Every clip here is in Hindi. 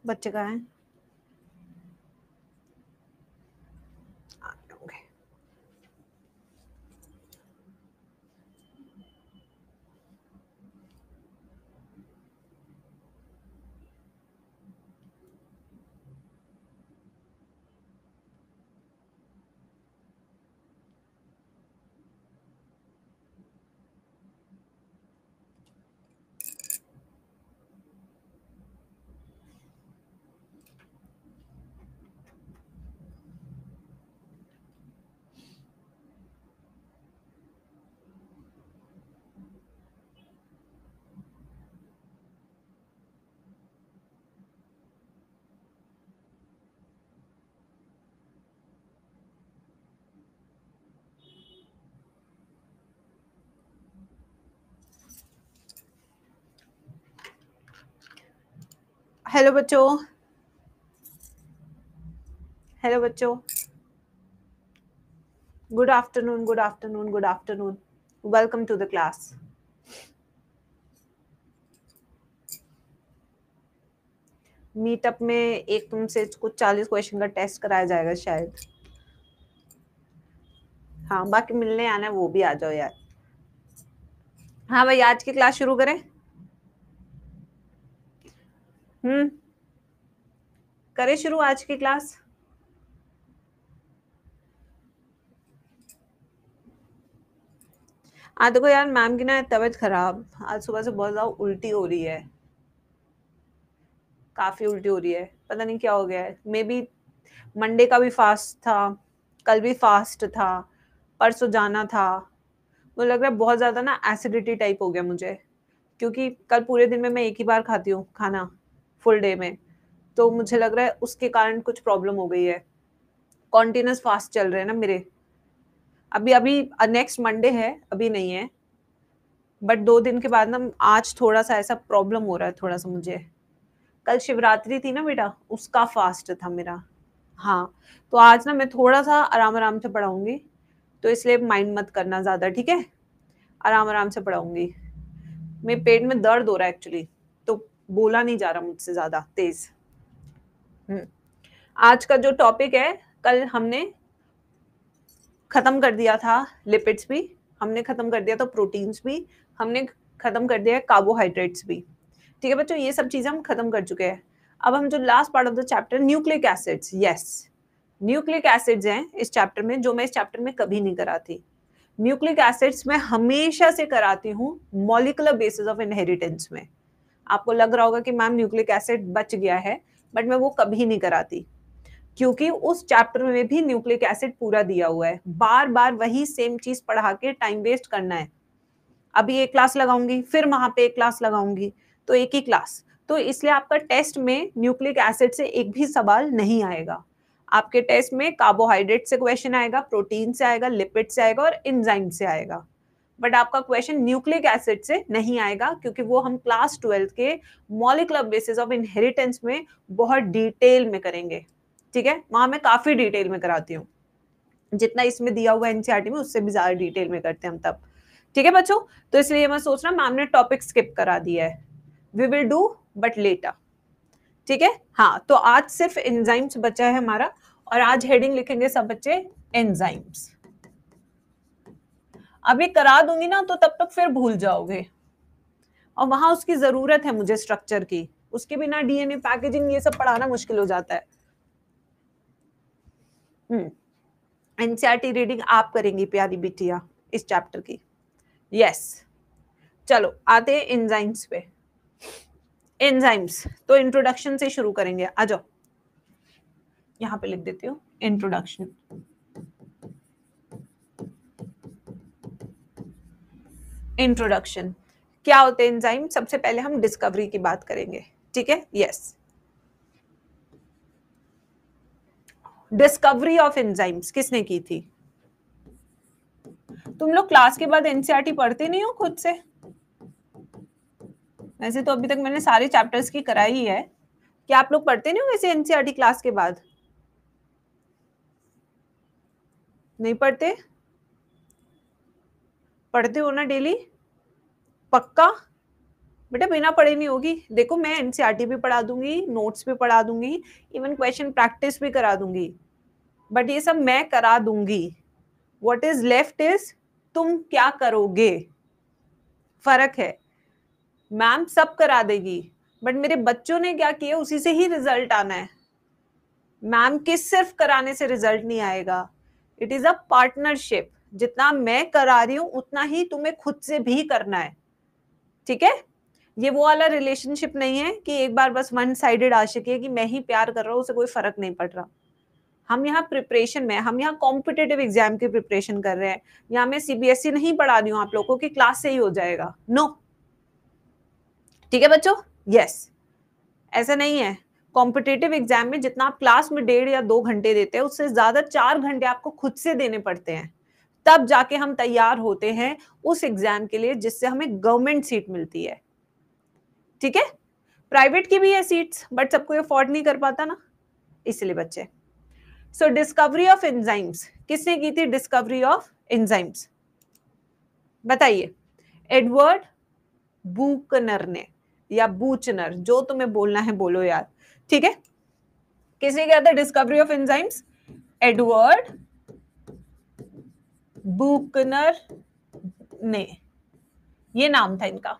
बच्चे कहाँ हैं? आ गए होंगे। हेलो बच्चों, हेलो बच्चों, good afternoon, good afternoon, good afternoon, welcome to the class. Meetup में एक तुमसे कुछ 40 क्वेश्चन का टेस्ट कराया जाएगा शायद। हाँ, बाकी मिलने आना है वो भी आ जाओ यार। हाँ भाई, आज की क्लास शुरू करें। करें शुरू आज की क्लास। आज देखो यार, मैम की ना तबीयत खराब, आज सुबह से बहुत ज्यादा उल्टी हो रही है, काफी उल्टी हो रही है, पता नहीं क्या हो गया है। मे बी मंडे का भी फास्ट था, कल भी फास्ट था, परसों जाना था। मुझे लग रहा है बहुत ज्यादा ना एसिडिटी टाइप हो गया मुझे, क्योंकि कल पूरे दिन में मैं एक ही बार खाती हूँ खाना, फुल डे में। तो मुझे लग रहा है उसके कारण कुछ प्रॉब्लम हो गई है। कॉन्टिन्यूस फास्ट चल रहे हैं ना मेरे। अभी अभी नेक्स्ट मंडे है, अभी नहीं है, बट 2 दिन के बाद ना आज थोड़ा सा ऐसा प्रॉब्लम हो रहा है थोड़ा सा मुझे। कल शिवरात्रि थी ना बेटा, उसका फास्ट था मेरा। हाँ, तो आज ना मैं थोड़ा सा आराम आराम से पढ़ाऊंगी, तो इसलिए माइंड मत करना ज्यादा, ठीक है? आराम आराम से पढ़ाऊंगी। मेरे पेट में दर्द हो रहा है एक्चुअली, तो बोला नहीं जा रहा मुझसे ज्यादा तेज। हम्म। आज का जो टॉपिक है, कल हमने खत्म कर दिया था लिपिड्स भी, हमने खत्म कर दिया था प्रोटीन्स भी, हमने खत्म कर दिया है कार्बोहाइड्रेट्स भी। ठीक है बच्चों, ये सब चीजें हम खत्म कर चुके हैं। अब हम जो last part of the chapter, nucleic acids, yes, nucleic acids हैं इस चैप्टर में, जो मैं इस चैप्टर में कभी नहीं कराती। न्यूक्लिक एसिड्स में हमेशा से कराती हूँ मॉलिकुलर बेसिस ऑफ इनहेरिटेंस में। आपको लग रहा होगा कि मैम न्यूक्लिक एसिड बच गया है, बट मैं वो कभी नहीं कराती, क्योंकि उस चैप्टर में भी न्यूक्लिक एसिड पूरा दिया हुआ है। बार बार वही सेम चीज पढ़ा के टाइम वेस्ट करना है। अभी एक क्लास लगाऊंगी, फिर वहां पे एक क्लास लगाऊंगी, तो एक ही क्लास। तो इसलिए आपका टेस्ट में न्यूक्लिक एसिड से एक भी सवाल नहीं आएगा। आपके टेस्ट में कार्बोहाइड्रेट से क्वेश्चन आएगा, प्रोटीन से आएगा, लिपिड से आएगा और एंजाइम से आएगा। बट आपका क्वेश्चन न्यूक्लिक एसिड से नहीं आएगा, क्योंकि वो हम क्लास 12 के मॉलिकुलर बेसिस ऑफ इनहेरिटेंस में बहुत डिटेल में करेंगे। ठीक है, वहां मैं काफी डिटेल में कराती हूँ, जितना इसमें दिया हुआ एनसीईआरटी में उससे भी ज्यादा डिटेल में करते हैं हम तब। ठीक है बच्चों, तो इसलिए मैं सोच रहा मैम ने टॉपिक स्किप करा दिया है। We will do but later. ठीक है, हाँ, तो आज सिर्फ एंजाइम्स बचा है हमारा, और आज हेडिंग लिखेंगे सब बच्चे एंजाइम्स। अभी करा दूंगी ना तो तब तक फिर भूल जाओगे, और वहां उसकी जरूरत है मुझे स्ट्रक्चर की, उसके बिना डीएनए पैकेजिंग ये सब पढ़ाना मुश्किल हो जाता है। एनसीईआरटी रीडिंग आप करेंगी प्यारी बिटिया इस चैप्टर की। यस, चलो आते हैं एंजाइम्स पे। एंजाइम्स तो इंट्रोडक्शन से शुरू करेंगे, आ जाओ, यहां पे लिख देती हूँ इंट्रोडक्शन। इंट्रोडक्शन क्या होते हैं एंजाइम, सबसे पहले हम डिस्कवरी की बात करेंगे। ठीक है, यस, डिस्कवरी ऑफ एंजाइम्स किसने की थी? तुम लोग क्लास के बाद एनसीईआरटी पढ़ते नहीं हो खुद से? वैसे तो अभी तक मैंने सारे चैप्टर्स की कराई ही है, क्या आप लोग पढ़ते नहीं हो वैसे एनसीईआरटी क्लास के बाद? नहीं पढ़ते? पढ़ते हो ना डेली? पक्का? बेटा बिना पढ़े नहीं होगी। देखो मैं एनसीईआरटी भी पढ़ा दूंगी, नोट्स भी पढ़ा दूंगी, इवन क्वेश्चन प्रैक्टिस भी करा दूंगी, बट ये सब मैं करा दूंगी। व्हाट इज लेफ्ट इज तुम क्या करोगे, फर्क है। मैम सब करा देगी, बट मेरे बच्चों ने क्या किया उसी से ही रिजल्ट आना है। मैम के सिर्फ कराने से रिजल्ट नहीं आएगा, इट इज अ पार्टनरशिप। जितना मैं करा रही हूं उतना ही तुम्हें खुद से भी करना है, ठीक है। ये वो वाला रिलेशनशिप नहीं है कि एक बार बस वन साइडेड आशिकी है कि मैं ही प्यार कर रहा हूं, उसे कोई फर्क नहीं पड़ रहा। हम यहाँ प्रिपरेशन में, हम यहाँ कॉम्पिटेटिव एग्जाम की प्रिपरेशन कर रहे हैं। यहाँ मैं सीबीएसई नहीं पढ़ा रही हूँ आप लोगों की क्लास से ही हो जाएगा, नो। ठीक है बच्चों, यस, ऐसा नहीं है। कॉम्पिटेटिव एग्जाम में जितना आप क्लास में 1.5 या 2 घंटे देते हैं उससे ज्यादा 4 घंटे आपको खुद से देने पड़ते हैं, तब जाके हम तैयार होते हैं उस एग्जाम के लिए जिससे हमें गवर्नमेंट सीट मिलती है, ठीक है। प्राइवेट की भी है सीट्स, बट सबको अफोर्ड नहीं कर पाता ना, इसलिए बच्चे। सो डिस्कवरी ऑफ एंजाइम्स किसने की थी? डिस्कवरी ऑफ एंजाइम्स बताइए। एडवर्ड बूकनर ने, या बूचनर, जो तुम्हें बोलना है बोलो यार, ठीक है। किसने किया था डिस्कवरी ऑफ एंजाइम्स? एडवर्ड बूकनर ने, ये नाम था इनका,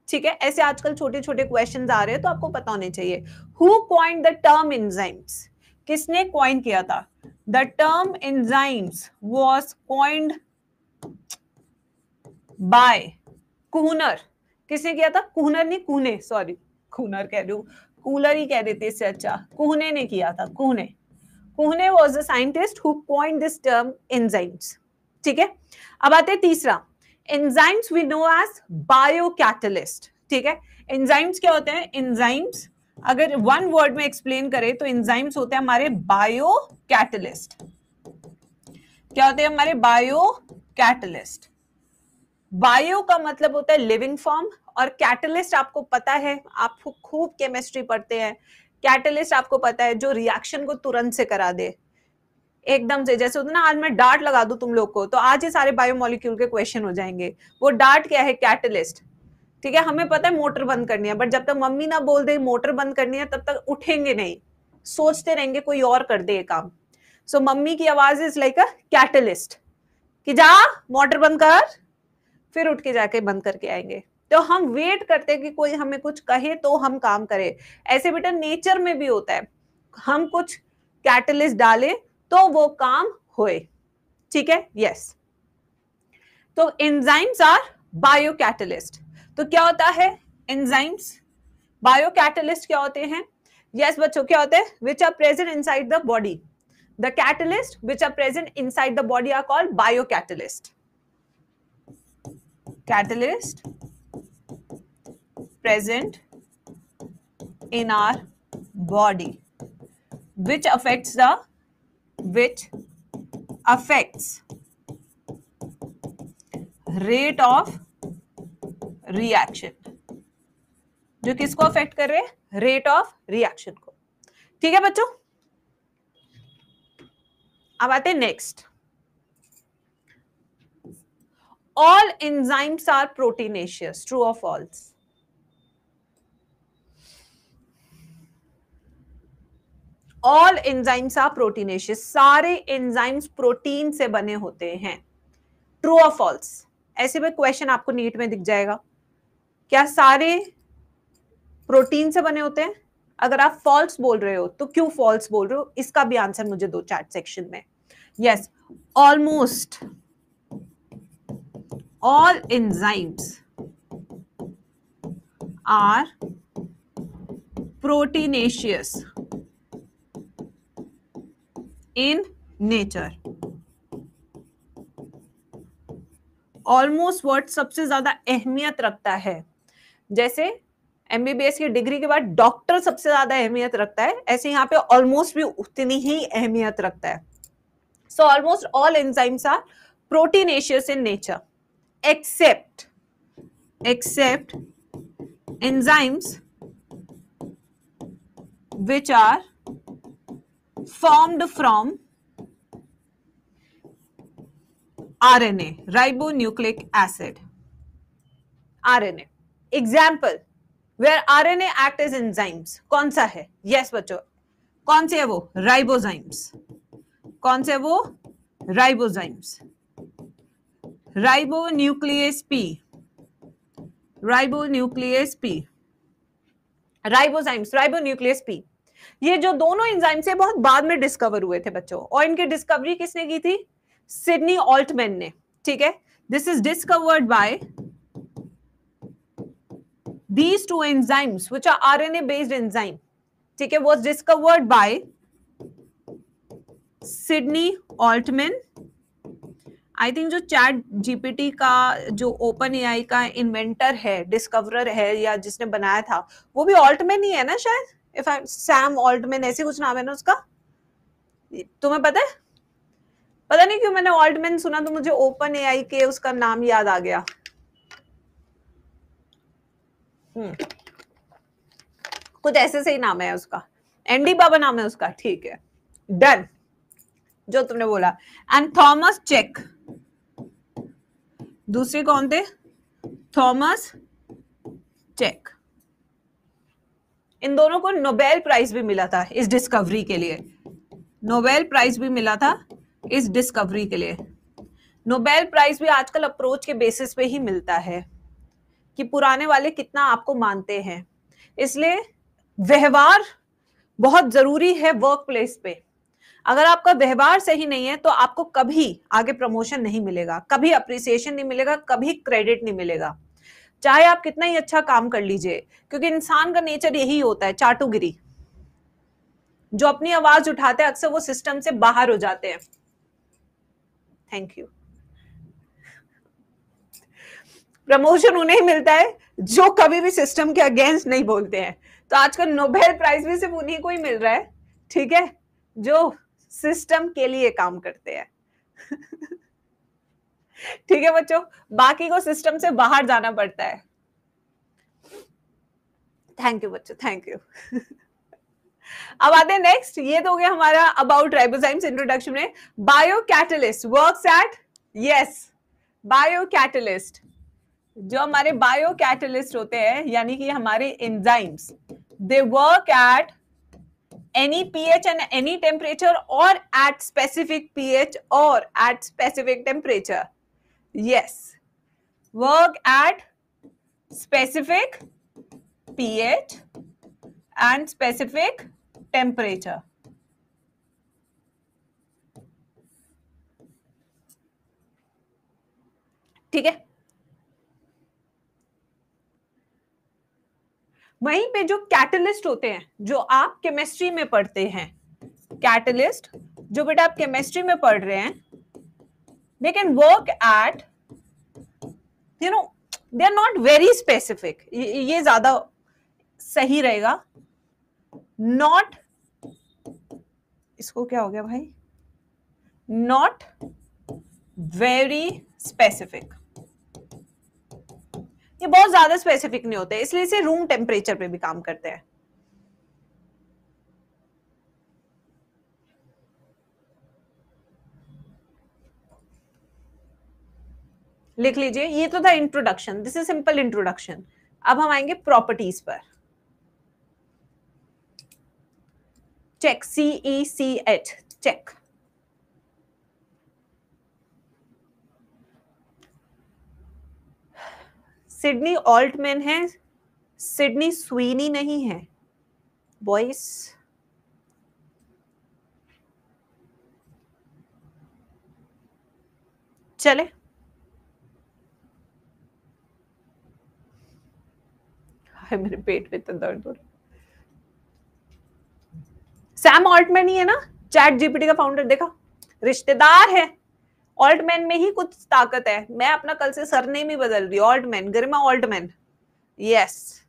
ठीक है। ऐसे आजकल छोटे छोटे क्वेश्चंस आ रहे हैं तो आपको पता होने चाहिए। Who coined the term enzymes, किसने कॉइन किया था? The term enzymes was coined by Kuhne. किसने किया था? कूनर नहीं, कूने, सॉरी, कूनर कह रही हूं, कूलर ही कह देते इससे अच्छा। कूने ने किया था, Kuhne. Kuhne was the scientist who coined this term enzymes, ठीक है। अब आते हैं तीसरा, enzymes we know as biocatalyst, ठीक है। एंजाइम्स क्या होते हैं? एंजाइम्स अगर वन वर्ड में एक्सप्लेन करें तो एंजाइम्स होते हैं हमारे बायोकैटलिस्ट। क्या होते हैं हमारे? बायोकैटलिस्ट। बायो का मतलब होता है लिविंग फॉर्म, और कैटलिस्ट आपको पता है, आप खूब केमिस्ट्री पढ़ते हैं, कैटलिस्ट आपको पता है जो रिएक्शन को तुरंत से करा दे एकदम से। जैसे होता ना, आज मैं डार्ट लगा दूं तुम लोग को तो आज ही सारे बायोमोलिक्यूल के क्वेश्चन हो जाएंगे। वो डार्ट क्या है? कैटलिस्ट, ठीक है। हमें पता है मोटर बंद करनी है, बट जब तक मम्मी ना बोल दे मोटर बंद करनी है तब तक उठेंगे नहीं, सोचते रहेंगे कोई और कर दे ये काम। सो मम्मी की आवाज इज लाइक अ कैटलिस्ट कि जा मोटर बंद कर, फिर उठ के जाके बंद करके आएंगे। तो हम वेट करते हैं कि कोई हमें कुछ कहे तो हम काम करें। ऐसे बेटा नेचर में भी होता है, हम कुछ कैटलिस्ट डालें तो वो काम होए, ठीक है, यस। तो एंजाइम्स आर बायोकैटलिस्ट। तो क्या होता है एंजाइम्स? बायोकैटलिस्ट क्या होते हैं? यस बच्चों, क्या होते हैं? Which are present inside the body, the catalyst which are present inside the body are called biocatalyst. Catalyst present in our body which affects rate of reaction, जो किसको अफेक्ट कर रहे हैं? रेट ऑफ रिएक्शन को, ठीक है बच्चों। अब आते हैं next, all enzymes are proteinaceous, true or false? all enzymes are proteinaceous, सारे enzymes प्रोटीन से बने होते हैं, ट्रू और फॉल्स? ऐसे में क्वेश्चन आपको नीट में दिख जाएगा, क्या सारे प्रोटीन से बने होते हैं? अगर आप फॉल्स बोल रहे हो तो क्यों फॉल्स बोल रहे हो, इसका भी आंसर मुझे दो चैट सेक्शन में। Yes, almost all enzymes are proteinaceous in nature. Almost word सबसे ज्यादा अहमियत रखता है, जैसे एमबीबीएस की डिग्री के बाद डॉक्टर सबसे ज्यादा अहमियत रखता है, ऐसे यहाँ पे ऑलमोस्ट भी उतनी ही अहमियत रखता है। So almost all enzymes are proteinaceous in nature except enzymes which are formed from RNA, ribonucleic acid, RNA. Example, where RNA act as enzymes, कौन सा है? यस बच्चों, कौन से है वो? राइबोजाइम्स। कौन से है वो? Ribozymes. Ribonuclease P, ribonuclease P, ribozymes, ribonuclease P. ये जो दोनों एंजाइम्स है बहुत बाद में डिस्कवर हुए थे बच्चों, और इनकी डिस्कवरी किसने की थी? सिडनी ऑल्टमैन ने। ठीक है, this is discovered by these two enzymes which are RNA based enzyme, ठीक है, was discovered by Sydney Altman. I think जो चैट जीपीटी का जो ओपन एआई का इन्वेंटर है, डिस्कवरर है, या जिसने बनाया था, वो भी ऑल्टमैन ही है ना शायद, इफ आई सैम ऑल्टमैन ऐसे कुछ नाम है ना उसका, तुम्हें पता है? पता नहीं क्यों मैंने ऑल्टमैन सुना तो मुझे ओपन एआई के उसका नाम याद आ गया। कुछ ऐसे से ही नाम है उसका, एंडी बाबा नाम है उसका। ठीक है, डन, जो तुमने बोला। एंड थॉमस चेक, दूसरे कौन थे? Thomas check. इन दोनों को नोबेल प्राइज भी मिला था इस डिस्कवरी के लिए, नोबेल प्राइज भी मिला था इस डिस्कवरी के लिए। नोबेल प्राइज भी आजकल अप्रोच के बेसिस पे ही मिलता है कि पुराने वाले कितना आपको मानते हैं, इसलिए व्यवहार बहुत जरूरी है वर्क प्लेस पे। अगर आपका व्यवहार सही नहीं है तो आपको कभी आगे प्रमोशन नहीं मिलेगा, कभी अप्रिसिएशन नहीं मिलेगा, कभी क्रेडिट नहीं मिलेगा, चाहे आप कितना ही अच्छा काम कर लीजिए, क्योंकि इंसान का नेचर यही होता है, चाटुगिरी। जो अपनी आवाज उठाते हैं अक्सर वो सिस्टम से बाहर हो जाते हैं। Thank you. प्रमोशन उन्हें मिलता है जो कभी भी सिस्टम के अगेंस्ट नहीं बोलते हैं। तो आजकल नोबेल प्राइज भी सिर्फ उन्हीं को ही मिल रहा है, ठीक है, जो सिस्टम के लिए काम करते हैं। ठीक है बच्चों, बाकी को सिस्टम से बाहर जाना पड़ता है। थैंक यू बच्चों, थैंक यू। अब आते हैं नेक्स्ट, ये तो हो गया हमारा अबाउट राइबोजाइम्स इंट्रोडक्शन में। Biocatalyst works at, yes, biocatalyst, जो हमारे बायोकैटलिस्ट होते हैं यानी कि हमारे enzymes, they work at any pH and any temperature or at specific pH or at specific temperature. Yes, work at specific pH and specific temperature. ठीक है, वहीं पे जो कैटलिस्ट होते हैं जो आप केमिस्ट्री में पढ़ते हैं, कैटलिस्ट जो बेटा आप केमिस्ट्री में पढ़ रहे हैं, they can work at, you know, they are not very specific, ये ज्यादा सही रहेगा, नॉट, इसको क्या हो गया भाई, नॉट वेरी स्पेसिफिक, ये बहुत ज्यादा स्पेसिफिक नहीं होते, इसलिए इसे रूम टेम्परेचर पे भी काम करते हैं। लिख लीजिए, ये तो था introduction, this is simple introduction. अब हम आएंगे प्रॉपर्टीज पर। Check, CECH, check. Sidney Altman है, सिडनी स्वीनी नहीं है बॉयस। चले, मेरे पेट में तो दर्द हो रहा। सैम ऑल्टमैन ही है ना, चैट जीपीटी का फाउंडर, देखा, रिश्तेदार है। ऑल्टमैन में ही कुछ ताकत है, मैं अपना कल से सरनेम ही बदल रही हूँ, ऑल्टमैन, गरिमा ऑल्टमैन। यस,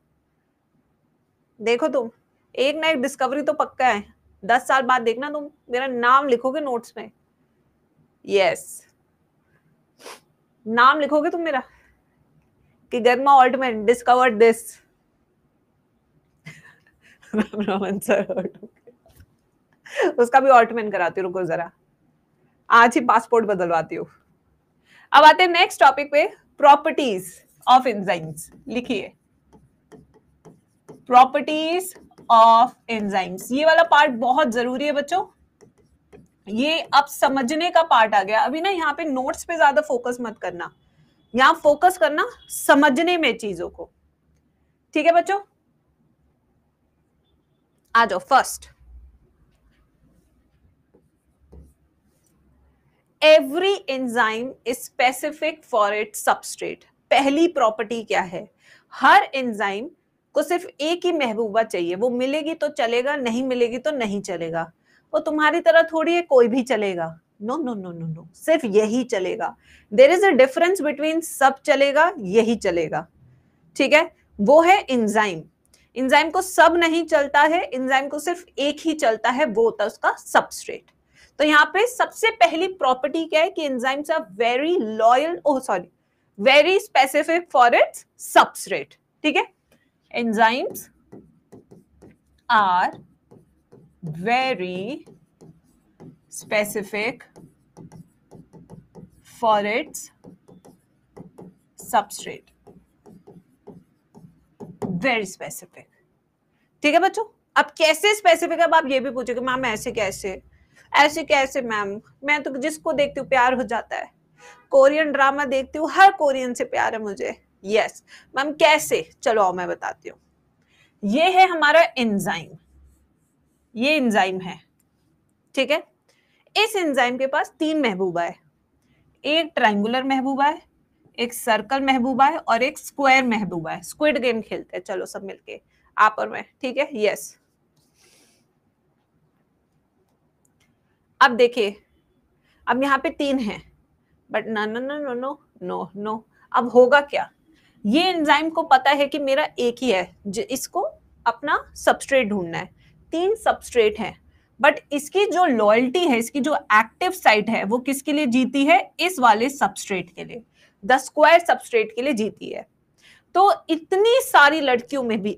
देखो तुम, एक ना एक डिस्कवरी तो पक्का है, 10 साल बाद देखना तुम मेरा नाम लिखोगे नोट्स में। यस, नाम लिखोगे तुम मेरा कि Garima Altman discovered this. Raman sir, उसका भी ऑल्टमैन कराती हूँ, रुको जरा, आज ही पासपोर्ट बदलवाती हूँ। अब आते हैं नेक्स्ट टॉपिक पे, प्रॉपर्टीज ऑफ एंजाइम्स। लिखिए, प्रॉपर्टीज ऑफ एंजाइम्स, ये वाला पार्ट बहुत जरूरी है बच्चों, ये अब समझने का पार्ट आ गया। अभी ना यहाँ पे नोट्स पे ज्यादा फोकस मत करना, यहाँ फोकस करना समझने में चीजों को, ठीक है बच्चों? आ जाओ। First, every enzyme is specific for its substrate. पहली प्रॉपर्टी क्या है? हर एंजाइम को सिर्फ एक ही महबूबा चाहिए, वो मिलेगी तो चलेगा, नहीं मिलेगी तो नहीं चलेगा। वो तुम्हारी तरह थोड़ी है कोई भी चलेगा, no no no no no, सिर्फ यही चलेगा। There is a difference between सब चलेगा, यही चलेगा, ठीक है? वो है एंजाइम। एंजाइम को सब नहीं चलता है, एंजाइम को सिर्फ एक ही चलता है, वो होता है उसका सबस्ट्रेट। तो यहाँ पे सबसे पहली प्रॉपर्टी क्या है कि enzymes are very loyal, very specific for its substrate, ठीक है? Enzymes are very specific for its substrate, very specific, ठीक है बच्चों? अब कैसे स्पेसिफिक? अब आप ये भी पूछोगे मैम ऐसे कैसे, ऐसे कैसे मैम? मैं तो जिसको देखती हूँ प्यार हो जाता है, कोरियन ड्रामा देखती हूँ, हर कोरियन से प्यार है मुझे। यस मैम, कैसे? चलो आओ मैं बताती हूँ। ये है हमारा एंजाइम, ये एंजाइम है, ठीक है? इस एंजाइम के पास 3 महबूबा है, एक ट्रायंगुलर महबूबा है, एक सर्कल महबूबा है और एक स्क्वायर महबूबा है। स्क्विड गेम खेलते हैं चलो सब मिलके, आप और मैं, ठीक है? यस। अब देखिए, अब यहाँ पे 3 हैं, but no no no no no no no, अब होगा क्या? ये एंजाइम को पता है कि मेरा एक ही है, इसको अपना सबस्ट्रेट ढूंढना है। 3 सबस्ट्रेट हैं, बट इसकी जो लॉयल्टी है, इसकी जो एक्टिव साइट है, वो किसके लिए जीती है? इस वाले सबस्ट्रेट के लिए, द स्क्वायर सबस्ट्रेट के लिए जीती है। तो इतनी सारी लड़कियों में भी,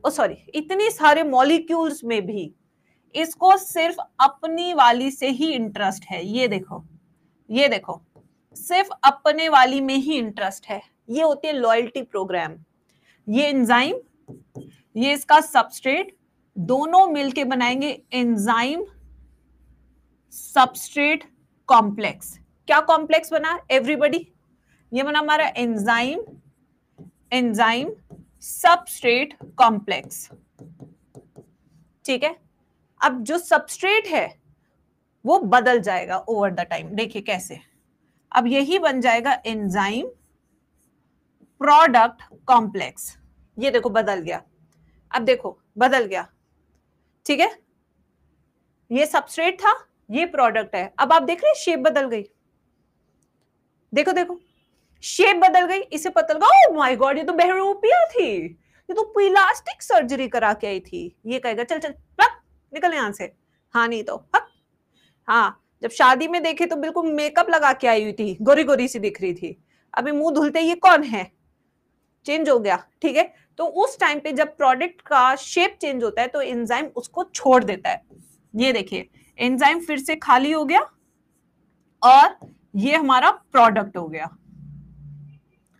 इतनी सारे मॉलिक्यूल्स में भी इसको सिर्फ अपनी वाली से ही इंटरेस्ट है। ये देखो, ये देखो, सिर्फ अपने वाली में ही इंटरेस्ट है। ये होती है लॉयल्टी प्रोग्राम। ये एंजाइम, ये इसका सबस्ट्रेट, दोनों मिलके बनाएंगे एंजाइम सबस्ट्रेट कॉम्प्लेक्स। क्या कॉम्प्लेक्स बना एवरीबॉडी? ये बना हमारा एंजाइम सबस्ट्रेट कॉम्प्लेक्स, ठीक है? अब जो सबस्ट्रेट है वो बदल जाएगा ओवर द टाइम। देखिए कैसे, अब यही बन जाएगा एंजाइम प्रोडक्ट कॉम्प्लेक्स। ये देखो बदल गया, अब देखो बदल गया, ठीक है? ये सबस्ट्रेट था, ये प्रोडक्ट है। अब आप देख रहे हैं शेप बदल गई, देखो देखो शेप बदल गई। इसे पता लगा, ओह माय गॉड ये तो बहरूपिया थी, ये तो प्लास्टिक सर्जरी करा के आई थी। ये कहेगा चल चल निकल यहां से, हाँ नहीं तो हाँ। जब शादी में देखे तो बिल्कुल मेकअप लगा के आई हुई थी, गोरी गोरी सी दिख रही थी, अभी मुंह धुलते ये कौन है? चेंज हो गया, ठीक है? तो उस टाइम पे जब प्रोडक्ट का शेप चेंज होता है तो एंजाइम उसको छोड़ देता है। ये देखिए एंजाइम फिर से खाली हो गया और ये हमारा प्रोडक्ट हो गया।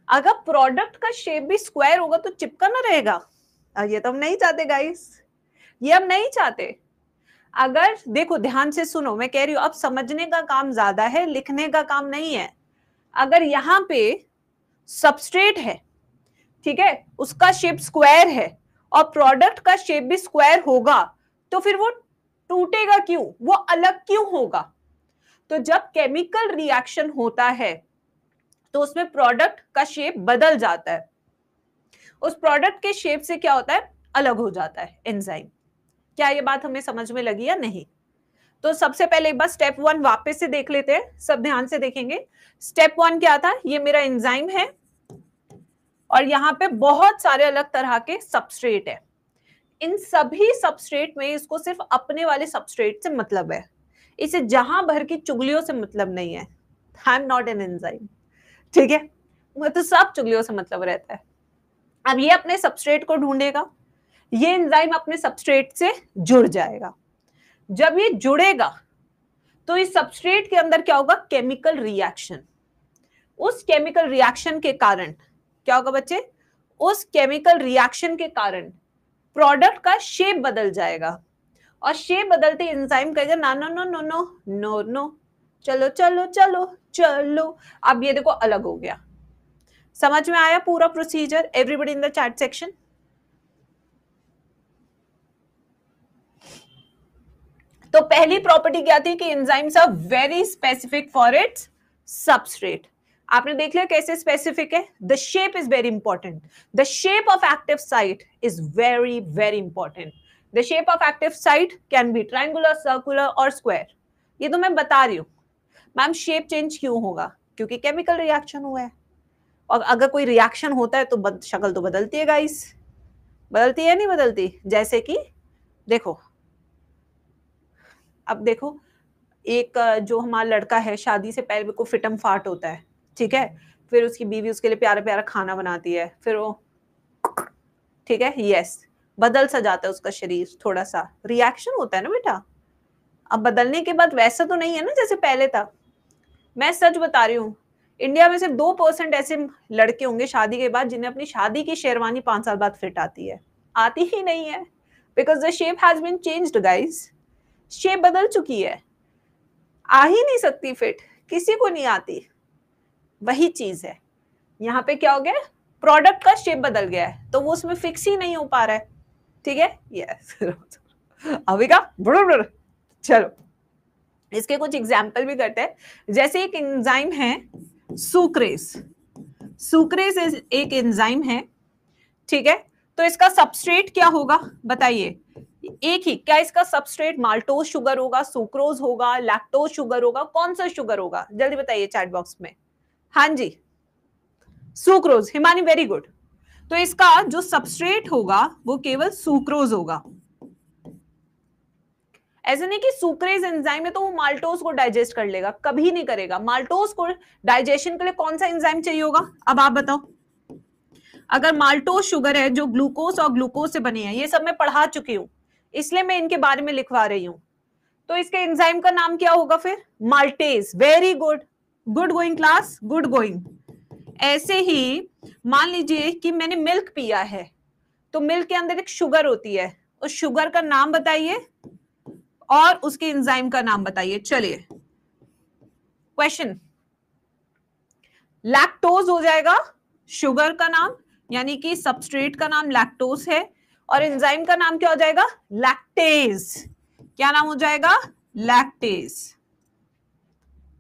अगर प्रोडक्ट का शेप भी स्क्वायर होगा तो चिपका ना रहेगा। ये तो हम नहीं चाहते गाइस, ये हम नहीं चाहते। अगर देखो ध्यान से सुनो, मैं कह रही हूं अब समझने का काम ज्यादा है, लिखने का काम नहीं है। अगर यहां पे सबस्ट्रेट है, ठीक है, उसका शेप स्क्वायर है और प्रोडक्ट का शेप भी स्क्वायर होगा, तो फिर वो टूटेगा क्यों? वो अलग क्यों होगा? तो जब केमिकल रिएक्शन होता है तो उसमें प्रोडक्ट का शेप बदल जाता है, उस प्रोडक्ट के शेप से क्या होता है? अलग हो जाता है एंजाइम। क्या ये बात हमें समझ में लगी या नहीं? तो सबसे पहले एक बार स्टेप 1 वापस से देख लेते हैं, सब ध्यान से देखेंगे। स्टेप 1 क्या था? ये मेरा एंजाइम है और यहाँ पे बहुत सारे अलग तरह के सबस्ट्रेट है। इन सभी सबस्ट्रेट में इसको सिर्फ अपने वाले सबस्ट्रेट से मतलब है, इसे जहां भर की चुगलियों से मतलब नहीं है। I am not an enzyme, ठीक है? मुझे तो सब चुगलियों से मतलब रहता है। अब ये अपने सबस्ट्रेट को ढूंढेगा, ये एंजाइम अपने सबस्ट्रेट से जुड़ जाएगा। जब ये जुड़ेगा तो इस सबस्ट्रेट के अंदर क्या होगा? Chemical reaction. उस केमिकल रिएक्शन के कारण क्या होगा बच्चे? उस केमिकल रिएक्शन के कारण प्रोडक्ट का शेप बदल जाएगा, और शेप बदलते एंजाइम कहेगा ना no no no no no no, चलो चलो चलो चलो। अब ये देखो अलग हो गया। समझ में आया पूरा procedure? Everybody in the chat section. तो पहली प्रॉपर्टी क्या थी कि enzymes are very specific for its substrate. आपने देख लिया कैसे स्पेसिफिक है। The shape is very important, the shape of active site is very very important. The shape of active site can be triangular, circular और स्क्वायर। ये तो मैं बता रही हूं। मैम शेप चेंज क्यों होगा? क्योंकि केमिकल रिएक्शन हुआ है, और अगर कोई रिएक्शन होता है तो शक्ल तो बदलती है गाइस, बदलती है नहीं बदलती? जैसे कि देखो, अब देखो, एक जो हमारा लड़का है, शादी से पहले को फिटम फाट होता है, ठीक है, फिर उसकी बीवी उसके लिए प्यारा प्यारा खाना बनाती है, फिर वो, ठीक है, यस, बदल सा जाता है उसका शरीर, थोड़ा सा रिएक्शन होता है ना बेटा। अब बदलने के बाद वैसा तो नहीं है ना जैसे पहले था। मैं सच बता रही हूँ, इंडिया में सिर्फ 2% ऐसे लड़के होंगे शादी के बाद जिन्हें अपनी शादी की शेरवानी 5 साल बाद फिट आती है। आती ही नहीं है, because the shape has been changed guys. Shape बदल चुकी है, आ ही नहीं सकती फिट, किसी को नहीं आती। वही चीज है यहाँ पे, क्या हो गया, प्रोडक्ट का शेप बदल गया है, तो वो उसमें फिक्स ही नहीं हो पा रहा है, ठीक है। यस अभी का चलो इसके कुछ एग्जाम्पल भी करते हैं। जैसे एक एंजाइम है सुक्रेज, सुक्रेज एक एंजाइम है, ठीक है। तो इसका सबस्ट्रेट क्या होगा बताइए? एक ही, क्या इसका सबस्ट्रेट माल्टोज शुगर होगा, सुक्रोज होगा, लैक्टोज शुगर होगा, कौन सा शुगर होगा? जल्दी बताइए चैट बॉक्स में। हाँ जी, सुक्रोज। Himani very good. तो इसका जो सबस्ट्रेट होगा वो केवल सुक्रोज होगा। ऐसे नहीं कि सुक्रेज एंजाइम है तो वो माल्टोज को डाइजेस्ट कर लेगा, कभी नहीं करेगा। माल्टोज को डाइजेशन के लिए कौन सा एंजाइम चाहिए होगा? अब आप बताओ। अगर माल्टोज शुगर है जो ग्लूकोज और ग्लूकोज से बनी है, ये सब मैं पढ़ा चुकी हूं, इसलिए मैं इनके बारे में लिखवा रही हूं। तो इसके एंजाइम का नाम क्या होगा फिर? Maltase. Very good, good going class, good going. ऐसे ही मान लीजिए कि मैंने मिल्क पिया है, तो मिल्क के अंदर एक शुगर होती है, उस शुगर का नाम बताइए और उसके एंजाइम का नाम बताइए। चलिए क्वेश्चन, लैक्टोज हो जाएगा शुगर का नाम, यानी कि सबस्ट्रेट का नाम लैक्टोज है, और एंजाइम का नाम क्या हो जाएगा? लैक्टेज। क्या नाम हो जाएगा? लैक्टेज।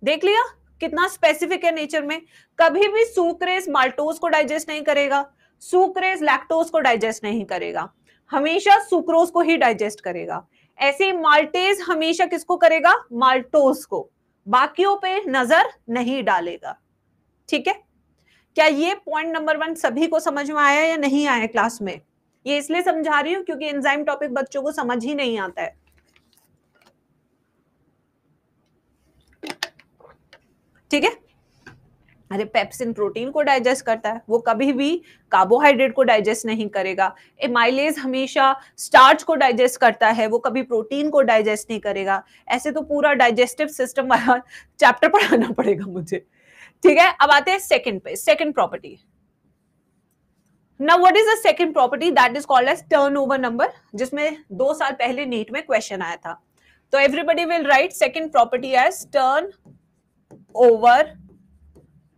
देख लिया कितना स्पेसिफिक है नेचर में। कभी भी सुक्रेज माल्टोज को डाइजेस्ट नहीं करेगा, सुक्रेज लैक्टोज को डाइजेस्ट नहीं करेगा, हमेशा सुक्रोज को ही डाइजेस्ट करेगा। ऐसे माल्टेज हमेशा किसको करेगा? माल्टोज को, बाकियों पे नजर नहीं डालेगा, ठीक है। क्या ये पॉइंट नंबर 1 सभी को समझ में आया या नहीं आया क्लास में? ये इसलिए समझा रही हूं क्योंकि एंजाइम टॉपिक बच्चों को समझ ही नहीं आता है, ठीक है। अरे पेप्सिन प्रोटीन को डाइजेस्ट करता है, वो कभी भी कार्बोहाइड्रेट को डाइजेस्ट नहीं करेगा। एमाइलेज हमेशा स्टार्च को डाइजेस्ट करता है, वो कभी प्रोटीन को डाइजेस्ट नहीं करेगा। ऐसे तो पूरा डाइजेस्टिव सिस्टम वाला चैप्टर पढ़ाना पड़ेगा मुझे, ठीक है। अब आते हैं सेकंड पे, second property. Now what is the second property that is called as turnover number, जिसमें 2 साल पहले नीट में क्वेश्चन आया था। तो everybody will write second property as turnover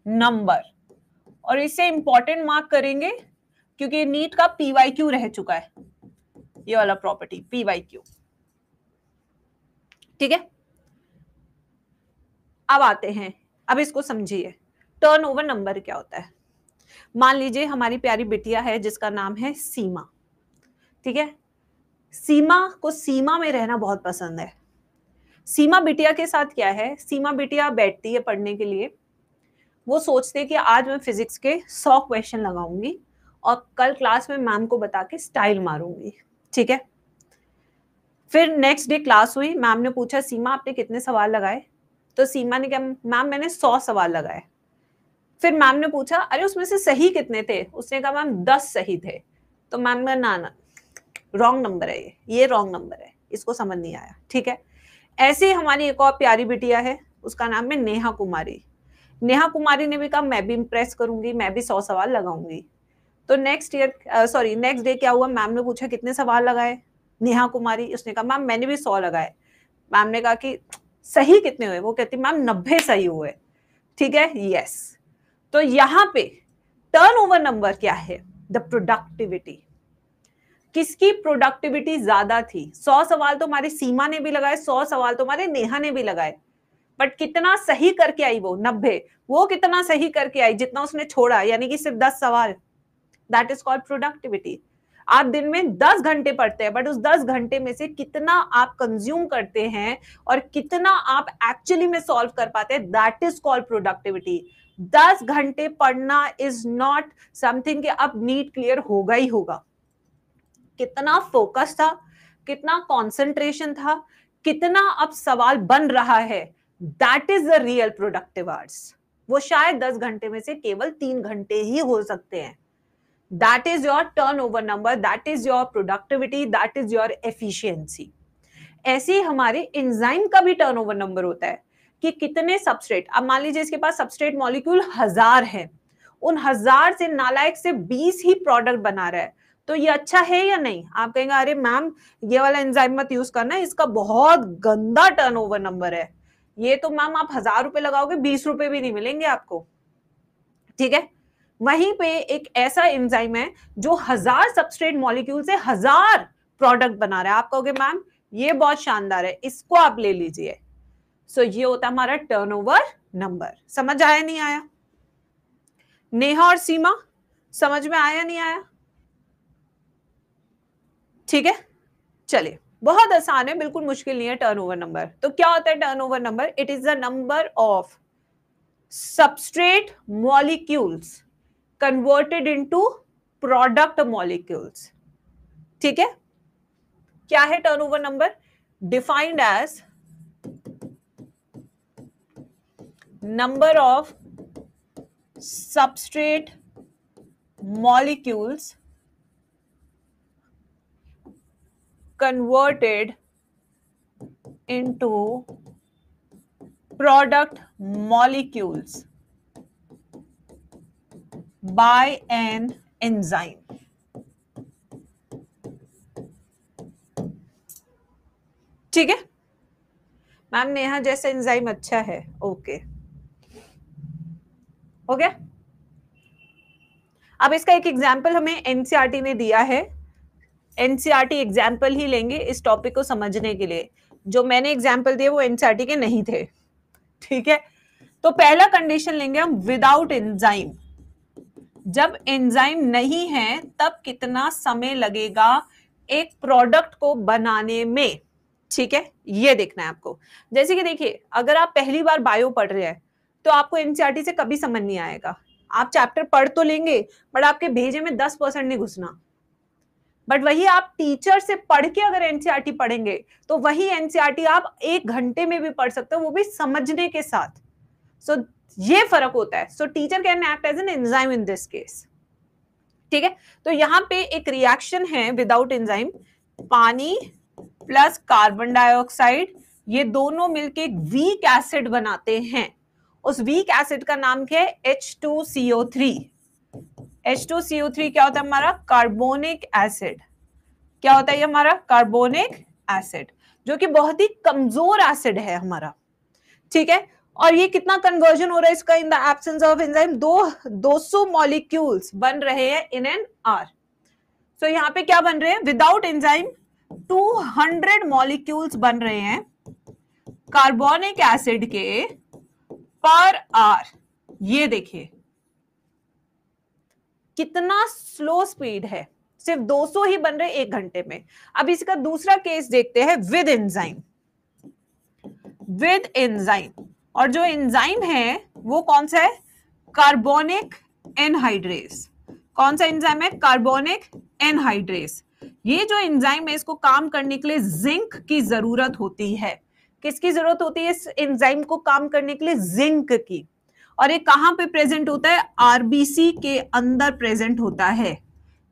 number, और इसे इंपॉर्टेंट मार्क करेंगे क्योंकि नीट का PYQ रह चुका है, ये वाला प्रॉपर्टी PYQ, ठीक है। अब आते हैं, अब इसको समझिए टर्नओवर नंबर क्या होता है। मान लीजिए हमारी प्यारी बिटिया है जिसका नाम है सीमा, ठीक है। सीमा को सीमा में रहना बहुत पसंद है। सीमा बिटिया के साथ क्या है, सीमा बिटिया बैठती है पढ़ने के लिए, वो सोचती है कि आज मैं फिजिक्स के 100 क्वेश्चन लगाऊंगी और कल क्लास में मैम को बता के स्टाइल मारूंगी, ठीक है। फिर नेक्स्ट डे क्लास हुई, मैम ने पूछा सीमा आपने कितने सवाल लगाए? तो सीमा ने कहा मैम मैंने 100 सवाल लगाए। फिर मैम ने पूछा अरे उसमें से सही कितने थे? उसने कहा मैम 10 सही थे। तो मैम ने ना रॉन्ग नंबर है, ये रॉन्ग नंबर है, इसको समझ नहीं आया, ठीक है। ऐसे ही हमारी एक और प्यारी बिटिया है, उसका नाम है नेहा कुमारी। नेहा कुमारी ने भी कहा मैं भी इंप्रेस करूंगी, मैं भी 100 सवाल लगाऊंगी। तो नेक्स्ट डे क्या हुआ, मैम ने पूछा कितने सवाल लगाए, नेहा कुमारी, उसने कहा मैम मैंने भी 100 लगाए। मैम ने कहा कि सही कितने हुए, वो कहती मैम 90 सही हुए। ठीक है, यस। तो यहां पे टर्नओवर नंबर क्या है, द प्रोडक्टिविटी। किसकी प्रोडक्टिविटी ज्यादा थी? 100 सवाल तो हमारी सीमा ने भी लगाए, 100 सवाल तो हमारे नेहा ने भी लगाए, बट कितना सही करके आई वो? 90। वो कितना सही करके आई? जितना उसने छोड़ा, यानी कि सिर्फ 10 सवाल। That is called productivity. आप दिन में 10 घंटे पढ़ते हैं, बट उस 10 घंटे में से कितना आप कंज्यूम करते हैं और कितना आप एक्चुअली में सॉल्व कर पाते हैं, दैट इज कॉल्ड प्रोडक्टिविटी। 10 घंटे पढ़ना इज नॉट समथिंग कि अब नीट क्लियर होगा ही होगा। कितना फोकस था, कितना कंसंट्रेशन था, कितना अब सवाल बन रहा है, that is the real productive hours. वो शायद 10 घंटे में से केवल 3 घंटे ही हो सकते हैं। That is your turnover number, that is your productivity, that is your efficiency. ऐसे ही हमारे एंजाइम का भी टर्नओवर नंबर होता है कि कितने सबस्ट्रेट, अब मान लीजिए इसके पास सबस्ट्रेट मॉलिक्यूल 1000 है, उन 1000 से नालायक से 20 ही प्रोडक्ट बना रहा है, तो ये अच्छा है या नहीं? आप कहेंगे अरे मैम ये वाला एंजाइम मत यूज करना, इसका बहुत गंदा टर्नओवर नंबर है, ये तो मैम आप 1000 रुपए लगाओगे 20 रुपए भी नहीं मिलेंगे आपको। ठीक है, वहीं पे एक ऐसा एंजाइम है जो 1000 सबस्ट्रेट मॉलिक्यूल से 1000 प्रोडक्ट बना रहा है, आप कहोगे मैम ये बहुत शानदार है, इसको आप ले लीजिए। सो ये होता है हमारा टर्नओवर नंबर। समझ आया नहीं आया? नेहा और सीमा समझ में आया नहीं आया? ठीक है, चलिए, बहुत आसान है, बिल्कुल मुश्किल नहीं है टर्नओवर नंबर। तो क्या होता है turnover number? It is the number of substrate molecules converted into product molecules. ठीक है, क्या है turnover number? Defined as number of substrate molecules converted into product molecules by an enzyme. ठीक है मैम, नेहा जैसा एंजाइम अच्छा है, ओके हो गया। अब इसका एक एग्जाम्पल हमें एनसीईआरटी ने दिया है, एनसीईआरटी एग्जाम्पल ही लेंगे इस टॉपिक को समझने के लिए। जो मैंने एग्जाम्पल दिए वो एनसीईआरटी के नहीं थे। ठीक है, तो पहला कंडीशन लेंगे हम विदाउट एंजाइम। जब एंजाइम नहीं है तब कितना समय लगेगा एक प्रोडक्ट को बनाने में। ठीक है, ये देखना है आपको। जैसे कि देखिए, अगर आप पहली बार बायो पढ़ रहे हैं तो आपको एनसीईआरटी से कभी समझ नहीं आएगा। आप चैप्टर पढ़ तो लेंगे बट आपके भेजे में 10% नहीं घुसना। बट वही आप टीचर से पढ़ के अगर एनसीईआरटी पढ़ेंगे तो वही एनसीईआरटी आप 1 घंटे में भी पढ़ सकते हो, वो भी समझने के साथ। सो ये फर्क होता है। So teacher can act as an enzyme in this case. ठीक है, तो यहां पे एक रिएक्शन है विदाउट एंजाइम, पानी प्लस कार्बन डाइऑक्साइड, ये दोनों मिलके एक वीक एसिड बनाते हैं। उस वीक एसिड का नाम क्या है? H2CO3। H2CO3 क्या होता है हमारा? Carbonic acid. क्या होता है ये हमारा? कार्बोनिक एसिड, जो कि बहुत ही कमजोर एसिड है हमारा। ठीक है, और ये कितना कन्वर्जन हो रहा है इसका in the absence of enzyme? 200 molecules बन रहे हैं इन एन आवर। सो यहाँ पे क्या बन रहे हैं? विदाउट एंजाइम 200 मॉलिक्यूल्स बन रहे हैं कार्बोनिक एसिड के पर आवर। ये देखिए कितना स्लो स्पीड है, सिर्फ 200 ही बन रहे 1 घंटे में। अब इसका दूसरा केस देखते हैं विद एंजाइम। विद एंजाइम, और जो एंजाइम है वो कौन सा है? Carbonic anhydrase. कौन सा एंजाइम है? Carbonic anhydrase. ये जो एंजाइम है इसको काम करने के लिए जिंक की जरूरत होती है। किसकी जरूरत होती है इस एंजाइम को काम करने के लिए? जिंक की। और ये कहां पे प्रेजेंट होता है? आरबीसी के अंदर प्रेजेंट होता है।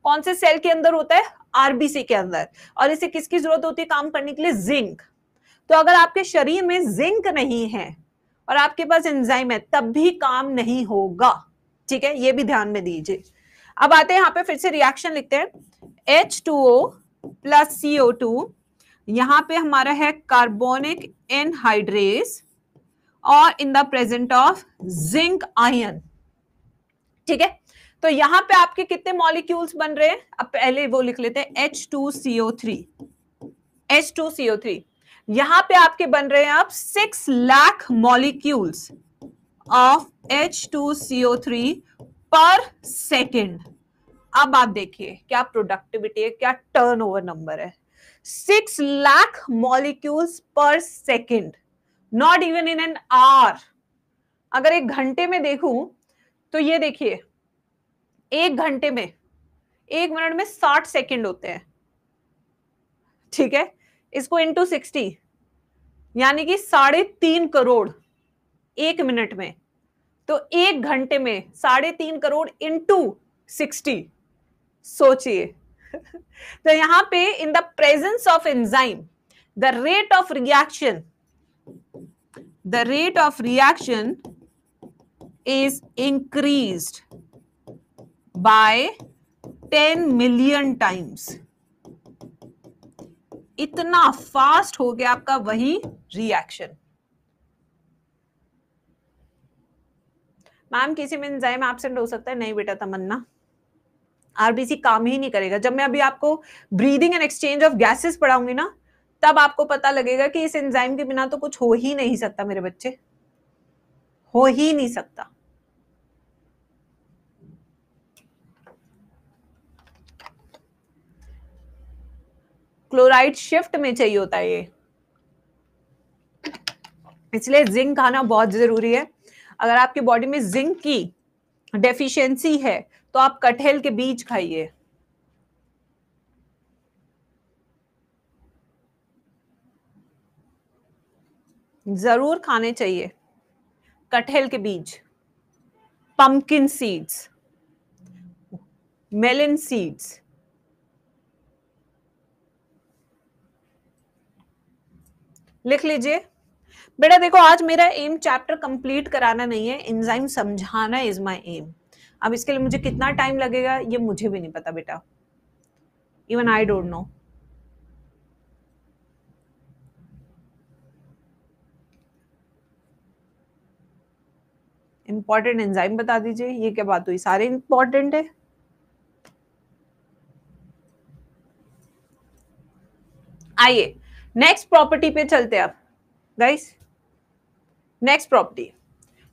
कौन से सेल के अंदर होता है? आरबीसी के अंदर। और इसे किसकी जरूरत होती है काम करने के लिए? जिंक। तो अगर आपके शरीर में जिंक नहीं है और आपके पास एंजाइम है तब भी काम नहीं होगा। ठीक है, ये भी ध्यान में दीजिए। अब आते हैं यहाँ पे, फिर से रिएक्शन लिखते हैं। H2O प्लस CO2, यहां पे हमारा है कार्बोनिक एनहाइड्रेस और in the present of zinc ion. ठीक है, तो यहां पे आपके कितने मॉलिक्यूल्स बन रहे हैं, अब पहले वो लिख लेते हैं H2CO3। H2CO3 यहां पे आपके बन रहे हैं अब 6 लाख मॉलिक्यूल्स ऑफ H2CO3 पर सेकेंड। अब आप देखिए क्या प्रोडक्टिविटी है, क्या टर्नओवर नंबर है, 6 लाख मॉलिक्यूल्स पर second, not even in an hour. अगर एक घंटे में देखूं तो ये देखिए, एक घंटे में, एक मिनट में 60 सेकेंड होते हैं। ठीक है, इसको इंटू 60, यानी कि 3.5 करोड़ एक मिनट में, तो एक घंटे में 3.5 करोड़ इंटू 60, सोचिए। तो यहां पे इन the presence of enzyme the rate of reaction is increased by 10 million times। इतना फास्ट हो गया आपका वही रिएक्शन। मैम किसी में एंजाइम एब्सेंट हो सकता है? नहीं बेटा तमन्ना, आरबीसी काम ही नहीं करेगा। जब मैं अभी आपको breathing and exchange of gases पढ़ाऊंगी ना, तब आपको पता लगेगा कि इस एंजाइम के बिना तो कुछ हो ही नहीं सकता मेरे बच्चे, हो ही नहीं सकता। क्लोराइड शिफ्ट में चाहिए होता है ये, इसलिए जिंक खाना बहुत जरूरी है। अगर आपकी बॉडी में जिंक की डेफिशिएंसी है तो आप कटहल के बीज खाइए। जरूर खाने चाहिए कटहल के बीज, पंपकिन सीड्स, मेलन सीड्स। लिख लीजिए बेटा। देखो आज मेरा एम चैप्टर कंप्लीट कराना नहीं है, एंजाइम समझाना इज माय एम। अब इसके लिए मुझे कितना टाइम लगेगा ये मुझे भी नहीं पता बेटा, even I don't know. Important enzyme बता दीजिए, ये क्या बात हुई, सारे इंपॉर्टेंट है। आइए नेक्स्ट प्रॉपर्टी पे चलते हैं अब guys. Next property,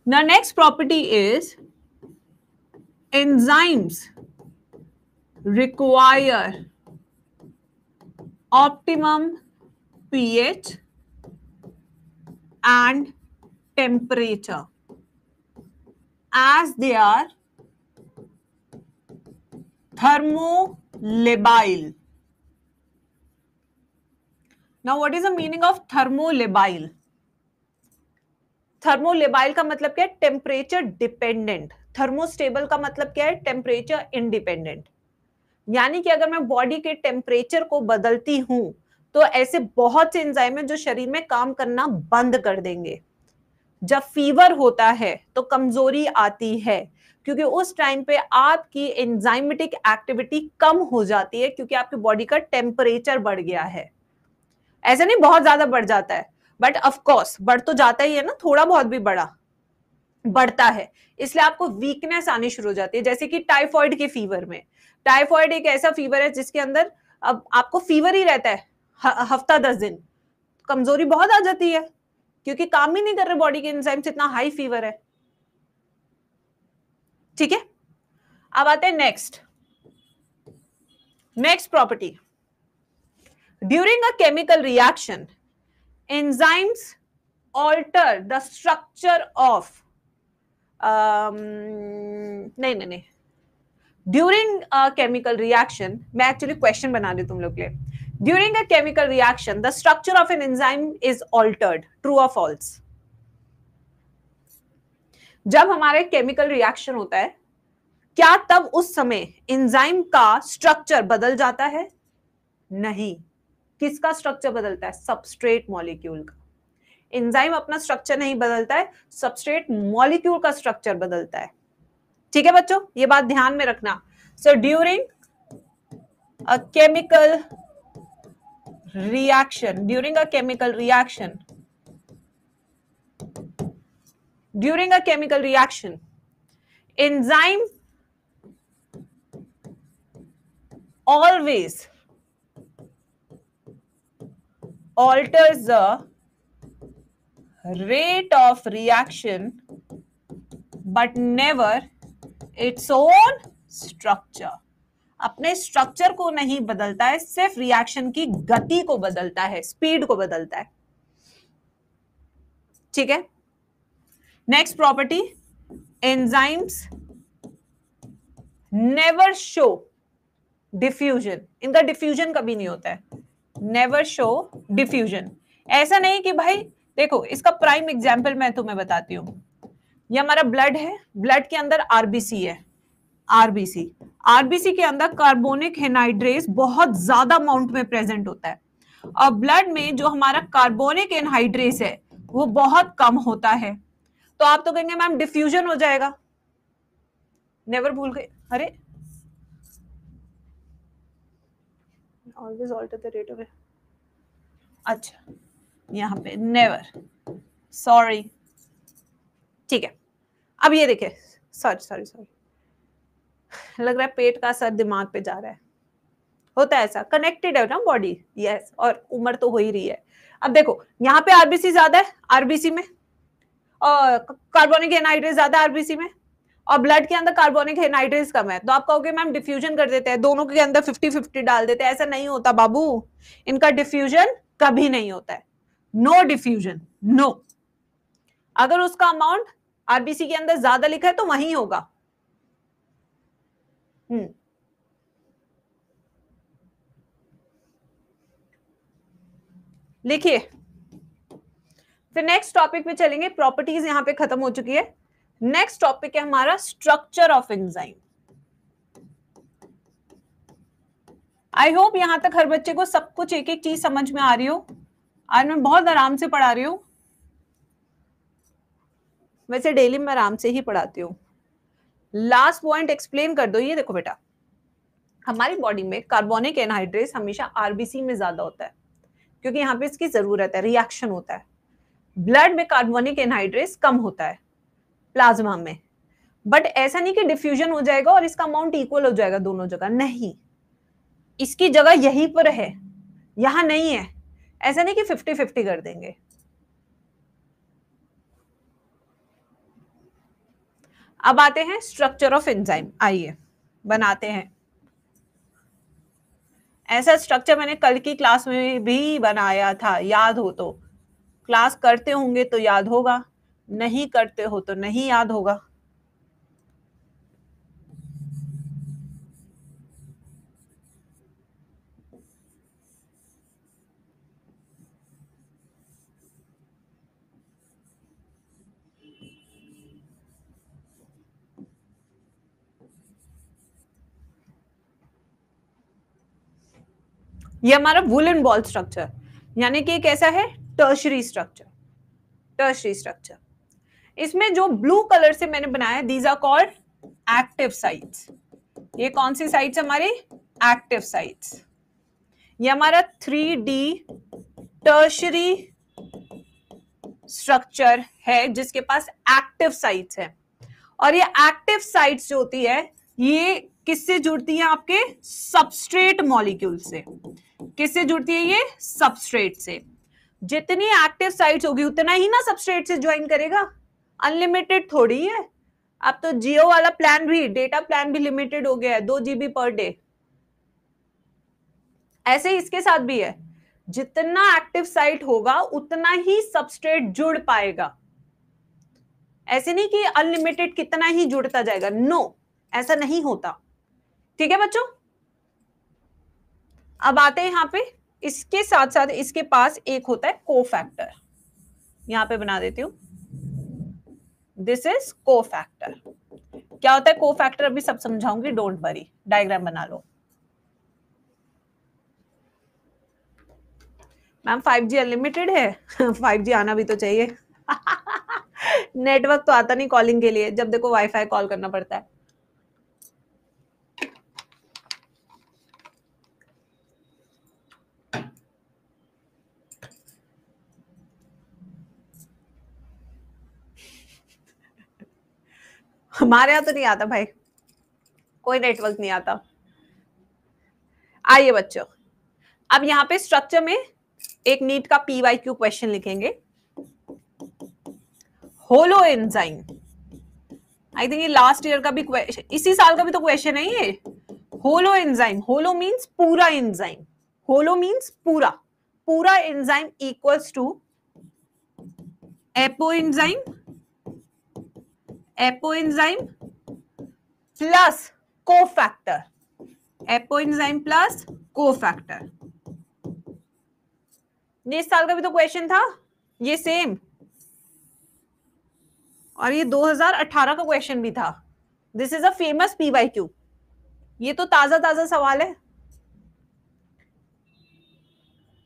the next property is enzymes require optimum pH and temperature as they are thermolabile. Now what is the meaning of thermolabile? Thermolabile का मतलब क्या है? Temperature dependent. थर्मोस्टेबल का मतलब क्या है? Temperature independent. यानी कि अगर मैं बॉडी के टेम्परेचर को बदलती हूं तो ऐसे बहुत से एंजाइम हैं जो शरीर में काम करना बंद कर देंगे। जब फीवर होता है तो कमजोरी आती है, क्योंकि उस टाइम पे आपकी एंजाइमेटिक एक्टिविटी कम हो जाती है, क्योंकि आपकी बॉडी का टेम्परेचर बढ़ गया है। ऐसा नहीं बहुत ज्यादा बढ़ जाता है, बट ऑफ कोर्स बढ़ तो जाता ही है ना, थोड़ा बहुत भी बढ़ता है, इसलिए आपको वीकनेस आनी शुरू हो जाती है। जैसे कि टाइफॉइड के फीवर में, टाइफॉइड एक ऐसा फीवर है जिसके अंदर अब आपको फीवर ही रहता है हफ्ता 10 दिन, कमजोरी बहुत आ जाती है क्योंकि काम ही नहीं कर रहे बॉडी के एंजाइम्स, इतना हाई फीवर है। ठीक है, अब आते हैं next property. During a chemical reaction enzymes alter the structure of नहीं, ड्यूरिंग अ केमिकल रिएक्शन, मैं एक्चुअली क्वेश्चन बना रही हूं तुम लोग के लिए। During a chemical reaction the structure of an enzyme is altered, true और फॉल्स? जब हमारे केमिकल रिएक्शन होता है, क्या तब उस समय एंजाइम का स्ट्रक्चर बदल जाता है? नहीं। किसका स्ट्रक्चर बदलता है? सबस्ट्रेट मॉलिक्यूल का। एंजाइम अपना स्ट्रक्चर नहीं बदलता है, सबस्ट्रेट मॉलिक्यूल का स्ट्रक्चर बदलता है। ठीक है बच्चों, ये बात ध्यान में रखना। So during a chemical reaction, during a chemical reaction, enzyme always alters the rate of reaction but never its own structure. अपने स्ट्रक्चर को नहीं बदलता है, सिर्फ रिएक्शन की गति को बदलता है, स्पीड को बदलता है. ठीक है. Next property, enzymes never show diffusion. इनका डिफ्यूजन कभी नहीं होता है. Never show diffusion. ऐसा नहीं कि भाई देखो, इसका प्राइम एग्जाम्पल मैं तुम्हें बताती हूं. ये हमारा ब्लड है, ब्लड के अंदर आरबीसी है. आरबीसी के अंदर कार्बोनिक एनहाइड्रेस बहुत ज्यादा अमाउंट में प्रेजेंट होता है, और ब्लड में जो हमारा कार्बोनिक एनहाइड्रेस है वो बहुत कम होता है. तो आप तो कहेंगे मैम डिफ्यूजन हो जाएगा. नेवर भूल गए. अरे always alter the rate of. अच्छा, यहां पे नेवर, सॉरी. ठीक है. अब ये देखिए, सॉरी लग रहा है पेट का असर दिमाग पे जा रहा है. होता है ऐसा, कनेक्टेड है ना बॉडी. यस, और उम्र तो हो ही रही है. अब देखो यहाँ पे आरबीसी ज्यादा है, आरबीसी में, और कार्बोनिक एनहाइड्रेस ज्यादा आरबीसी में, और ब्लड के अंदर कार्बोनिक एनहाइड्रेस कम है. तो आप कहोगे मैम डिफ्यूजन कर देते हैं, दोनों के अंदर 50-50 डाल देते हैं. ऐसा नहीं होता बाबू, इनका डिफ्यूजन कभी नहीं होता है. No diffusion, no. अगर उसका अमाउंट आरबीसी के अंदर ज्यादा लिखा है तो वही होगा. लिखिए. फिर नेक्स्ट टॉपिक पे चलेंगे. प्रॉपर्टीज यहां पे खत्म हो चुकी है. नेक्स्ट टॉपिक है हमारा structure of enzyme. I hope यहां तक हर बच्चे को सब कुछ एक एक चीज समझ में आ रही हो. आज मैं बहुत आराम से पढ़ा रही हूं. वैसे डेली मैं आराम से ही पढ़ाती हूँ. लास्ट पॉइंट एक्सप्लेन कर दो. ये देखो बेटा, हमारी बॉडी में कार्बोनिक एनहाइड्रेस हमेशा आरबीसी में ज्यादा होता है, क्योंकि यहाँ पे इसकी जरूरत है, रिएक्शन होता है. ब्लड में कार्बोनिक एनहाइड्रेस कम होता है, प्लाज्मा में. बट ऐसा नहीं कि डिफ्यूजन हो जाएगा और इसका अमाउंट इक्वल हो जाएगा दोनों जगह. नहीं, इसकी जगह यहीं पर है, यहां नहीं है. ऐसा नहीं कि 50-50 कर देंगे. अब आते हैं स्ट्रक्चर ऑफ एंजाइम. आइए बनाते हैं. ऐसा स्ट्रक्चर मैंने कल की क्लास में भी बनाया था, याद हो तो. क्लास करते होंगे तो याद होगा, नहीं करते हो तो नहीं याद होगा. ये हमारा वुलन बॉल स्ट्रक्चर, यानी कि कैसा है, टर्शरी स्ट्रक्चर. Tertiary structure. इसमें जो ब्लू कलर से मैंने बनाया, these are called active sites. ये कौन सी साइट्स हमारी, एक्टिव साइट्स. ये हमारा 3D टर्शरी स्ट्रक्चर है जिसके पास एक्टिव साइट्स है. और ये एक्टिव साइट्स जो होती है ये किससे जुड़ती है, आपके सबस्ट्रेट मॉलिक्यूल से. किससे जुड़ती है ये, सबस्ट्रेट से. जितनी एक्टिव साइट्स होगी उतना ही ना सबस्ट्रेट से ज्वाइन करेगा. अनलिमिटेड थोड़ी है. अब तो जियो वाला प्लान भी, डेटा प्लान भी लिमिटेड हो गया है, 2 GB पर डे. ऐसे ही इसके साथ भी है, जितना एक्टिव साइट होगा उतना ही सबस्ट्रेट जुड़ पाएगा. ऐसे नहीं कि अनलिमिटेड कितना ही जुड़ता जाएगा. नो, ऐसा नहीं होता. ठीक है बच्चों. अब आते हैं यहां पे, इसके साथ साथ इसके पास एक होता है कोफैक्टर. यहां पे बना देती हूं, दिस इज कोफैक्टर. क्या होता है कोफैक्टर अभी सब समझाऊंगी, डोंट वरी. डायग्राम बना लो. मैम 5G अनलिमिटेड है. 5G आना भी तो चाहिए. नेटवर्क तो आता नहीं कॉलिंग के लिए, जब देखो वाईफाई कॉल करना पड़ता है. हमारे यहाँ तो नहीं आता भाई, कोई नेटवर्क नहीं आता। आइए बच्चों, अब यहाँ पे स्ट्रक्चर में एक नीट का PYQ क्वेश्चन लिखेंगे। होलो एंजाइम, आई थिंक ये लास्ट ईयर का भी क्वेश्चन, इसी साल का भी तो क्वेश्चन है ये। होलो एंजाइम, होलो मींस पूरा एंजाइम, होलो मींस पूरा, पूरा enzyme equals to apoenzyme, apoenzyme plus cofactor, apoenzyme plus cofactor. ये साल का भी तो क्वेश्चन था ये सेम, और ये 2018 का क्वेश्चन भी था। This is a famous PYQ, ये तो ताजा ताजा सवाल है।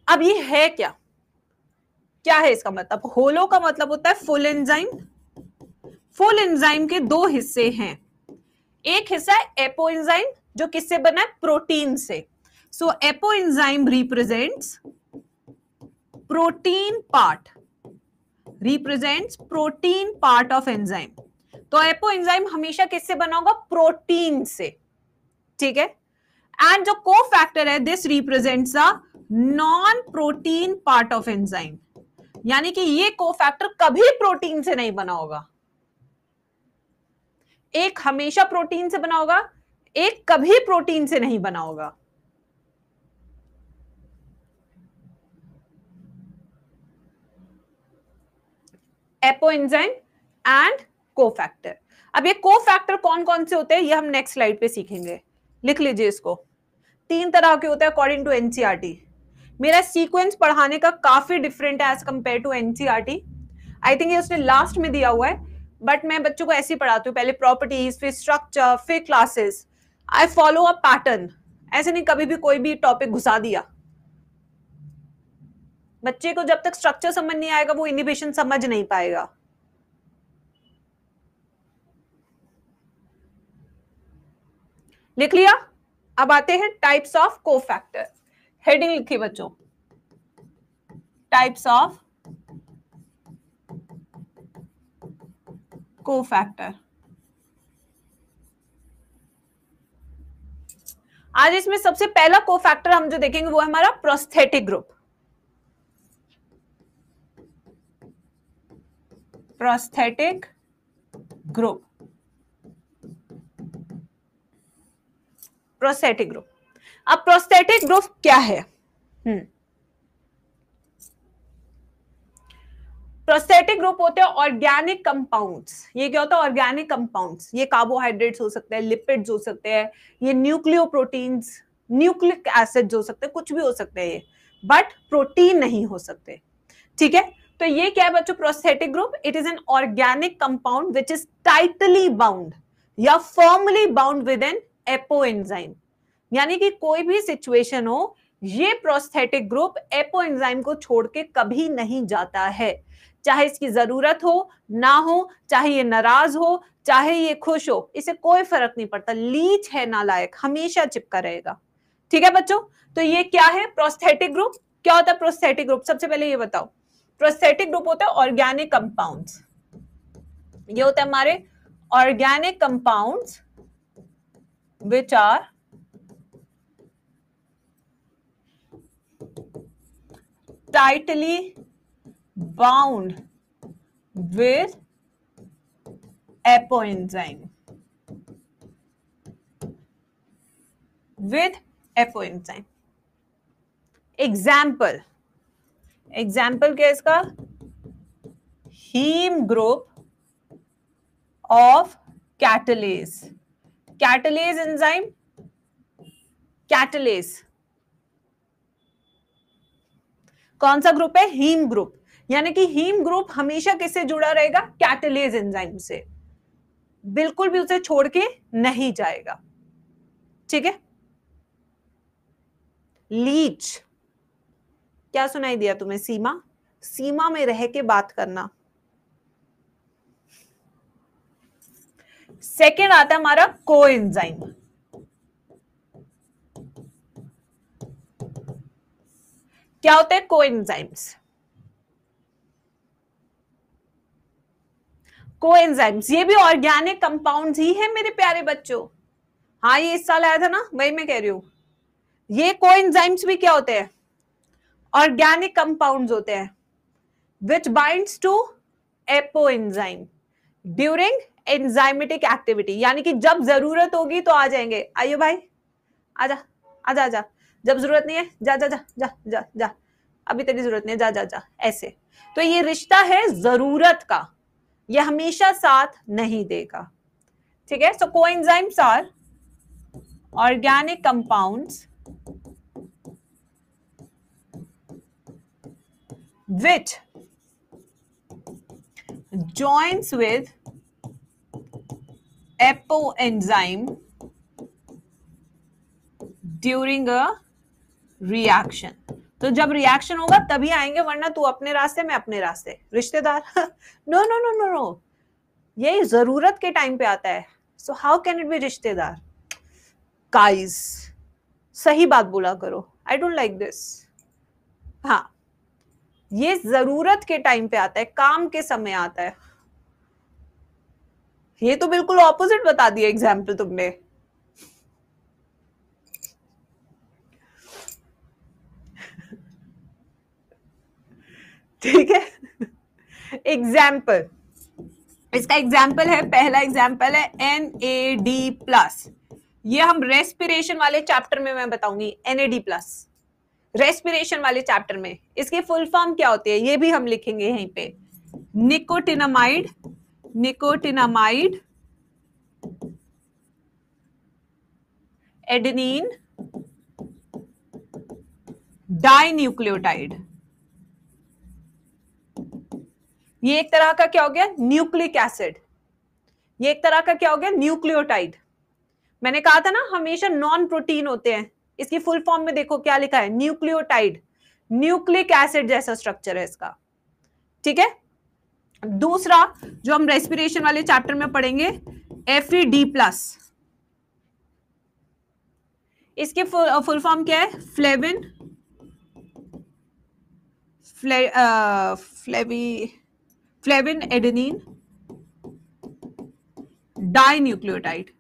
अब ये है क्या, क्या है इसका मतलब? होलो का मतलब होता है फुल एंजाइम। फुल एंजाइम के दो हिस्से हैं, एक हिस्सा है एपो एंजाइम जो किससे बना है? प्रोटीन से। So apoenzyme represents protein part, represents protein part of enzyme. तो एपो एंजाइम हमेशा किससे बना होगा? प्रोटीन से, ठीक है। एंड जो कोफैक्टर है, this represents a non protein part of enzyme, यानी कि ये कोफैक्टर कभी प्रोटीन से नहीं बना होगा। एक हमेशा प्रोटीन से बना होगा, एक कभी प्रोटीन से नहीं बना होगा। Apo enzyme and cofactor. अब ये कोफैक्टर कौन कौन से होते हैं ये हम नेक्स्ट स्लाइड पे सीखेंगे, लिख लीजिए इसको। 3 तरह के होते हैं अकॉर्डिंग टू एनसीईआरटी। मेरा सीक्वेंस पढ़ाने का काफी डिफरेंट है as compare to NCERT. I think ये उसने लास्ट में दिया हुआ है, बट मैं बच्चों को ऐसे ही पढ़ाती हूँ, पहले प्रॉपर्टीज, फिर स्ट्रक्चर, फिर classes. I follow a pattern, ऐसे नहीं कभी भी कोई भी टॉपिक घुसा दिया। बच्चे को जब तक स्ट्रक्चर समझ नहीं आएगा वो इनिबिशन समझ नहीं पाएगा। लिख लिया? अब आते हैं टाइप्स ऑफ कोफैक्टर। हेडिंग लिखी बच्चों, टाइप्स ऑफ कोफैक्टर। आज इसमें सबसे पहला कोफैक्टर हम जो देखेंगे वो है हमारा prosthetic group. Prosthetic group, prosthetic group. अब प्रोस्थेटिक ग्रुप क्या है? प्रोस्थेटिक ग्रुप होते हैं ऑर्गेनिक कंपाउंड्स। ये क्या होता है? Organic compounds. ये कार्बोहाइड्रेट्स हो सकते हैं, लिपिड्स हो सकते हैं, ये न्यूक्लियोप्रोटीन्स, न्यूक्लिक एसिड्स हो सकते हैं, कुछ भी हो सकते हैं ये, बट प्रोटीन नहीं हो सकते, ठीक है। तो ये क्या है बच्चों? Prosthetic group, it is an organic compound which is tightly bound या firmly bound with an apoenzyme. यानी कि कोई भी सिचुएशन हो, ये प्रोस्थेटिक ग्रुप एपो एंजाइम को छोड़ के कभी नहीं जाता है, चाहे इसकी जरूरत हो ना हो, चाहे ये नाराज हो, चाहे ये खुश हो, इसे कोई फर्क नहीं पड़ता। लीच है नालायक, हमेशा चिपका रहेगा, ठीक है बच्चों। तो ये क्या है? Prosthetic group. क्या होता है प्रोस्थेटिक ग्रुप? सबसे पहले ये बताओ। प्रोस्थेटिक ग्रुप होता है ऑर्गेनिक कंपाउंड्स। ये होता है हमारे organic compounds which are tightly bound with apoenzyme, with apoenzyme। Example, example क्या है इसका? Haem group of catalase, catalase enzyme, catalase कौन सा ग्रुप है? Haem group. यानी कि हीम ग्रुप हमेशा किससे जुड़ा रहेगा? कैटलेज एंजाइम से, बिल्कुल भी उसे छोड़ के नहीं जाएगा, ठीक है। लीच, क्या सुनाई दिया तुम्हें? सीमा, सीमा में रह के बात करना। सेकेंड आता है हमारा कोएंजाइम। क्या होते हैं कोएंजाइम्स? कोएंजाइम्स, ये भी ऑर्गेनिक कंपाउंड्स ही है मेरे प्यारे बच्चों। हाँ ये इस साल आया था ना, वही मैं कह रही हूं। ये कोएंजाइम्स भी क्या होते हैं? ऑर्गेनिक कंपाउंड्स होते हैं which binds to apoenzyme during enzymatic activity, यानी कि जब जरूरत होगी तो आ जाएंगे। आइयो भाई, आजा आजा आजा, जब जरूरत नहीं है जा जा जा जा जा जा, अभी तेरी जरूरत नहीं है, जा जा जा, ऐसे। तो ये रिश्ता है जरूरत का, ये हमेशा साथ नहीं देगा, ठीक है। So coenzymes are organic compounds which joins with apoenzyme during a reaction। तो जब रिएक्शन होगा तभी आएंगे, वरना तू अपने रास्ते में अपने रास्ते, रिश्तेदार no no no no no, ये जरूरत के टाइम पे आता है। So how can it be रिश्तेदार? गाइस सही बात बोला करो, आई डोंट लाइक दिस। हाँ ये जरूरत के टाइम पे आता है, काम के समय आता है। ये तो बिल्कुल ऑपोजिट बता दिया एग्जाम्पल तुमने। ठीक है, एग्जाम्पल, इसका एग्जाम्पल है, पहला एग्जाम्पल है NAD+। ये हम रेस्पिरेशन वाले चैप्टर में मैं बताऊंगी, NAD+, रेस्पिरेशन वाले चैप्टर में। इसकी फुल फॉर्म क्या होती है ये भी हम लिखेंगे यहीं पे, निकोटिनामाइड, निकोटिनामाइड एडेनिन डाइन्यूक्लियोटाइड। ये एक तरह का क्या हो गया? Nucleic acid. ये एक तरह का क्या हो गया? न्यूक्लियोटाइड। मैंने कहा था ना हमेशा नॉन प्रोटीन होते हैं। इसकी फुल फॉर्म में देखो क्या लिखा है, न्यूक्लियोटाइड, न्यूक्लिक एसिड जैसा स्ट्रक्चर है इसका, ठीक है। दूसरा जो हम रेस्पिरेशन वाले चैप्टर में पढ़ेंगे, FeD+। इसके फुल फॉर्म क्या है? Flavin, flavin adenine dinucleotide.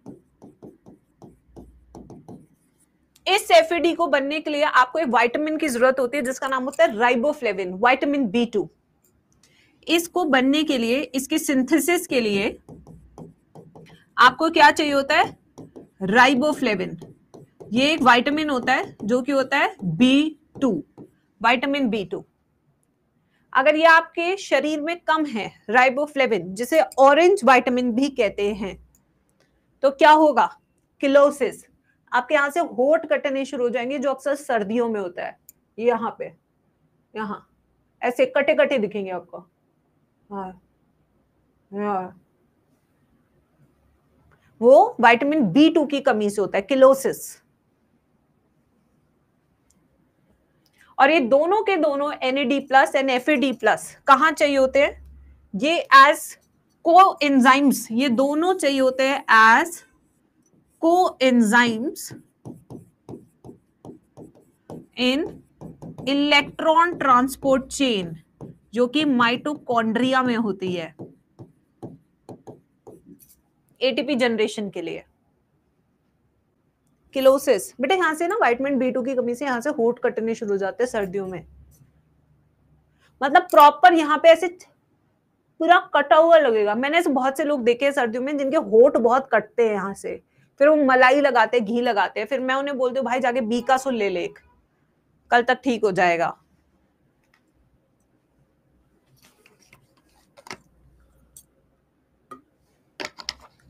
इस एफएडी को बनने के लिए आपको एक विटामिन की जरूरत होती है जिसका नाम होता है राइबोफ्लेविन, विटामिन B2। इसको बनने के लिए, इसकी सिंथेसिस के लिए आपको क्या चाहिए होता है? राइबोफ्लेविन। ये एक विटामिन होता है जो कि होता है B2, विटामिन B2। अगर ये आपके शरीर में कम है राइबोफ्लेविन, जिसे ऑरेंज विटामिन भी कहते हैं, तो क्या होगा? किलोसिस। आपके यहां से होठ कटने शुरू हो जाएंगे, जो अक्सर सर्दियों में होता है। यहाँ पे, यहाँ ऐसे कटे कटे दिखेंगे आपको। हाँ, हाँ। वो विटामिन B2 की कमी से होता है, किलोसिस। और ये दोनों के दोनों NAD+ एंड FAD+ कहां चाहिए होते हैं? ये एज कोएंजाइम्स, ये दोनों चाहिए होते हैं एज कोएंजाइम्स इन इलेक्ट्रॉन ट्रांसपोर्ट चेन, जो कि माइटोकॉन्ड्रिया में होती है ATP जनरेशन के लिए। किलोसिस बेटे, यहां से ना विटामिन B2 की कमी से यहां से होठ कटने शुरू हो जाते हैं सर्दियों में। मतलब प्रॉपर यहां पे ऐसे पूरा कटा हुआ लगेगा। मैंने ऐसे बहुत से लोग देखे हैं सर्दियों में जिनके होठ बहुत कटते हैं यहां से, फिर वो मलाई लगाते हैं, घी लगाते हैं, फिर मैं उन्हें बोलती हूँ भाई जाके बीकासुल ले ले एक, कल तक ठीक हो जाएगा।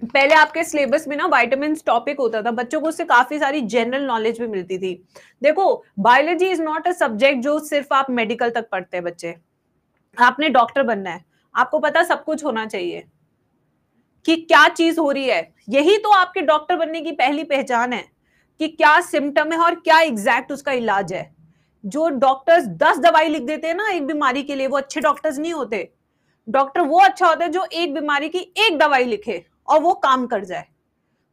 पहले आपके सिलेबस में ना विटामिन टॉपिक होता था, बच्चों को उससे काफी सारी जनरल नॉलेज भी मिलती थी। देखो biology is not a subject जो सिर्फ आप मेडिकल तक पढ़ते हैं बच्चे। आपने डॉक्टर बनना है, आपको पता सब कुछ होना चाहिए कि क्या चीज हो रही है। यही तो आपके डॉक्टर बनने की पहली पहचान है कि क्या सिम्टम है और क्या एग्जैक्ट उसका इलाज है। जो डॉक्टर्स 10 दवाई लिख देते हैं ना एक बीमारी के लिए, वो अच्छे डॉक्टर्स नहीं होते। डॉक्टर वो अच्छा होता है जो एक बीमारी की एक दवाई लिखे और वो काम कर जाए,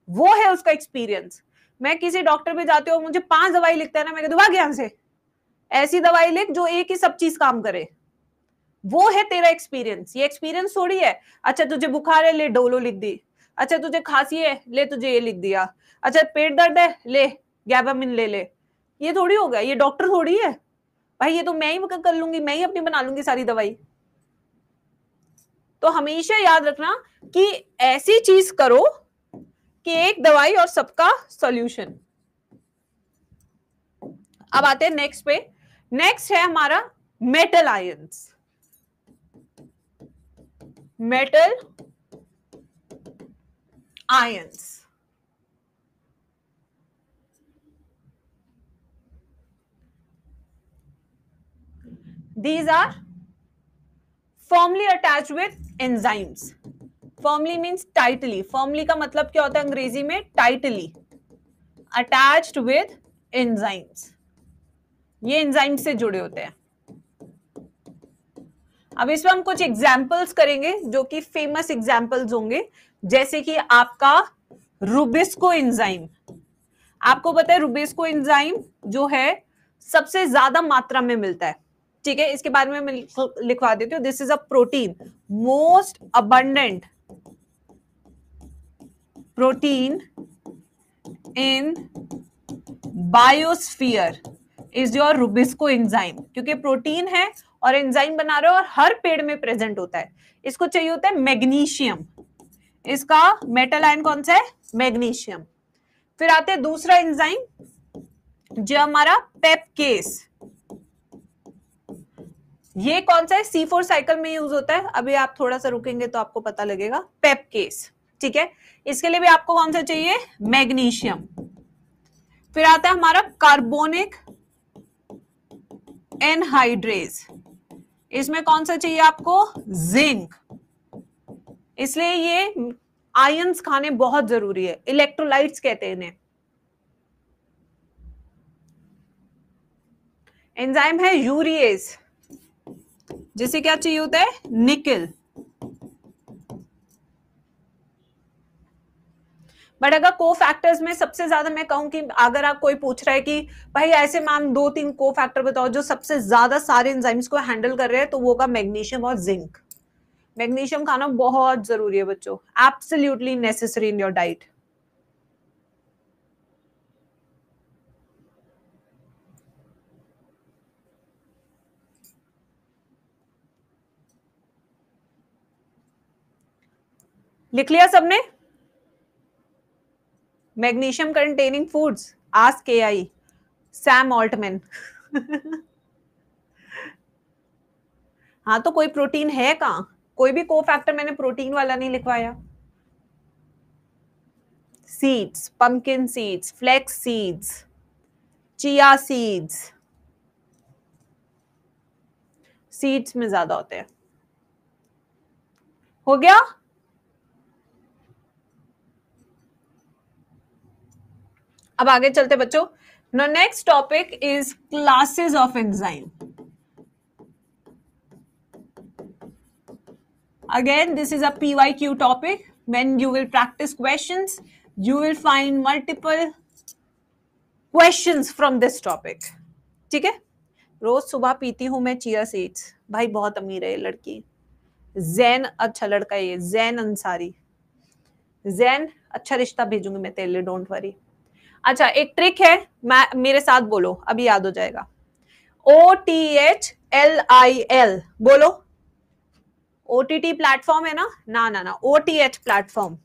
वो है उसका एक्सपीरियंस। मैं किसी डॉक्टर पे जाती हूँ, मुझे 5 दवाई लिखता है ना, मैं कहती हूँ भाग यहां से, ऐसी दवाई लिख जो एक ही सब चीज काम करे। वो है तेरा एक्सपीरियंस। ये एक्सपीरियंस थोड़ी है अच्छा तुझे बुखार है ले डोलो लिख दी, अच्छा तुझे खांसी है ले तुझे ये लिख दिया, अच्छा पेट दर्द है ले गैबामिन ले ले। ये थोड़ी होगा, ये डॉक्टर थोड़ी है भाई, ये तो मैं ही कर लूंगी, मैं ही अपनी बना लूंगी सारी दवाई। तो हमेशा याद रखना कि ऐसी चीज करो कि एक दवाई और सबका सॉल्यूशन। अब आते हैं नेक्स्ट पे। नेक्स्ट है हमारा metal ions. Metal ions, these are firmly attached with enzymes. firmly means tightly, firmly का मतलब क्या होता है अंग्रेजी में, tightly attached with enzymes, ये एंजाइम से जुड़े होते हैं। अब इसमें हम कुछ एग्जाम्पल्स करेंगे जो कि फेमस एग्जाम्पल्स होंगे, जैसे कि आपका रुबिस्को एंजाइम। आपको पता है रुबिस्को एंजाइम जो है सबसे ज्यादा मात्रा में मिलता है, ठीक है, इसके बारे में मैं लिखवा देती हूँ। This is a protein, most abundant protein in biosphere is your Rubisco enzyme, क्योंकि प्रोटीन है और एंजाइम बना रहे हो और हर पेड़ में प्रेजेंट होता है। इसको चाहिए होता है मैग्नीशियम, इसका मेटल आयन कौन सा है, मैग्नीशियम। फिर आते हैं दूसरा एंजाइम जो हमारा पेपकेस, ये कौन सा है, C4 साइकिल में यूज होता है। अभी आप थोड़ा सा रुकेंगे तो आपको पता लगेगा, पेपकेस, ठीक है। इसके लिए भी आपको कौन सा चाहिए, मैग्नीशियम। फिर आता है हमारा कार्बोनिक एनहाइड्रेज, इसमें कौन सा चाहिए आपको, जिंक। इसलिए ये आयंस खाने बहुत जरूरी है, इलेक्ट्रोलाइट्स कहते हैं इन्हें। एंजाइम है यूरिएज, जिसे क्या चाहिए होता है, निकल। बट अगर को फैक्टर्स में सबसे ज्यादा मैं कहूं कि अगर आप कोई पूछ रहा है कि भाई ऐसे मैम 2-3 को फैक्टर बताओ जो सबसे ज्यादा सारे एंजाइम्स को हैंडल कर रहे हैं, तो वो का मैग्नीशियम और जिंक। मैग्नीशियम खाना बहुत जरूरी है बच्चों, absolutely necessary in your diet. लिख लिया सबने, magnesium containing foods, ask AI, Sam Altman. हाँ तो कोई प्रोटीन है कहां, कोई भी को फैक्टर मैंने प्रोटीन वाला नहीं लिखवाया। Seeds, pumpkin seeds, flax seeds, chia seeds, seeds में ज्यादा होते हैं। हो गया। अब आगे चलते बच्चों। No next topic is classes of enzyme. Again, this is a PYQ topic. When you will practice questions, you will find multiple questions from this topic. ठीक है, रोज सुबह पीती हूं मैं चिया सीड्स। भाई बहुत अमीर है ये लड़की, जैन अच्छा लड़का है ये, जैन अंसारी। जैन अच्छा रिश्ता भेजूंगी मैं तेरे लिए, डोंट वरी। अच्छा एक ट्रिक है, मैं मेरे साथ बोलो अभी याद हो जाएगा। OTHLIL बोलो। OTT प्लेटफॉर्म है ना, ना ना ना, OTH प्लेटफॉर्म,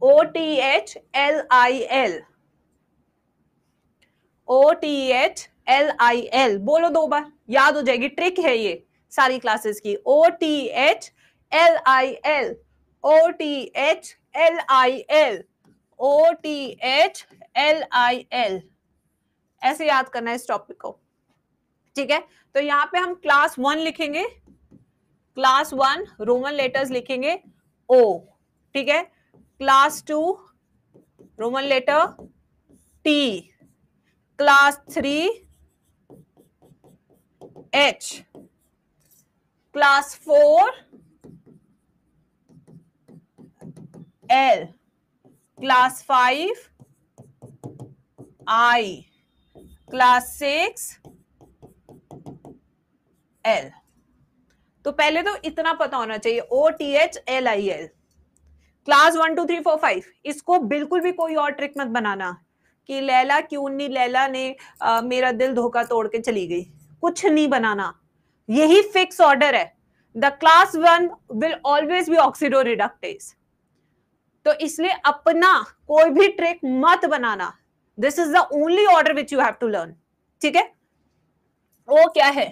OTHLIL, OTHLIL बोलो 2 बार, याद हो जाएगी, ट्रिक है ये सारी क्लासेस की। OTHLIL, OTHLIL, OTHLIL, ऐसे याद करना है इस टॉपिक को, ठीक है। तो यहां पे हम क्लास 1 लिखेंगे, क्लास 1 रोमन लेटर्स लिखेंगे O, ठीक है। Class 2 Roman letter T, class 3 H, class 4 L, class 5 I, class 6 L. तो पहले तो इतना पता होना चाहिए, OTHLIL। क्लास 1 2 3 4 5, इसको बिल्कुल भी कोई और ट्रिक मत बनाना कि लैला क्यों नहीं, लैला ने मेरा दिल धोखा तोड़ के चली गई, कुछ नहीं बनाना, यही फिक्स ऑर्डर है। The class 1 will always be oxidoreductase. तो इसलिए अपना कोई भी ट्रिक मत बनाना, this is the only order which you have to learn. ठीक है, वो क्या है,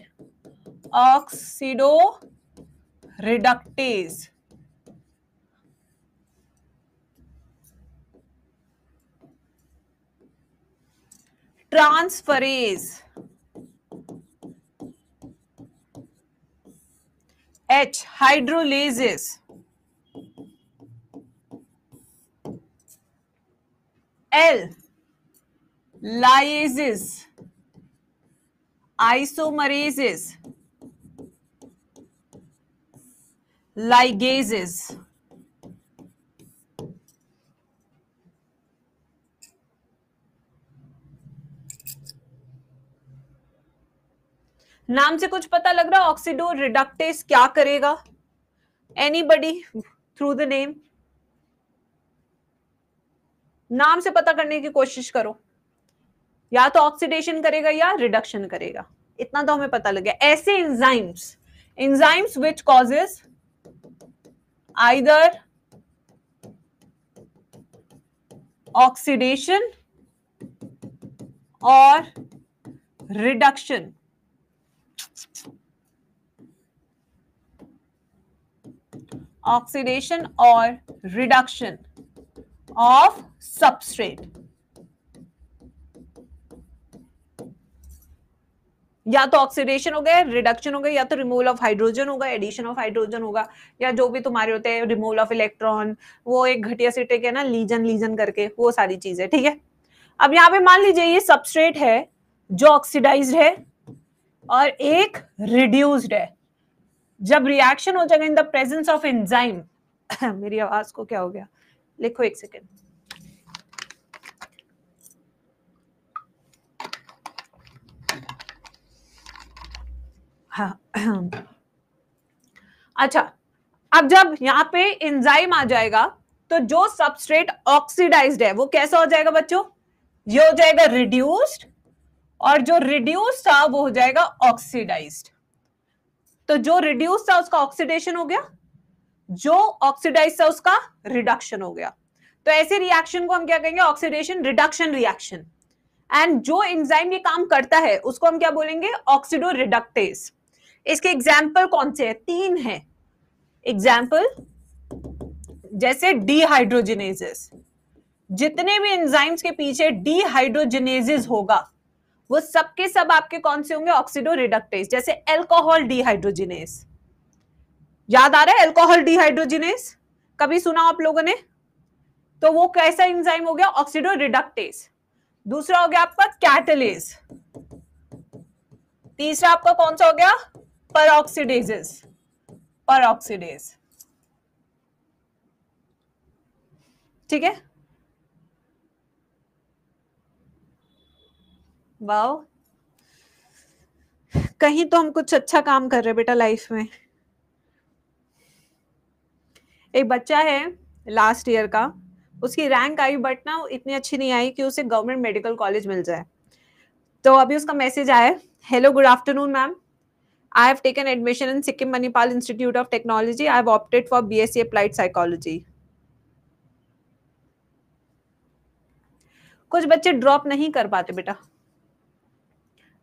oxidoreductase. Transferase, H hydrolases, L lyases, isomerases, ligases. नाम से कुछ पता लग रहा, ऑक्सीडो रिडक्टेज क्या करेगा? एनीबडी थ्रू द नेम, नाम से पता करने की कोशिश करो, या तो ऑक्सीडेशन करेगा या रिडक्शन करेगा, इतना तो हमें पता लग गया। ऐसे enzymes which causes either oxidation और रिडक्शन, ऑक्सीडेशन और रिडक्शन ऑफ सबस्ट्रेट, या तो ऑक्सीडेशन हो गया, रिडक्शन हो गया, या तो रिमूवल ऑफ हाइड्रोजन होगा, एडिशन ऑफ हाइड्रोजन होगा, या जो भी तुम्हारे होते हैं रिमूवल ऑफ इलेक्ट्रॉन, वो एक घटिया सी ट्रिक है ना, लीजन करके, वो सारी चीजें। ठीक है, अब यहाँ पे मान लीजिए ये सबस्ट्रेट है जो ऑक्सीडाइज्ड है और एक रिड्यूस्ड है। जब रिएक्शन हो जाएगा इन द प्रेजेंस ऑफ एंजाइम मेरी आवाज को क्या हो गया, लिखो एक सेकेंड। हाँ अच्छा, अब जब यहाँ पे एंजाइम आ जाएगा तो जो सबस्ट्रेट ऑक्सीडाइज्ड है वो कैसा हो जाएगा बच्चों, ये हो जाएगा रिड्यूस्ड, और जो रिड्यूस्ड था वो हो जाएगा ऑक्सीडाइज्ड। तो जो रिड्यूस था उसका ऑक्सीडेशन हो गया, जो ऑक्सीडाइज था उसका रिडक्शन हो गया। तो ऐसे रिएक्शन को हम क्या कहेंगे, ऑक्सीडेशन रिडक्शन रिएक्शन। एंड जो एंजाइम ये काम करता है उसको हम क्या बोलेंगे, ऑक्सीडो रिडक्टेज। इसके एग्जाम्पल कौन से हैं, 3 है एग्जाम्पल, जैसे डीहाइड्रोजिनेजेस, जितने भी एंजाइम्स के पीछे डीहाइड्रोजिनेजेस होगा वो सब के सब आपके कौन से होंगे, ऑक्सीडो रिडक्टेज। जैसे एल्कोहल डीहाइड्रोजिनेस, याद आ रहा है एल्कोहल डीहाइड्रोजिनेस, कभी सुना आप लोगों ने? तो वो कैसा एंजाइम हो गया, ऑक्सीडो रिडक्टेज। दूसरा हो गया आपका कैटलेज, तीसरा आपका कौन सा हो गया, परऑक्सीडेजेस, परऑक्सीडेज। ठीक है, वाओ, कहीं तो हम कुछ अच्छा काम कर रहे हैं बेटा लाइफ में। एक बच्चा है लास्ट ईयर का, उसकी रैंक आई बट ना इतनी अच्छी नहीं आई कि उसे गवर्नमेंट मेडिकल कॉलेज मिल जाए। तो अभी उसका मैसेज आया, hello good afternoon ma'am, I have taken admission in Sikkim Manipal Institute of Technology. I have opted for BSc Applied Psychology. कुछ बच्चे ड्रॉप नहीं कर पाते बेटा,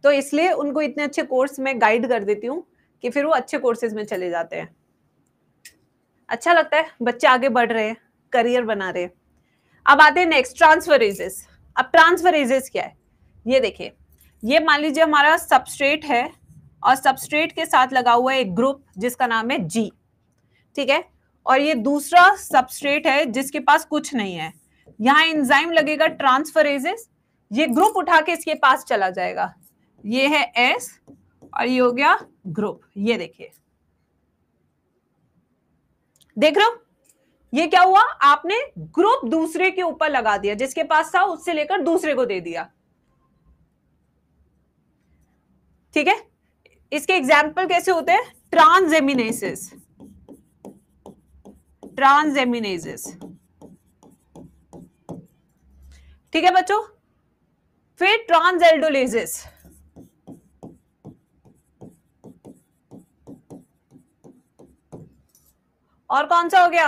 तो इसलिए उनको इतने अच्छे कोर्स में गाइड कर देती हूँ कि फिर वो अच्छे कोर्सेज में चले जाते हैं। अच्छा लगता है, बच्चे आगे बढ़ रहे हैं, करियर बना रहे हैं। अब आते हैं नेक्स्ट, ट्रांसफरेजेस। अब ट्रांसफरेजेस क्या है, ये देखिए, ये मान लीजिए हमारा सबस्ट्रेट है और सबस्ट्रेट के साथ लगा हुआ है एक ग्रुप जिसका नाम है G, ठीक है, और ये दूसरा सबस्ट्रेट है जिसके पास कुछ नहीं है। यहां एंजाइम लगेगा ट्रांसफरेजेस, ये ग्रुप उठा के इसके पास चला जाएगा, ये है S और ये हो गया ग्रुप। ये देखिए, देख रहे हो, ये क्या हुआ, आपने ग्रुप दूसरे के ऊपर लगा दिया, जिसके पास था उससे लेकर दूसरे को दे दिया। ठीक है, इसके एग्जाम्पल कैसे होते हैं? ट्रांसएमिनेसेस, ट्रांसएमिनेसेस, ठीक है बच्चों। फिर ट्रांसएल्डोलेसेस, और कौन सा हो गया?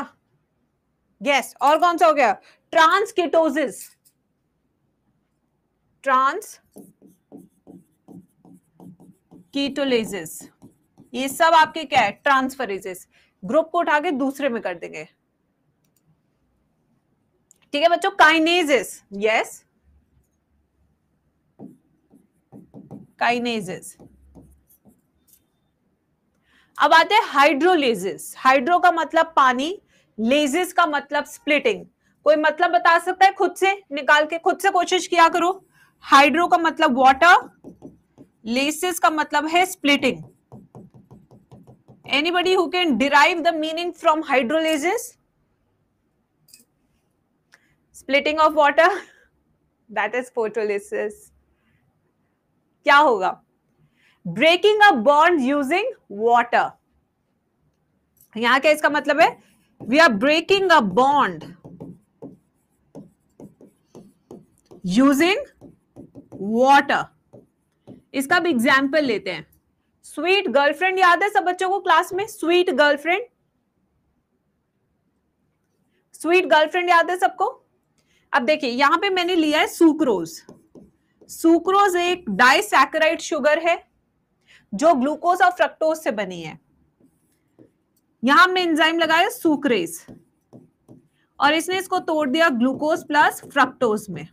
यस, और कौन सा हो गया? ट्रांसकीटोसिस, ट्रांस कीटोलेसिस, ये सब आपके क्या है? ट्रांसफरेजेस। ग्रुप को उठा के दूसरे में कर देंगे, ठीक है बच्चों। Kinases, yes, kinases. अब आते हैं हाइड्रोलेसिस। हाइड्रो का मतलब पानी, लेसिस का मतलब स्प्लिटिंग। कोई मतलब बता सकता है? खुद से निकाल के खुद से कोशिश किया करो। हाइड्रो का मतलब वाटर, लेसिस का मतलब है splitting. Anybody who can derive the meaning from hydrolysis? Splitting of water, that is photolysis. क्या होगा? Breaking a bond using water. यहां क्या इसका मतलब है? We are breaking a bond using water. इसका भी एग्जाम्पल लेते हैं। स्वीट गर्लफ्रेंड याद है सब बच्चों को क्लास में? स्वीट गर्लफ्रेंड, स्वीट गर्लफ्रेंड याद है सबको? अब देखिए यहां पे मैंने लिया है सुक्रोज। सुक्रोज एक डाइसैकेराइड शुगर है जो ग्लूकोज और फ्रक्टोज से बनी है। यहां हमने एंजाइम लगाया सुक्रेज और इसने इसको तोड़ दिया ग्लूकोज प्लस फ्रक्टोज में।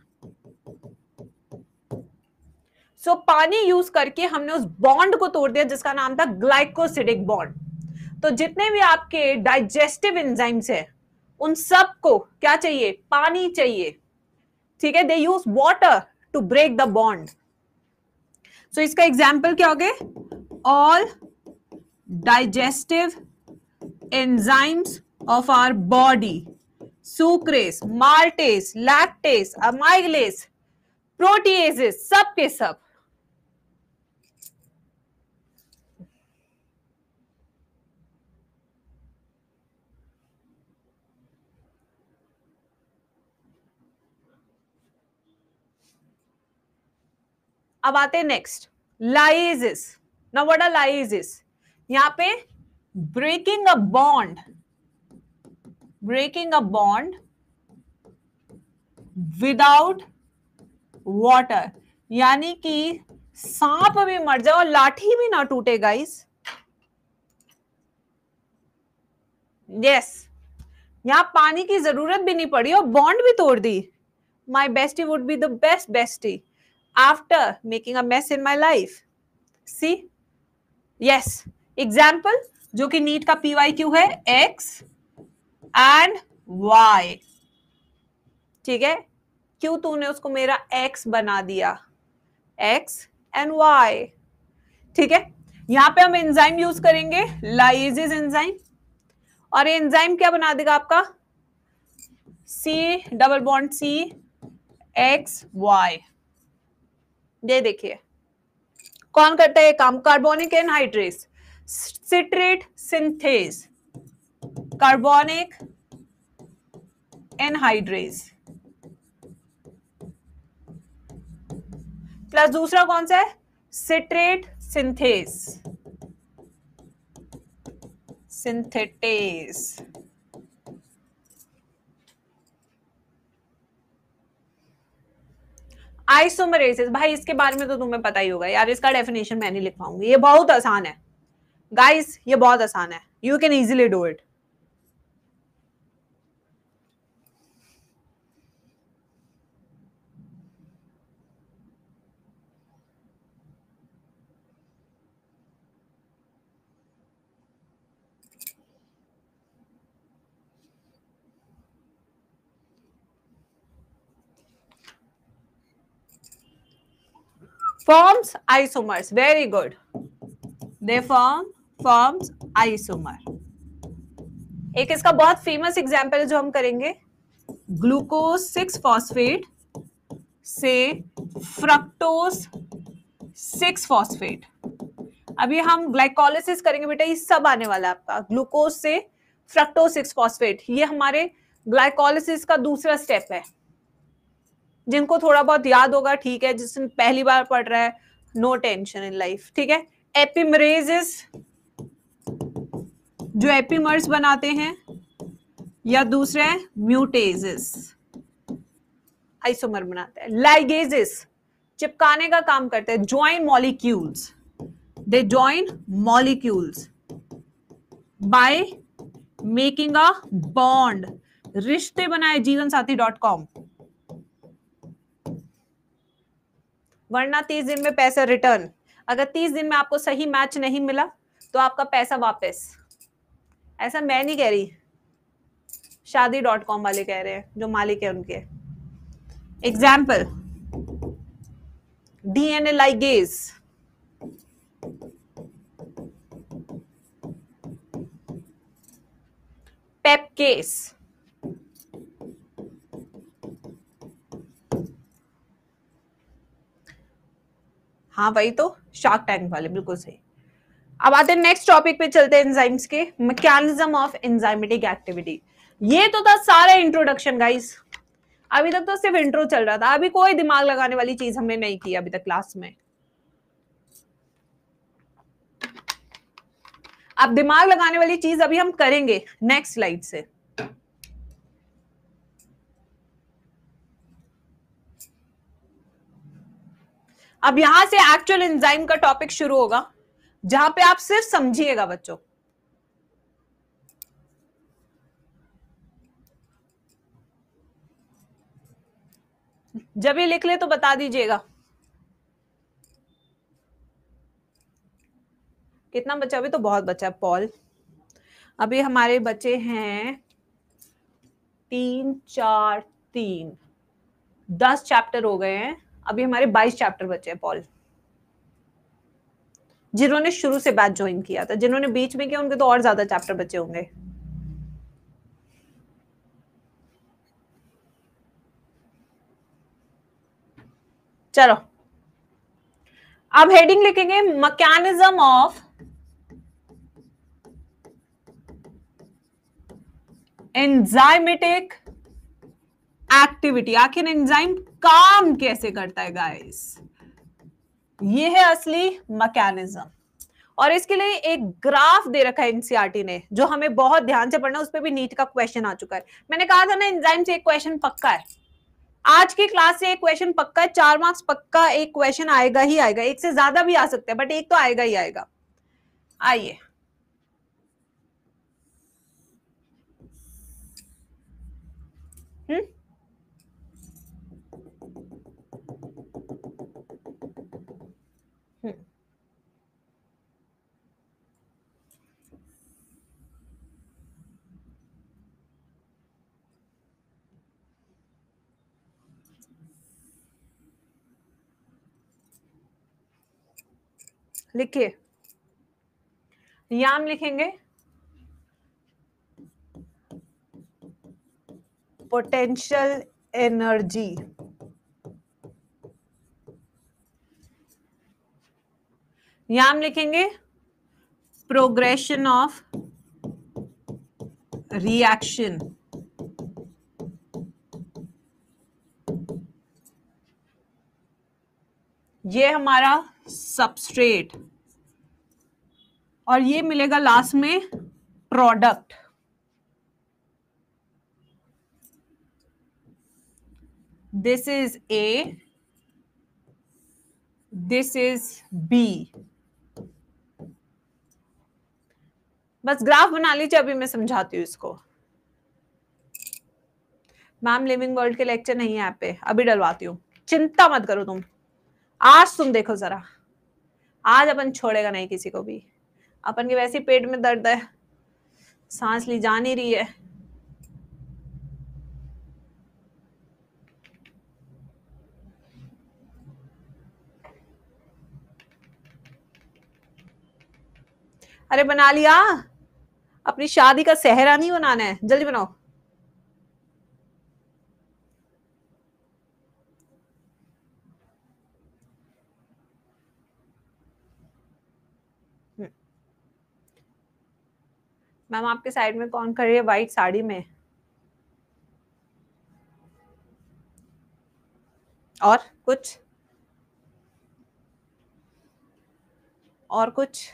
सो पानी यूज करके हमने उस बॉन्ड को तोड़ दिया जिसका नाम था ग्लाइकोसिडिक बॉन्ड। तो जितने भी आपके डाइजेस्टिव एंजाइम्स है उन सबको क्या चाहिए? पानी चाहिए, ठीक है। They use water to break the bond. So इसका एग्जाम्पल क्या हो गए? All digestive enzymes of our body, sucrase, maltase, lactase, amylase, proteases, सब के सब। अब आते हैं next, lyases. Now what are lyases? यहां पे breaking a bond, breaking a bond without water, यानी कि सांप भी मर जाए और लाठी भी ना टूटे गाइस। यस, यहां पानी की जरूरत भी नहीं पड़ी और बॉन्ड भी तोड़ दी। My bestie would be the best bestie after making a mess in my life. See, yes, example जो कि नीट का PYQ है, एक्स एंड वाई, ठीक है। क्यों तूने उसको मेरा एक्स बना दिया? एक्स एंड वाई, ठीक है। यहां पे हम एंजाइम यूज करेंगे लाइजेज एंजाइम, और ये एंजाइम क्या बना देगा आपका? C double bond C XY। ये देखिए कौन करता है ये काम? Carbonic anhydrase, citrate synthase, carbonic anhydrase plus दूसरा कौन सा है? Citrate synthase, synthetase. आइसोमरेसिस, भाई इसके बारे में तो तुम्हें पता ही होगा यार, इसका डेफिनेशन मैं नहीं लिख पाऊंगी, ये बहुत आसान है गाइस, ये बहुत आसान है, you can easily do it. Forms isomers, very good. They forms isomer. एक इसका बहुत फेमस एग्जाम्पल है जो हम करेंगे, ग्लूकोज 6 फॉस्फेट से फ्रक्टोज 6 फॉस्फेट। अभी हम ग्लाइकोलिसिस करेंगे बेटा, ये सब आने वाला है आपका, ग्लूकोज से फ्रक्टोज 6 फॉस्फेट, ये हमारे ग्लाइकोलिसिस का दूसरा स्टेप है। जिनको थोड़ा बहुत याद होगा ठीक है, जिसने पहली बार पढ़ रहा है नो टेंशन इन लाइफ, ठीक है। एपिमरेजेस जो एपिमर्स बनाते हैं, या दूसरे म्यूटेजेस आइसोमर बनाते हैं। लाइगेजेस चिपकाने का काम करते हैं, join molecules, they join molecules by making a bond. रिश्ते बनाए जीवन साथी .com, वरना 30 दिन में पैसा रिटर्न। अगर 30 दिन में आपको सही मैच नहीं मिला तो आपका पैसा वापस। ऐसा मैं नहीं कह रही, शादी.com वाले कह रहे हैं, जो मालिक है उनके। एग्जाम्पल, डीएनए लाइगेज, पेपकेस, हाँ वही तो, शार्क टैंक वाले, बिल्कुल सही। अब आते हैं नेक्स्ट टॉपिक पे, चलते हैं एंजाइम्स के, मैकेनिज्म ऑफ एंजाइमेटिक एक्टिविटी। ये तो था सारा इंट्रोडक्शन गाइस, अभी तक तो सिर्फ इंट्रो चल रहा था, अभी कोई दिमाग लगाने वाली चीज हमने नहीं की अभी तक क्लास में। अब दिमाग लगाने वाली चीज अभी हम करेंगे नेक्स्ट स्लाइड से। अब यहां से एक्चुअल एंजाइम का टॉपिक शुरू होगा, जहां पे आप सिर्फ समझिएगा बच्चों। जब ये लिख ले तो बता दीजिएगा कितना बचा। अभी तो बहुत बचा है पॉल, अभी हमारे बचे हैं 3 4 3 10 चैप्टर हो गए हैं, अभी हमारे 22 चैप्टर बचे हैं पॉल। जिन्होंने शुरू से बैच ज्वाइन किया था, जिन्होंने बीच में किया उनके तो और ज्यादा चैप्टर बचे होंगे। चलो अब हेडिंग लिखेंगे, मैकेनिज्म ऑफ एंजाइमेटिक एक्टिविटी। आखिर एंजाइम काम कैसे करता है गाइस, ये है असली मैकेनिज्म। और इसके लिए एक ग्राफ दे रखा है एनसीईआरटी ने, जो हमें बहुत ध्यान से पढ़ना, उस पर भी नीट का क्वेश्चन आ चुका है। मैंने कहा था ना एंजाइम से एक क्वेश्चन पक्का है, आज की क्लास से एक क्वेश्चन पक्का है, 4 मार्क्स पक्का एक क्वेश्चन आएगा ही आएगा, एक से ज्यादा भी आ सकते हैं बट एक तो आएगा ही आएगा। आइए लिखिए, याम लिखेंगे पोटेंशियल एनर्जी, याम लिखेंगे प्रोग्रेशन ऑफ रिएक्शन, ये हमारा सबस्ट्रेट, और ये मिलेगा लास्ट में product. This is A, this is B. बस ग्राफ बना लीजिए, अभी मैं समझाती हूँ इसको। मैम लिविंग वर्ल्ड के लेक्चर नहीं है ऐप पे, अभी डलवाती हूँ, चिंता मत करो तुम। आज तुम देखो जरा, आज अपन छोड़ेगा नहीं किसी को भी। अपन के वैसे ही पेट में दर्द है, सांस ली जा नहीं रही है। अरे बना लिया, अपनी शादी का सेहरा नहीं बनाना है, जल्दी बनाओ। मैम आपके साइड में कौन खड़ी है व्हाइट साड़ी में? और कुछ? और कुछ?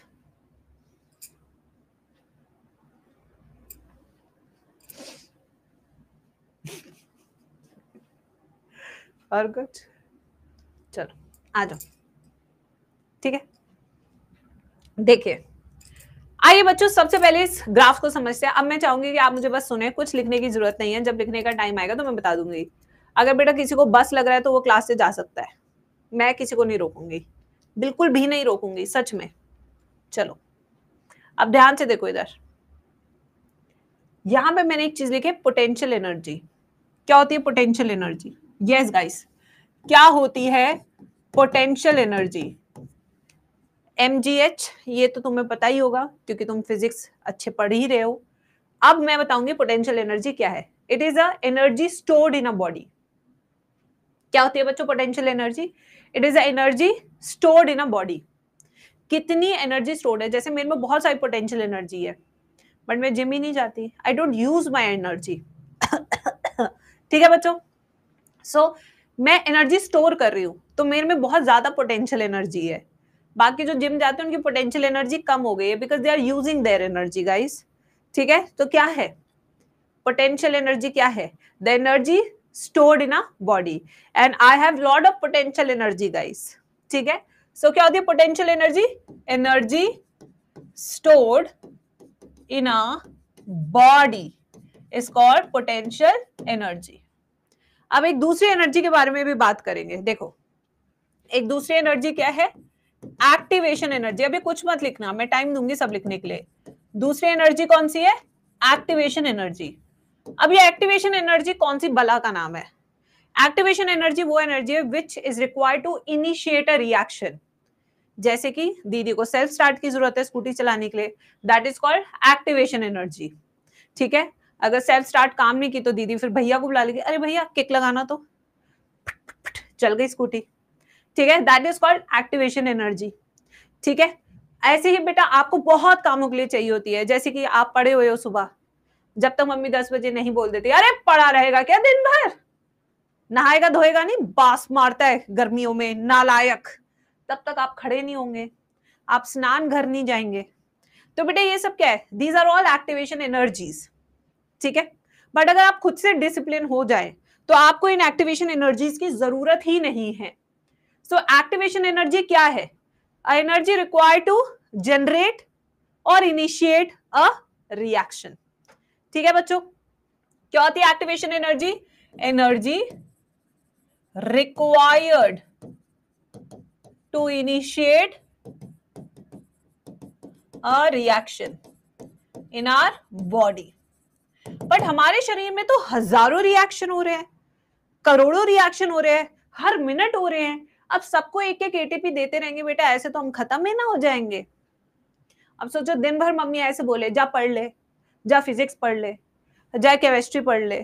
और कुछ? चलो आ जाओ, ठीक है। देखिए आइए बच्चों, सबसे पहले इस ग्राफ को समझते हैं। अब मैं चाहूंगी कि आप मुझे बस सुने, कुछ लिखने की जरूरत नहीं है, जब लिखने का टाइम आएगा तो मैं बता दूंगी। अगर बेटा किसी को बस लग रहा है तो वो क्लास से जा सकता है, मैं किसी को नहीं रोकूंगी, बिल्कुल भी नहीं रोकूंगी, सच में। चलो अब ध्यान से देखो इधर, यहां पे मैंने एक चीज लिखी है, पोटेंशियल एनर्जी। क्या होती है पोटेंशियल एनर्जी? यस गाइस, क्या होती है पोटेंशियल एनर्जी? mgh, ये तो तुम्हें पता ही होगा क्योंकि तुम फिजिक्स अच्छे पढ़ ही रहे हो। अब मैं बताऊंगी पोटेंशियल एनर्जी क्या है। It is a energy stored in a body. क्या होती है बच्चों potential energy? It is a energy stored in a body. कितनी एनर्जी स्टोर्ड है? जैसे मेरे में बहुत सारी पोटेंशियल एनर्जी है, बट मैं जिम ही नहीं जाती, I don't use my energy. ठीक है बच्चों, सो मैं एनर्जी स्टोर कर रही हूं, तो मेरे में बहुत ज्यादा पोटेंशियल एनर्जी है। बाकी जो जिम जाते हैं उनकी पोटेंशियल एनर्जी कम हो गई है, because they are using their energy guys. ठीक है, तो क्या है पोटेंशियल एनर्जी? क्या है? The energy stored in a body, and I have lot of potential energy guys. ठीक है, सो क्या होती है potential energy? Energy stored in a body is called potential energy. अब एक दूसरी एनर्जी के बारे में भी बात करेंगे। देखो एक दूसरी एनर्जी क्या है? Activation energy. अभी कुछ मत लिखना, मैं टाइम दूंगी सब लिखने के लिए। दूसरी एनर्जी कौन सी है? Activation energy. अब ये एक्टिवेशन एनर्जी कौन सी बला का नाम है? एक्टिवेशन एनर्जी वो एनर्जी है which is required to initiate a reaction. जैसे कि दीदी को सेल्फ स्टार्ट की जरूरत है स्कूटी चलाने के लिए, that is called activation energy. ठीक है, अगर सेल्फ स्टार्ट काम नहीं की तो दीदी फिर भैया को बुला लेगी, अरे भैया किक लगाना, तो चल गई स्कूटी। ठीक है, that is called activation energy. ठीक है, ऐसे ही बेटा आपको बहुत कामों के लिए चाहिए होती है। जैसे कि आप पढ़े हुए हो सुबह, जब तक मम्मी 10 बजे नहीं बोल देती, अरे पड़ा रहेगा क्या दिन भर, नहाएगा धोएगा नहीं, बास मारता है गर्मियों में नालायक, तब तक आप खड़े नहीं होंगे, आप स्नान घर नहीं जाएंगे। तो बेटा ये सब क्या है? These are all activation energies. ठीक है, बट अगर आप खुद से डिसिप्लिन हो जाए तो आपको इन एक्टिवेशन एनर्जीज की जरूरत ही नहीं है। सो एक्टिवेशन एनर्जी क्या है? एनर्जी रिक्वायर्ड टू जनरेट और इनिशिएट अ रिएक्शन। ठीक है बच्चों, क्या होती है activation energy? Energy required to initiate a reaction in our body. But हमारे शरीर में तो हजारों रिएक्शन हो रहे हैं, करोड़ों रिएक्शन हो रहे हैं, हर मिनट हो रहे हैं। अब सबको एक एक एटीपी देते रहेंगे बेटा, ऐसे तो हम खत्म ही ना हो जाएंगे। अब सोचो दिन भर मम्मी ऐसे बोले, जा पढ़ ले, जा फिजिक्स पढ़ ले, जा केमिस्ट्री पढ़ ले,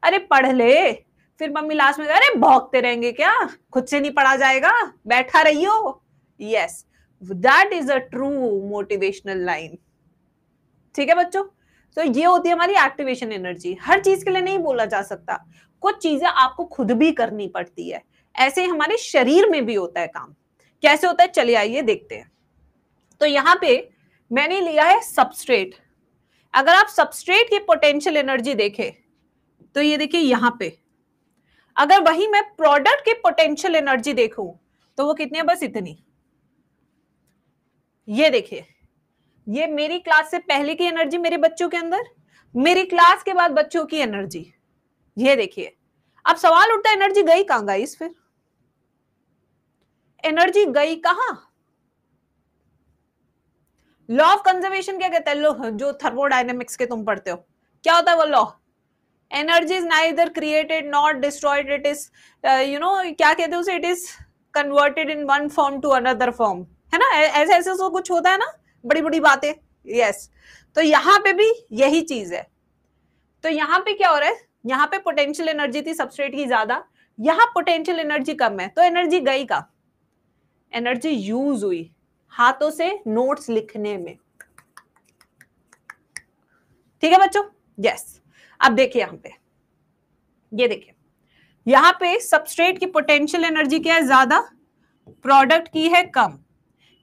अरे पढ़ ले, फिर मम्मी लास्ट में अरे भौंकते रहेंगे क्या, खुद से नहीं पढ़ा जाएगा, बैठा रहियो। Yes, that is a true motivational line. ठीक है बच्चों, तो ये होती है हमारी एक्टिवेशन एनर्जी। हर चीज के लिए नहीं बोला जा सकता, कुछ चीजें आपको खुद भी करनी पड़ती है। ऐसे ही हमारे शरीर में भी होता है काम। कैसे होता है चलिए आइए देखते हैं। तो यहां पे मैंने लिया है सबस्ट्रेट। अगर आप सबस्ट्रेट की पोटेंशियल एनर्जी देखें तो ये देखिए यहां पे, अगर वही मैं प्रोडक्ट की पोटेंशियल एनर्जी देखूं तो वो कितनी है? बस इतनी। ये देखिए, ये मेरी क्लास से पहले की एनर्जी मेरे बच्चों के अंदर, मेरी क्लास के बाद बच्चों की एनर्जी। ये देखिए, अब सवाल उठता है एनर्जी गई कहां गाइस? फिर एनर्जी गई कहां? लॉ ऑफ कंजर्वेशन क्या कहता है? लो जो थर्मोडायनेमिक्स के तुम पढ़ते हो, क्या होता है वो law? Energy is neither created not destroyed, it is you know क्या कहते हैं उसे, it is converted in one form to another form, है ना? ऐसे ऐसे तो कुछ होता है ना, बड़ी बड़ी बातें। यस, तो यहां पे भी यही चीज है। तो यहां पे क्या हो रहा है? यहां पे पोटेंशियल एनर्जी थी सबस्ट्रेट की ज्यादा, यहां पोटेंशियल एनर्जी कम है, तो एनर्जी गई का? एनर्जी यूज हुई हाथों से नोट्स लिखने में। ठीक है बच्चों? यस। अब देखिए यहां पे, ये देखिए यहां पे सबस्ट्रेट की पोटेंशियल एनर्जी क्या है? ज्यादा, प्रोडक्ट की है कम,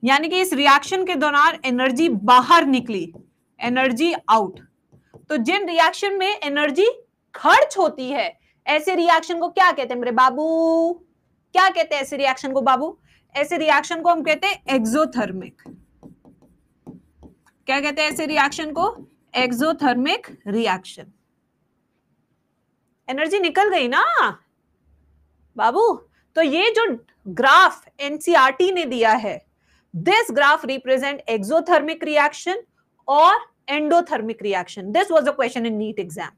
यानी कि इस रिएक्शन के दौरान एनर्जी बाहर निकली, एनर्जी आउट। तो जिन रिएक्शन में एनर्जी खर्च होती है, ऐसे रिएक्शन को क्या कहते हैं मेरे बाबू? क्या कहते हैं ऐसे रिएक्शन को बाबू? ऐसे रिएक्शन को हम कहते हैं एक्सोथर्मिक। क्या कहते हैं ऐसे रिएक्शन को? Exothermic reaction. एनर्जी निकल गई ना बाबू। तो ये जो ग्राफ एनसीईआरटी ने दिया है, this graph represent exothermic reaction और endothermic reaction. This was a question in NEET exam.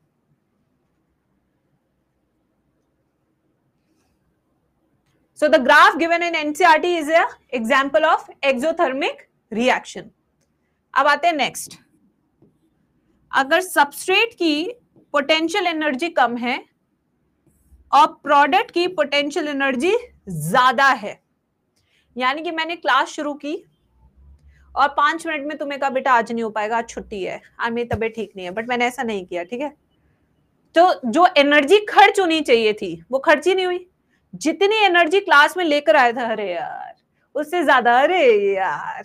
So the graph given in NCERT is a example of exothermic reaction. अब आते हैं नेक्स्ट. अगर सबस्ट्रेट की पोटेंशियल एनर्जी कम है और प्रोडक्ट की पोटेंशियल एनर्जी ज्यादा है, यानी कि मैंने क्लास शुरू की और 5 मिनट में तुम्हें कहा बेटा आज नहीं हो पाएगा, आज छुट्टी है, आज मेरी तबीयत ठीक नहीं है, बट मैंने ऐसा नहीं किया, ठीक है? तो जो एनर्जी खर्च होनी चाहिए थी वो खर्च ही नहीं हुई. जितनी एनर्जी क्लास में लेकर आया था, अरे यार उससे ज्यादा, अरे यार.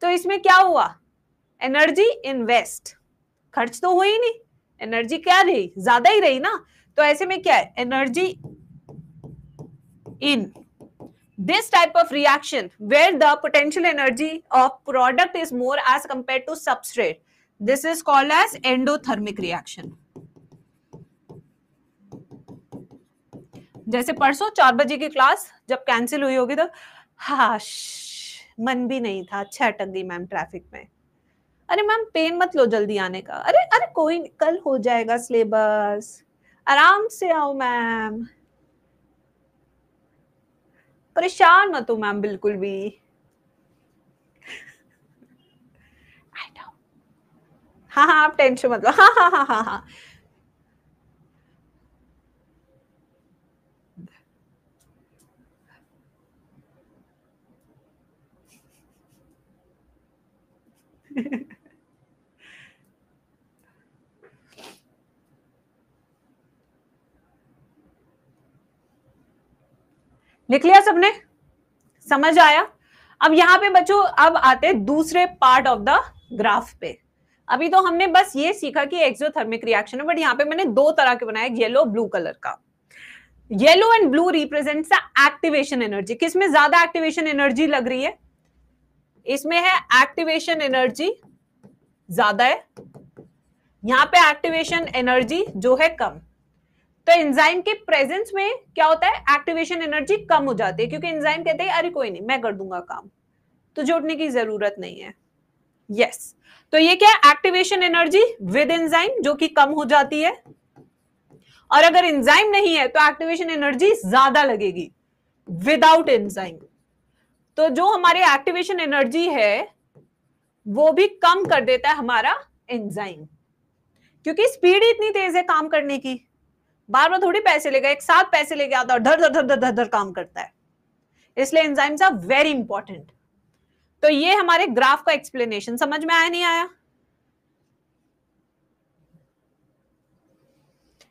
तो इसमें क्या हुआ? एनर्जी इन्वेस्ट, खर्च तो हुई नहीं, एनर्जी क्या रही? ज्यादा ही रही ना. तो ऐसे में क्या है? Energy in this type of reaction where the potential energy of product is more as compared to substrate, this is called as endothermic reaction. जैसे परसों 4 बजे की क्लास जब कैंसिल हुई होगी तो हाश मन भी नहीं था, अच्छा अटक गई मैम ट्रैफिक में. अरे मैम पेन मत लो जल्दी आने का. अरे अरे कोई नहीं, कल हो जाएगा सिलेबस, आराम से आओ मैम, परेशान मत हो मैम बिल्कुल भी. हाँ हाँ आप टेंशन मत लो. हाँ हाँ हाँ हाँ हाँ. लिख लिया सबने? समझ आया? अब यहां पे बच्चों अब आते दूसरे पार्ट ऑफ द ग्राफ पे. अभी तो हमने बस ये सीखा कि एक्सोथर्मिक रिएक्शन है, बट यहाँ पे मैंने 2 तरह के बनाए, येलो ब्लू कलर का. Yellow and blue represents the activation energy. किसमें ज्यादा एक्टिवेशन एनर्जी लग रही है? इसमें है एक्टिवेशन एनर्जी ज्यादा है, यहाँ पे एक्टिवेशन एनर्जी जो है कम. तो एंजाइम के प्रेजेंस में क्या होता है? एक्टिवेशन एनर्जी कम हो जाती है, क्योंकि एंजाइम कहते हैं अरे कोई नहीं मैं कर दूंगा काम, तो जोड़ने की जरूरत नहीं है. यस. तो ये क्या है? एक्टिवेशन एनर्जी विद एंजाइम जो कि कम हो जाती है, और अगर एंजाइम नहीं है तो एक्टिवेशन एनर्जी ज्यादा लगेगी विदाउट एंजाइम. तो जो हमारे एक्टिवेशन एनर्जी है वो भी कम कर देता है हमारा एंजाइम, क्योंकि स्पीड इतनी तेज है काम करने की, बार बार थोड़ी पैसे लेगा, एक साथ पैसे लेके आता है और धर धर धर धर धर धर काम करता है. इसलिए एंजाइम्स आर वेरी इंपॉर्टेंट. तो ये हमारे ग्राफ का एक्सप्लेनेशन समझ में आया नहीं आया?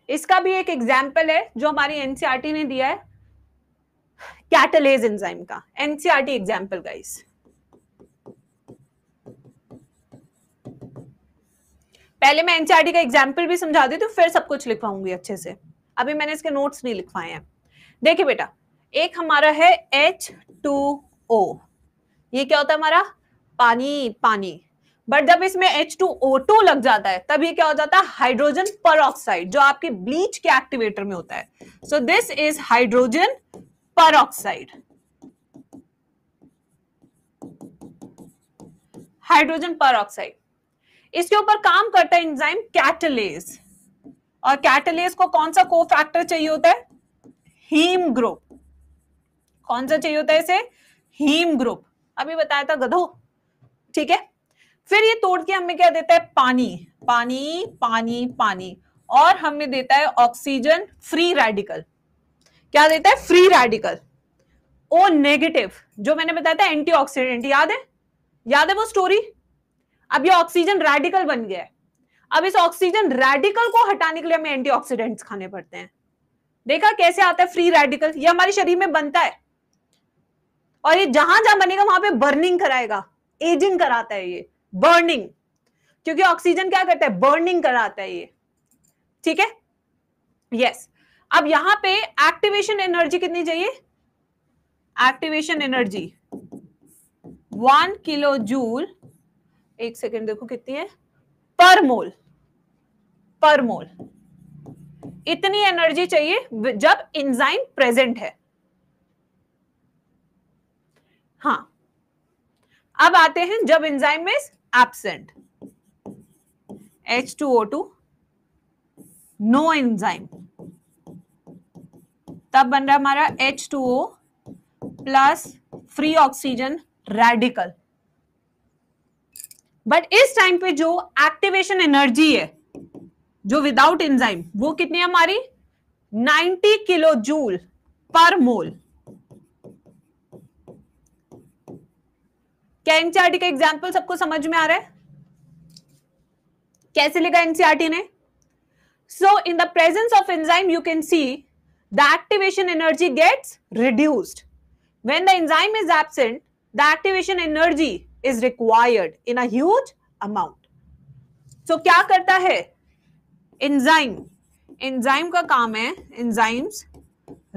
इसका भी एक एग्जाम्पल है जो हमारी एनसीईआरटी ने दिया है, कैटालेज एंजाइम का. NCERT example guys. पहले मैं एनसीईआरटी का एग्जाम्पल भी समझा देती हूँ, फिर सब कुछ लिखवाऊंगी अच्छे से. अभी मैंने इसके नोट्स नहीं लिखवाए हैं. देखिए बेटा, एक हमारा है H2O. ये क्या होता है हमारा? पानी. पानी. बट जब इसमें H2O2 लग जाता है तब ये क्या हो जाता है? हाइड्रोजन परऑक्साइड, जो आपके ब्लीच के एक्टिवेटर में होता है. So this is hydrogen peroxide. Hydrogen peroxide. इसके ऊपर काम करता है एंजाइम कैटालेज, और कैटालेज को कौन सा कोफैक्टर चाहिए होता है? Haem group. कौन सा चाहिए होता है इसे? Heme group. अभी बताया था गधो. ठीक है. फिर ये तोड़ के हमें क्या देता है? पानी. पानी पानी पानी. और हमें देता है ऑक्सीजन फ्री रेडिकल. क्या देता है? Free radical. ओ नेगेटिव, जो मैंने बताया था एंटीऑक्सीडेंट. याद है? याद है वो स्टोरी? अब ये ऑक्सीजन रेडिकल बन गया है. अब इस ऑक्सीजन रेडिकल को हटाने के लिए हमें एंटीऑक्सीडेंट्स खाने पड़ते हैं। देखा कैसे आता है फ्री रेडिकल, ये हमारे शरीर में बनता है और ये जहां जहां बनेगा वहां पे बर्निंग कराएगा, एजिंग कराता है ये, बर्निंग, क्योंकि ऑक्सीजन क्या करता है, बर्निंग कराता है ये, ठीक है। यस, अब यहां पे एक्टिवेशन एनर्जी कितनी चाहिए, एक्टिवेशन एनर्जी 1 किलो जूल, एक सेकेंड देखो कितनी है, पर मोल, पर मोल, इतनी एनर्जी चाहिए जब एंजाइम प्रेजेंट है। हाँ, अब आते हैं जब enzyme is absent, H2O2, no enzyme, तब बन रहा है हमारा H2O plus free oxygen radical. But इस टाइम पे जो एक्टिवेशन एनर्जी है जो विदाउट एंजाइम, वो कितनी है हमारी 90 किलो जूल पर मोल। क्या एनसीईआरटी का एग्जांपल सबको समझ में आ रहा है, कैसे लिखा एनसीईआरटी ने? So in the presence of enzyme you can see the activation energy gets reduced, when the enzyme is absent the activation energy is required in a huge amount. So क्या करता है एंजाइम, एंजाइम का काम है, एंजाइम्स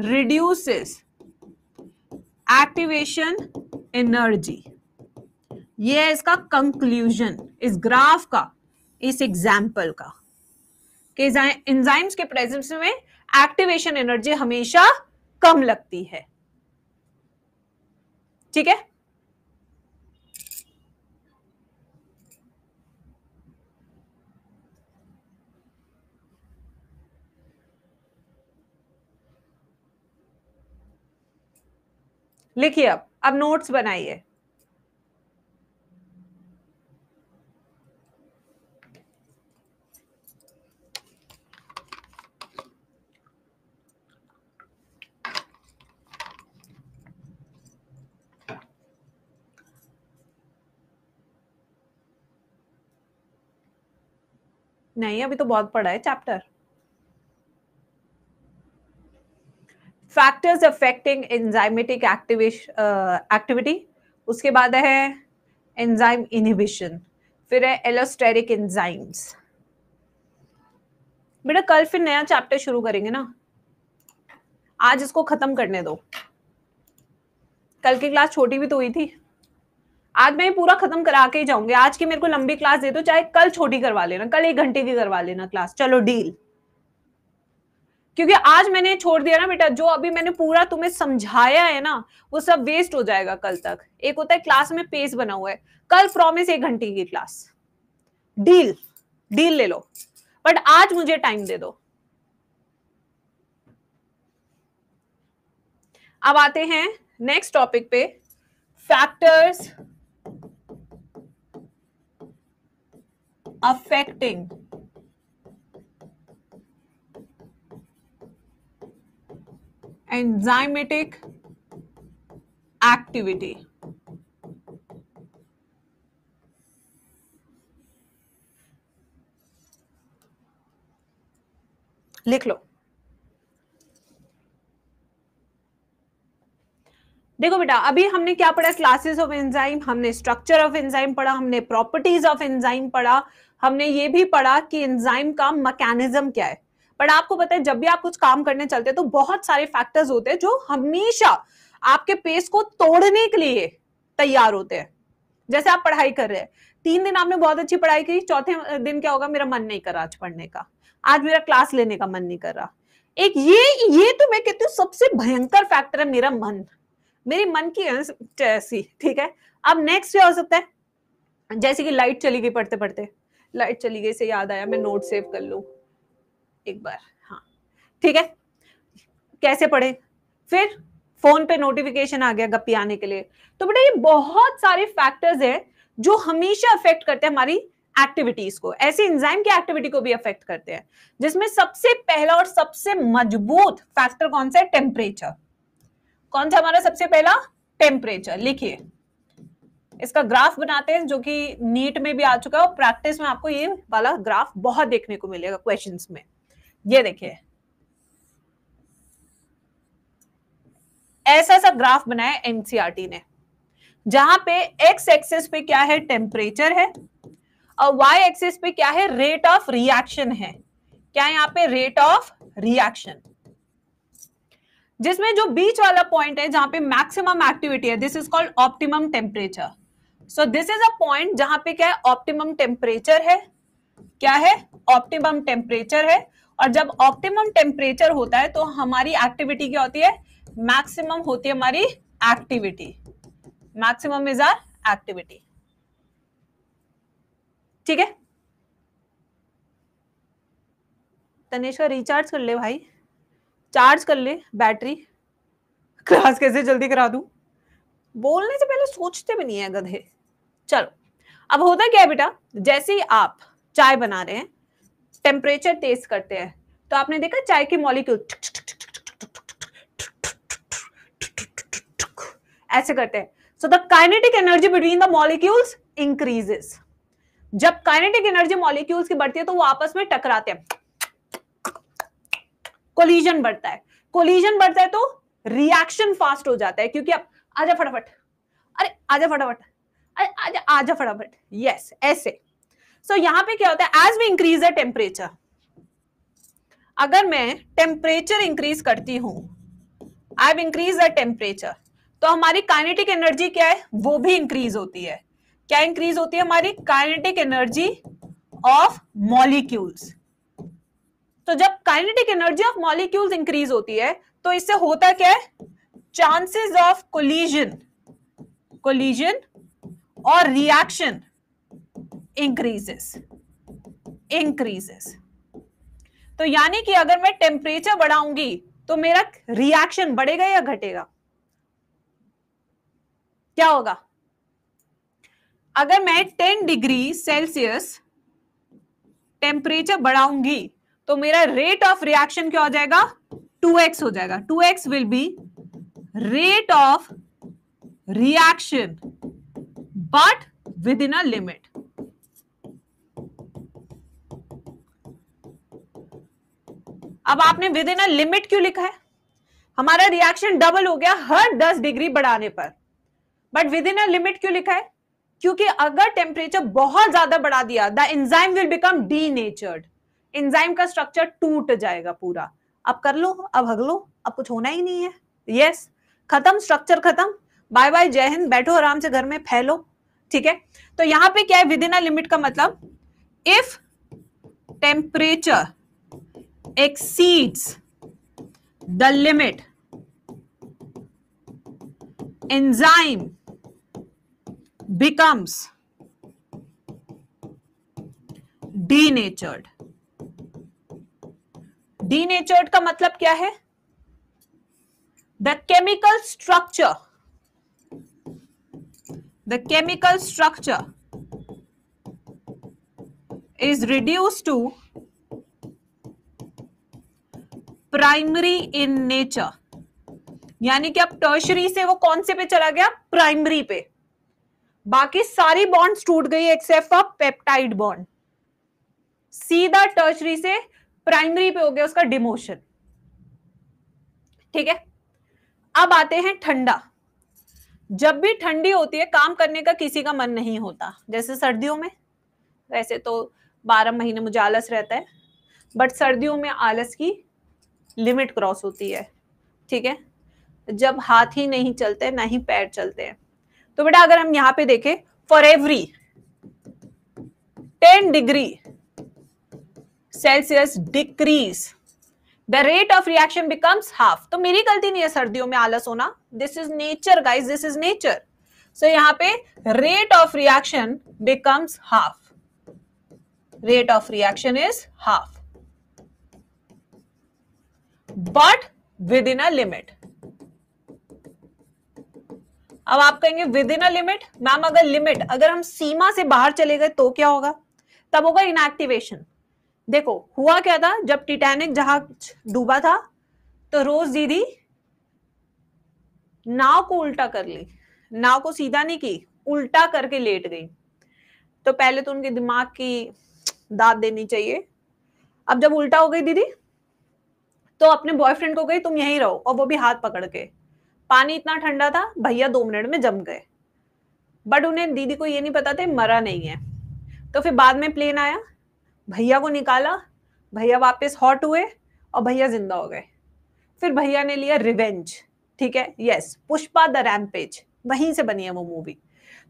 reduces activation energy। ये है इसका कंक्लूजन इस ग्राफ का, इस एग्जाम्पल का, कि एंजाइम्स के प्रेजेंस में एक्टिवेशन एनर्जी हमेशा कम लगती है, ठीक है। लिखिए, अब नोट्स बनाइए। नहीं, अभी तो बहुत पढ़ा है chapter. Factors affecting enzymatic activity, उसके बाद है एंजाइम इनहिबिशन, फिर है एलोस्टेरिक एंजाइम्स। बेटा कल फिर नया चैप्टर शुरू करेंगे ना, आज इसको खत्म करने दो। कल की क्लास छोटी भी तो हुई थी, आज मैं पूरा खत्म करा के ही जाऊंगी। आज की मेरे को लंबी क्लास दे दो, चाहे कल छोटी करवा लेना, कल 1 घंटे की करवा लेना क्लास, चलो डील। क्योंकि आज मैंने छोड़ दिया ना बेटा, जो अभी मैंने पूरा तुम्हें समझाया है ना वो सब वेस्ट हो जाएगा कल तक। एक होता है क्लास में पेस बना हुआ है, कल प्रॉमिस 1 घंटे की क्लास, डील, डील ले लो, बट आज मुझे टाइम दे दो। अब आते हैं नेक्स्ट टॉपिक पे, फैक्टर्स अफेक्टिंग एंजाइमेटिक एक्टिविटी। लिख लो। देखो बेटा, अभी हमने क्या पढ़ा, क्लासेस ऑफ एंजाइम, हमने स्ट्रक्चर ऑफ एंजाइम पढ़ा, हमने प्रॉपर्टीज ऑफ एंजाइम पढ़ा, हमने ये भी पढ़ा कि एंजाइम का मैकेनिज्म क्या है। बट आपको पता है जब भी आप कुछ काम करने चलते हैं तो बहुत सारे फैक्टर्स होते हैं जो हमेशा आपके पेस को तोड़ने के लिए तैयार होते हैं। जैसे आप पढ़ाई कर रहे हैं, 3 दिन आपने बहुत अच्छी पढ़ाई की, चौथे दिन क्या होगा, मेरा मन नहीं कर रहा आज पढ़ने का, आज मेरा क्लास लेने का मन नहीं कर रहा। एक ये तो मैं कहती हूँ सबसे भयंकर फैक्टर है, मेरा मन, मेरी मन की ऐसी, ठीक है। अब नेक्स्ट क्या हो सकता है, जैसे कि लाइट चली गई, पढ़ते पढ़ते लाइट चली गई से याद आया मैं नोट सेव कर लूं एक बार, हाँ ठीक है, कैसे पढ़े, फिर फोन पे नोटिफिकेशन आ गया गप्पी आने के लिए। तो बेटा ये बहुत सारे फैक्टर्स है जो हमेशा अफेक्ट करते हैं हमारी एक्टिविटीज को, ऐसे एंजाइम की एक्टिविटी को भी अफेक्ट करते हैं, जिसमें सबसे पहला और सबसे मजबूत फैक्टर कौन सा है, टेम्परेचर। कौन सा हमारा सबसे पहला, टेम्परेचर। लिखिए इसका ग्राफ बनाते हैं जो कि नीट में भी आ चुका है और प्रैक्टिस में आपको ये वाला ग्राफ बहुत देखने को मिलेगा क्वेश्चंस में। ये देखिए ऐसा सा ग्राफ बनाया एनसीईआरटी ने, जहां पे एक्स एक्सिस पे क्या है, टेम्परेचर है, और वाई एक्सिस पे क्या है, रेट ऑफ रिएक्शन है। क्या है यहाँ पे, रेट ऑफ रिएक्शन, जिसमें जो बीच वाला पॉइंट है जहां पे मैक्सिमम एक्टिविटी है, this is called optimum temperature. So this is a point जहां पे क्या है, ऑप्टिमम टेम्परेचर है। क्या है, ऑप्टिमम टेम्परेचर है। और जब ऑप्टिमम टेम्परेचर होता है तो हमारी एक्टिविटी क्या होती है, मैक्सिमम होती है हमारी activity. Maximum is are activity. ठीक है, तनेश्वर रिचार्ज कर ले भाई, चार्ज कर ले बैटरी। क्लास कैसे जल्दी करा दूं, बोलने से पहले सोचते भी नहीं है गधे। चलो, अब होता क्या है बेटा, जैसे ही आप चाय बना रहे हैं, टेम्परेचर तेज करते हैं, तो आपने देखा चाय की मॉलिक्यूल ऐसे करते हैं। So the kinetic energy between the molecules increases. जब काइनेटिक एनर्जी मॉलिक्यूल्स की बढ़ती है तो वो आपस में टकराते हैं, कोलिजन बढ़ता है। कोलिजन बढ़ता है तो रिएक्शन फास्ट हो जाता है, क्योंकि अब आजा फटाफट, अरे आजा फटाफट, अरे आजा आजा फटाफट, यस ऐसे। सो यहां पे क्या होता है, as we increase the temperature, अगर मैं टेम्परेचर इंक्रीज करती हूं, I have increase the temperature, तो हमारी काइनेटिक एनर्जी क्या है, वो भी इंक्रीज होती है। क्या इंक्रीज होती है, हमारी काइनेटिक एनर्जी ऑफ मॉलिक्यूल्स। तो जब kinetic energy of molecules increase होती है तो इससे होता क्या है, चांसेस ऑफ कोलिजन और रिएक्शन इंक्रीजेस। तो यानी कि अगर मैं टेम्परेचर बढ़ाऊंगी तो मेरा रिएक्शन बढ़ेगा या घटेगा, क्या होगा? अगर मैं 10 डिग्री सेल्सियस टेम्परेचर बढ़ाऊंगी तो मेरा रेट ऑफ रिएक्शन क्या हो जाएगा, 2x हो जाएगा। 2x will be rate of reaction but within a limit. अब आपने विद इन अ लिमिट क्यों लिखा है, हमारा रिएक्शन डबल हो गया हर 10 डिग्री बढ़ाने पर, but within a limit क्यों लिखा है, क्योंकि अगर टेम्परेचर बहुत ज्यादा बढ़ा दिया, the enzyme will become denatured, enzyme का स्ट्रक्चर टूट जाएगा पूरा। अब कर लो, अब हग लो, अब कुछ होना ही नहीं है। यस, खत्म, स्ट्रक्चर खत्म, बाय बाय, जय हिंद, बैठो आराम से घर में, फैलो। ठीक है, तो यहां पे क्या है, विद इन अ लिमिट का मतलब, if temperature exceeds the limit, enzyme becomes denatured। denatured का मतलब क्या है, the chemical structure is reduced to primary in nature। यानी कि अब टर्शरी से वो कौन से पे चला गया, प्राइमरी पे, बाकी सारी बॉन्ड्स टूट गई एक्सेप्ट फॉर पेप्टाइड बॉन्ड, सीधा टर्शरी से प्राइमरी पे हो गया उसका डिमोशन। ठीक है, अब आते हैं ठंडा। जब भी ठंडी होती है काम करने का किसी का मन नहीं होता, जैसे सर्दियों में, वैसे तो 12 महीने मुझे आलस रहता है, बट सर्दियों में आलस की लिमिट क्रॉस होती है। ठीक है, जब हाथ ही नहीं चलते ना ही पैर चलते हैं। तो बेटा अगर हम यहां पे देखें, for every 10 degree Celsius decrease the rate of reaction becomes half. तो मेरी गलती नहीं है सर्दियों में आलस होना, this is nature guys, this is nature. So यहां पे rate of reaction becomes half, rate of reaction is half but within a limit. अब आप कहेंगे within a limit, ma'am अगर लिमिट, अगर हम सीमा से बाहर चले गए तो क्या होगा, तब होगा इनएक्टिवेशन। देखो हुआ क्या था, जब टाइटैनिक जहाज डूबा था तो रोज दीदी नाव को उल्टा कर ली, नाव को सीधा नहीं की, उल्टा करके लेट गई। तो पहले तो उनके दिमाग की दाद देनी चाहिए। अब जब उल्टा हो गई दीदी, तो अपने बॉयफ्रेंड को गई तुम यहीं रहो, और वो भी हाथ पकड़ के। पानी इतना ठंडा था, भैया 2 मिनट में जम गए। बट उन्हें, दीदी को ये नहीं पता था मरा नहीं है। तो फिर बाद में प्लेन आया, भैया को निकाला, भैया वापस हॉट हुए और भैया जिंदा हो गए। फिर भैया ने लिया रिवेंज। ठीक है, यस, पुष्पा द रैम्पेज, वहीं से बनी है वो मूवी।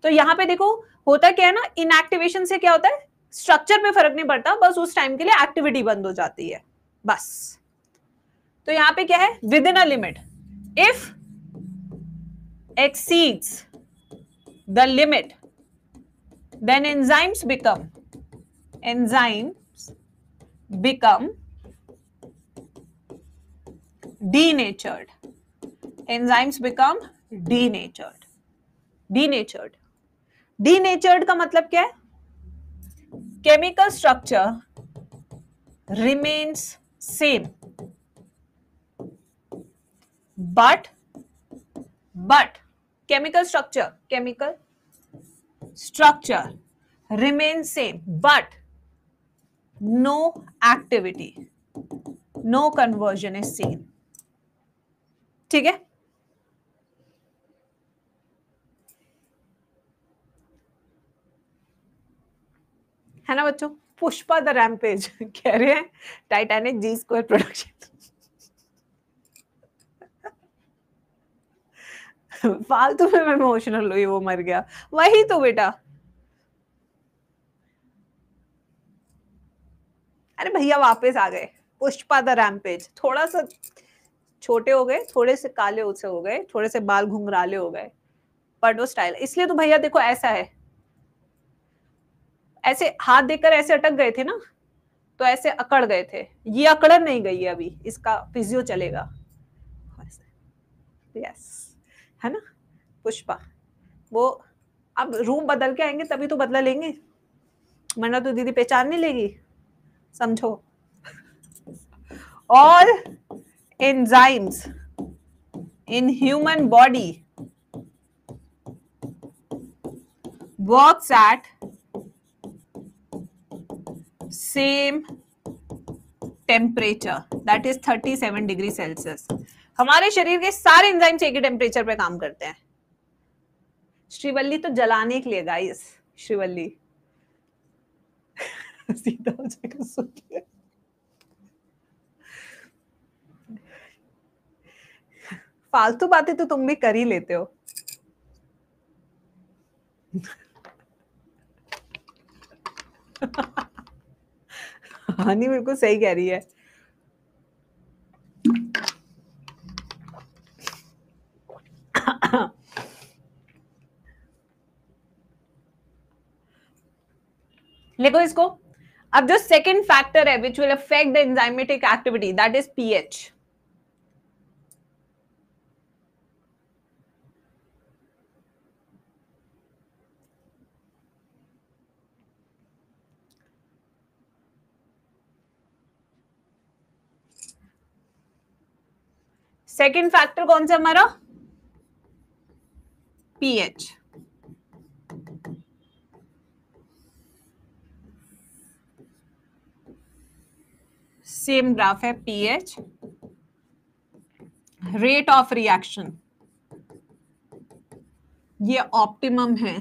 तो यहाँ पे देखो होता क्या है ना, इनएक्टिवेशन से क्या होता है, स्ट्रक्चर पे फर्क नहीं पड़ता, बस उस टाइम के लिए एक्टिविटी बंद हो जाती है बस। तो यहाँ पे क्या है, with in a limit, if exceeds the limit, then enzymes become denatured. Enzymes become denatured. Denatured का मतलब क्या है, chemical structure remains same, but chemical structure remains same, but no activity, no conversion is seen. ठीक है, है ना बच्चों। पुष्पा द रैम्पेज कह रहे हैं टाइटैनिक जी स्क्वायर प्रोडक्शन। फालतू में मैं इमोशनल हुई, वो मर गया, वही तो बेटा। अरे भैया वापस आ गए, पुष्पा द रैम्पेज। थोड़ा सा छोटे हो गए, थोड़े से काले उसे हो गए, थोड़े से बाल घुंघराले हो गए, बट वो स्टाइल। इसलिए तो भैया देखो ऐसा है, ऐसे हाथ देकर ऐसे अटक गए थे ना, तो ऐसे अकड़ गए थे। ये अकड़न नहीं गई है अभी, इसका फिजियो चलेगा। यस, है ना पुष्पा। वो अब रूम बदल के आएंगे तभी तो बदला लेंगे, वरना तो दीदी पहचान नहीं लेगी, समझो। और enzymes in human body works at same temperature, that is 37 degree Celsius. हमारे शरीर के सारे एंजाइम्स एक ही टेम्परेचर पे काम करते हैं। श्रीवल्ली तो जलाने के लिए गाइस, श्रीवल्ली सीधा हो जाएगा सुन। फालतू बातें तो तुम भी कर ही लेते हो। हानी बिल्कुल सही कह रही है। लिखो इसको। अब जो सेकंड फैक्टर है which will affect the enzymatic activity, that is pH. Second factor कौन सा हमारा, पीएच। सेम ग्राफ है, पीएच, रेट ऑफ रिएक्शन, ये ऑप्टिमम है।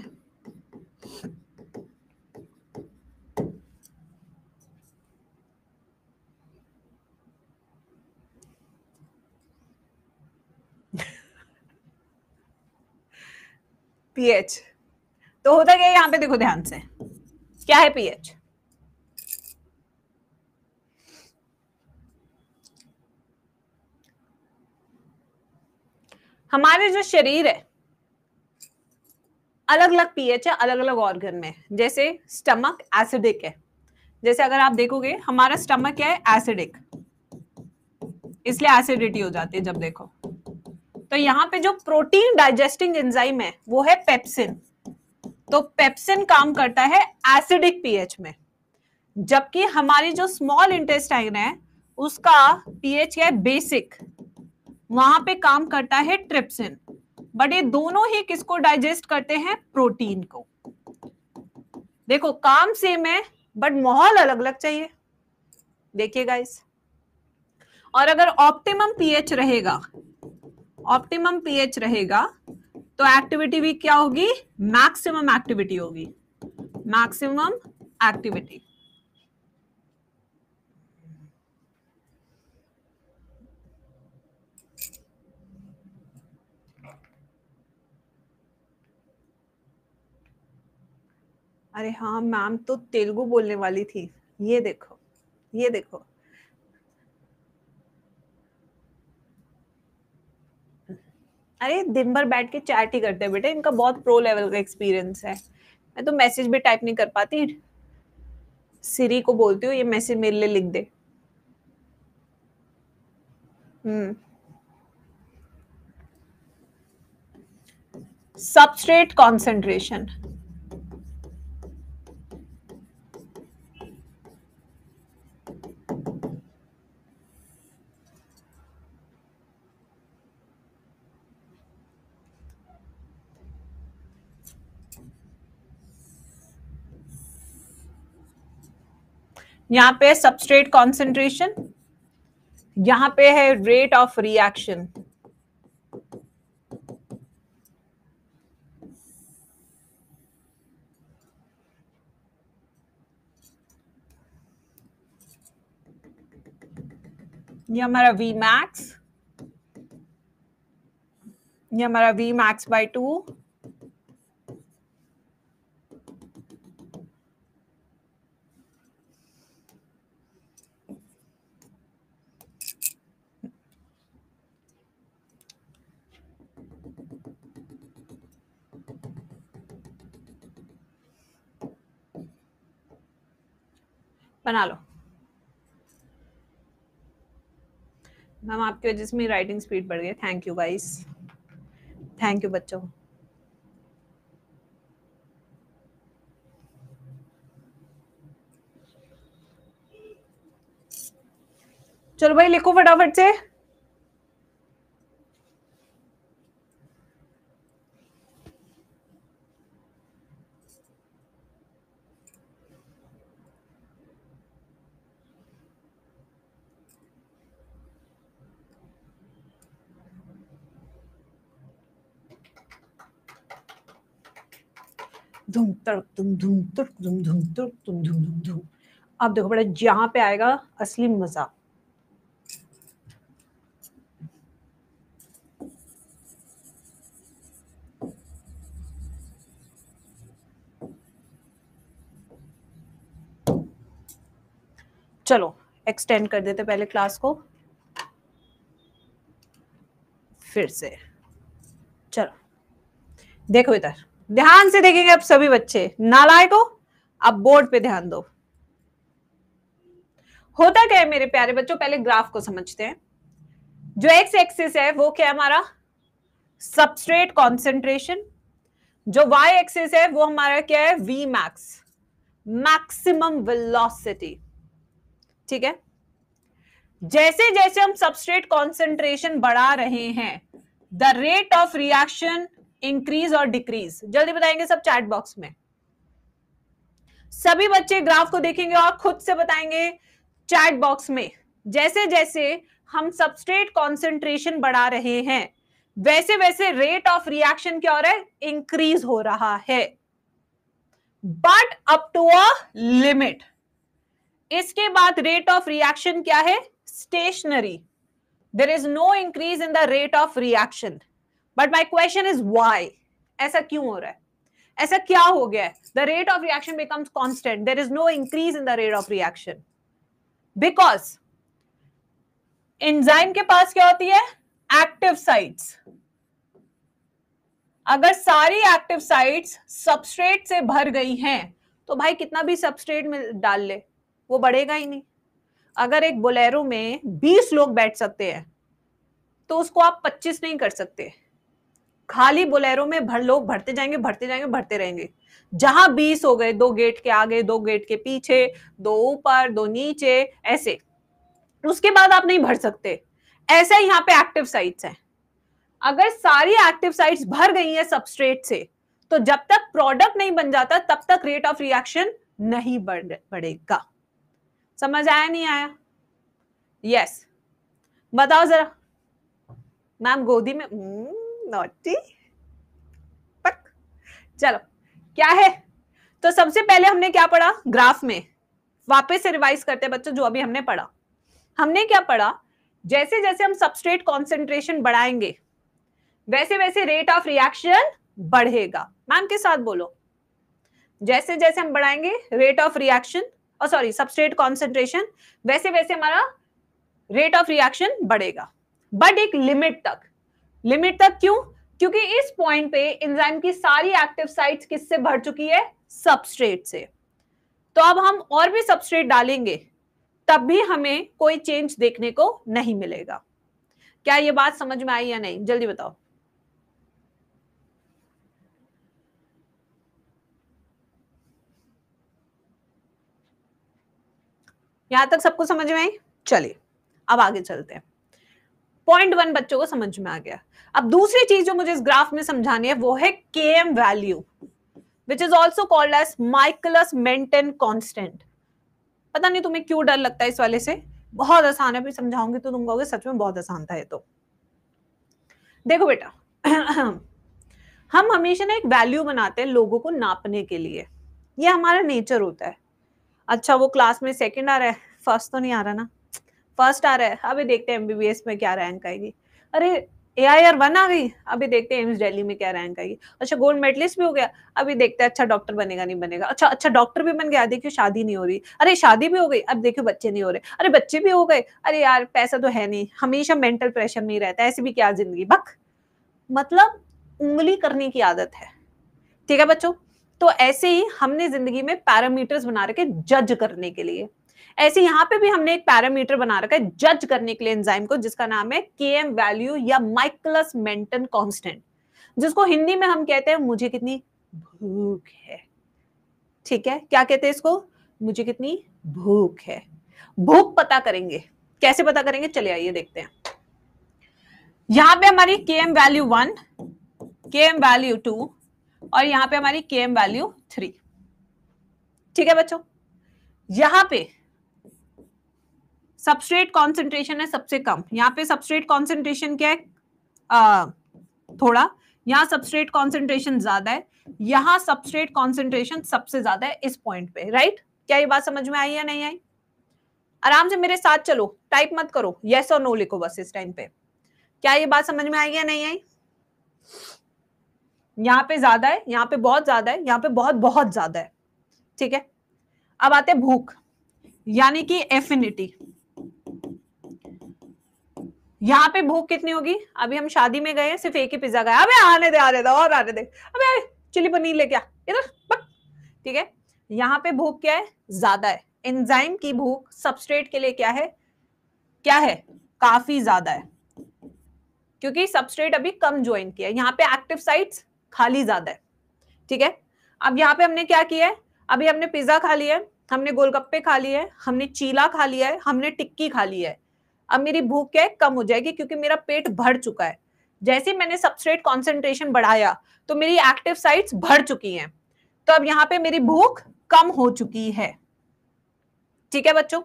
पीएच तो होता क्या है, यहां पे देखो ध्यान से, क्या है पीएच। हमारे जो शरीर है अलग अलग पीएच है, अलग अलग ऑर्गन में। जैसे स्टमक एसिडिक है, जैसे अगर आप देखोगे हमारा स्टमक क्या है, एसिडिक, इसलिए एसिडिटी हो जाती है जब देखो। तो यहाँ पे जो प्रोटीन डाइजेस्टिंग एंजाइम है वो है पेप्सिन। तो पेप्सिन काम करता है एसिडिक पीएच में, जबकि हमारी जो स्मॉल इंटेस्टाइन है उसका पीएच है बेसिक, वहां पे काम करता है ट्रिप्सिन। बट ये दोनों ही किसको डाइजेस्ट करते हैं? प्रोटीन को। देखो काम सेम है बट माहौल अलग अलग चाहिए। देखिए गाइस, और अगर ऑप्टिमम पीएच रहेगा, ऑप्टिमम पीएच रहेगा तो एक्टिविटी भी क्या होगी? मैक्सिमम एक्टिविटी होगी, मैक्सिमम एक्टिविटी। अरे हाँ मैम, तो तेलुगु बोलने वाली थी। ये देखो, ये देखो, अरे दिन भर बैठ के चैट ही करते हैं बेटे, इनका बहुत प्रो लेवल का एक्सपीरियंस है। मैं तो मैसेज भी टाइप नहीं कर पाती, सिरी को बोलती हूँ ये मैसेज मेरे लिए लिख दे। सबस्ट्रेट कॉन्सेंट्रेशन, यहाँ पे सबस्ट्रेट कॉन्सेंट्रेशन, यहाँ पे है रेट ऑफ रिएक्शन। ये हमारा वी मैक्स, ये हमारा वी मैक्स बाय 2, बना लो। मैम आपकी वजह से मेरी राइटिंग स्पीड बढ़ गई। Thank you guys, thank you बच्चों। चलो भाई लिखो फटाफट से। धूम तड़क धूम धूम तड़क धूम धूम तड़क धूम धूम धूम धूम। अब देखो बेटा, जहां पे आएगा असली मजा। चलो एक्सटेंड कर देते पहले क्लास को फिर से। चलो देखो इधर, ध्यान से देखेंगे अब सभी बच्चे, नालायको अब बोर्ड पे ध्यान दो। होता क्या है मेरे प्यारे बच्चों, पहले ग्राफ को समझते हैं। जो एक्स एक्सिस है वो क्या है हमारा? Substrate concentration. जो वाई एक्सिस है वो हमारा क्या है? V max, maximum velocity. ठीक है, जैसे जैसे हम सबस्ट्रेट कॉन्सेंट्रेशन बढ़ा रहे हैं, the rate of reaction increase और डिक्रीज। जल्दी बताएंगे सब चैट बॉक्स में। सभी बच्चे ग्राफ को देखेंगे और खुद से बताएंगे चैट बॉक्स में। जैसे जैसे हम सबस्ट्रेट कॉन्सेंट्रेशन बढ़ा रहे हैं वैसे वैसे रेट ऑफ रिएक्शन क्या हो रहा है? इंक्रीज हो रहा है, but up to a limit. इसके बाद रेट ऑफ रिएक्शन क्या है? Stationary. There is no increase in the rate of reaction. But my question is why? ऐसा क्यों हो रहा है? ऐसा क्या हो गया है? The rate of reaction becomes constant, there is no increase in the rate of reaction, because enzyme के पास क्या होती है? Active sites. अगर सारी एक्टिव साइट्स सबस्ट्रेट से भर गई हैं तो भाई कितना भी सबस्ट्रेट में डाल ले वो बढ़ेगा ही नहीं। अगर एक बोलेरो में 20 लोग बैठ सकते हैं तो उसको आप 25 नहीं कर सकते। खाली बोलेरो में लोग भरते जाएंगे भरते जाएंगे भरते रहेंगे। जहां 20 हो गए, 2 गेट के आगे 2 गेट के पीछे, 2 ऊपर 2 नीचे, ऐसे, उसके बाद आप नहीं भर सकते। ऐसा यहाँ पे एक्टिव साइट्स हैं। अगर सारी एक्टिव साइट्स भर गई है सबस्ट्रेट से, तो जब तक प्रोडक्ट नहीं बन जाता तब तक रेट ऑफ रिएक्शन नहीं बढ़ेगा। समझ आया नहीं आया? यस, बताओ जरा। मैम गोदी में नॉटी पक। चलो क्या है, तो सबसे पहले हमने क्या पढ़ा ग्राफ में, वापस से रिवाइज करते हैं बच्चों जो अभी हमने पढ़ा। हमने क्या पढ़ा, जैसे जैसे हम सबस्ट्रेट कॉन्सेंट्रेशन बढ़ाएंगे वैसे वैसे रेट ऑफ रिएक्शन बढ़ेगा। मैम के साथ बोलो, जैसे जैसे हम बढ़ाएंगे रेट ऑफ रिएक्शन, और सॉरी सबस्ट्रेट कॉन्सेंट्रेशन, वैसे वैसे हमारा रेट ऑफ रिएक्शन बढ़ेगा, बट एक लिमिट तक। लिमिट तक क्यों? क्योंकि इस पॉइंट पे एंजाइम की सारी एक्टिव साइट्स किससे भर चुकी है? सबस्ट्रेट से। तो अब हम और भी सबस्ट्रेट डालेंगे तब भी हमें कोई चेंज देखने को नहीं मिलेगा। क्या ये बात समझ में आई या नहीं? जल्दी बताओ। यहां तक सबको समझ में आई? चलिए अब आगे चलते हैं। पॉइंट 1 बच्चों को समझ में आ गया। अब दूसरी चीज जो मुझे इस ग्राफ में समझानी है वो है Km value, which is also called as Michaelis Menten constant. पता नहीं तुम्हें क्यों डर लगता है इस वाले से, बहुत आसान है, भी समझाऊंगी तो तुम कहोगे सच में बहुत आसान था ये तो। देखो बेटा हम हमेशा ना एक वैल्यू बनाते हैं लोगों को नापने के लिए, ये हमारा नेचर होता है। अच्छा वो क्लास में सेकंड आ रहा है, फर्स्ट तो नहीं आ रहा ना, फर्स्ट आ रहा है, अभी देखते हैं एमबीबीएस में क्या रैंक आएगी। अरे AIR 1 आ गई, अभी देखते हैं एम्स दिल्ली में क्या रैंक आएगी। अच्छा गोल्ड मेडलिस्ट भी हो गया, अभी देखते हैं अच्छा डॉक्टर बनेगा नहीं बनेगा। अच्छा डॉक्टर भी बन गया, देखियो शादी नहीं हो रही, अरे शादी भी हो गई, अब देखियो बच्चे नहीं हो रहे, अरे बच्चे भी हो गए, अरे यार पैसा तो है नहीं, हमेशा मेंटल प्रेशर नहीं रहता, ऐसी भी क्या जिंदगी बक। मतलब उंगली करने की आदत है, ठीक है बच्चों। तो ऐसे ही हमने जिंदगी में पैरामीटर्स बना रखे जज करने के लिए, ऐसे यहाँ पे भी हमने एक पैरामीटर बना रखा है जज करने के लिए एंजाइम को, जिसका नाम है Km वैल्यू या माइकलस मेंटन कांस्टेंट, जिसको हिंदी में हम कहते हैं मुझे कितनी भूख है। ठीक है, क्या कहते हैं इसको? मुझे कितनी भूख है। भूख पता करेंगे, कैसे पता करेंगे? चले आइए देखते हैं। यहां पे हमारी Km वैल्यू 1, Km वैल्यू 2 और यहां पे हमारी Km वैल्यू 3। ठीक है बच्चों, यहां पे सबस्ट्रेट कॉन्सेंट्रेशन है सबसे कम, यहाँ पे सबस्ट्रेट कॉन्सेंट्रेशन क्या है? थोड़ा, यहाँ सबस्ट्रेट कॉन्सेंट्रेशन ज्यादा है, यहाँ सबस्ट्रेट कॉन्सेंट्रेशन सबसे ज्यादा है इस पॉइंट पे, राइट? क्या ये बात समझ में आई या नहीं आई? आराम से मेरे साथ चलो, टाइप मत करो, यस और नो लिखो बस इस टाइम पे। क्या ये बात समझ में आई या नहीं आई? यहाँ पे ज्यादा है, यहाँ पे बहुत ज्यादा है, यहाँ पे बहुत बहुत ज्यादा है। ठीक है, अब आते हैं भूख, यानी कि एफिनिटी। यहाँ पे भूख कितनी होगी? अभी हम शादी में गए, सिर्फ एक ही पिज्जा खाया, अबे आने दे और आने दे, अबे चिली पनीर लेके आ इधर। ठीक है, यहाँ पे भूख क्या है? ज्यादा है। एंजाइम की भूख सबस्ट्रेट के लिए क्या है? क्या है? काफी ज्यादा है, क्योंकि सबस्ट्रेट अभी कम ज्वाइन किया है, यहाँ पे एक्टिव साइट्स खाली ज्यादा है। ठीक है, अब यहाँ पे हमने क्या किया है? अभी हमने पिज्जा खा लिया है, हमने गोलगप्पे खा लिए है, हमने चीला खा लिया है, हमने टिक्की खा ली है। अब मेरी भूख क्या है? कम हो जाएगी, क्योंकि मेरा पेट भर चुका है। जैसे ही मैंने सबस्ट्रेट कॉन्सेंट्रेशन बढ़ाया तो मेरी एक्टिव साइट्स भर चुकी हैं, तो अब यहाँ पे मेरी भूख कम हो चुकी है। ठीक है बच्चों,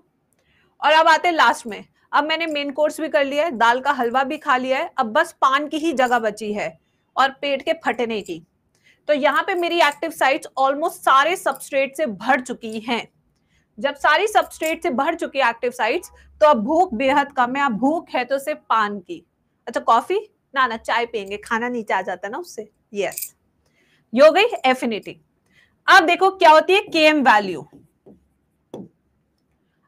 और अब आते हैं लास्ट में। अब मैंने मेन कोर्स भी कर लिया है, दाल का हलवा भी खा लिया है, अब बस पान की ही जगह बची है और पेट के फटने की। तो यहाँ पे मेरी एक्टिव साइट्स ऑलमोस्ट सारे सबस्ट्रेट से भर चुकी हैं। जब सारी सबस्ट्रेट से भर चुकी है एक्टिव साइट्स, तो अब भूख बेहद कम है। अब भूख है तो सिर्फ पान की। अच्छा कॉफी ना चाय पियेंगे, खाना नीचे आ जाता है ना उससे। यस, ये हो गई एफिनिटी। अब देखो क्या होती है Km वैल्यू।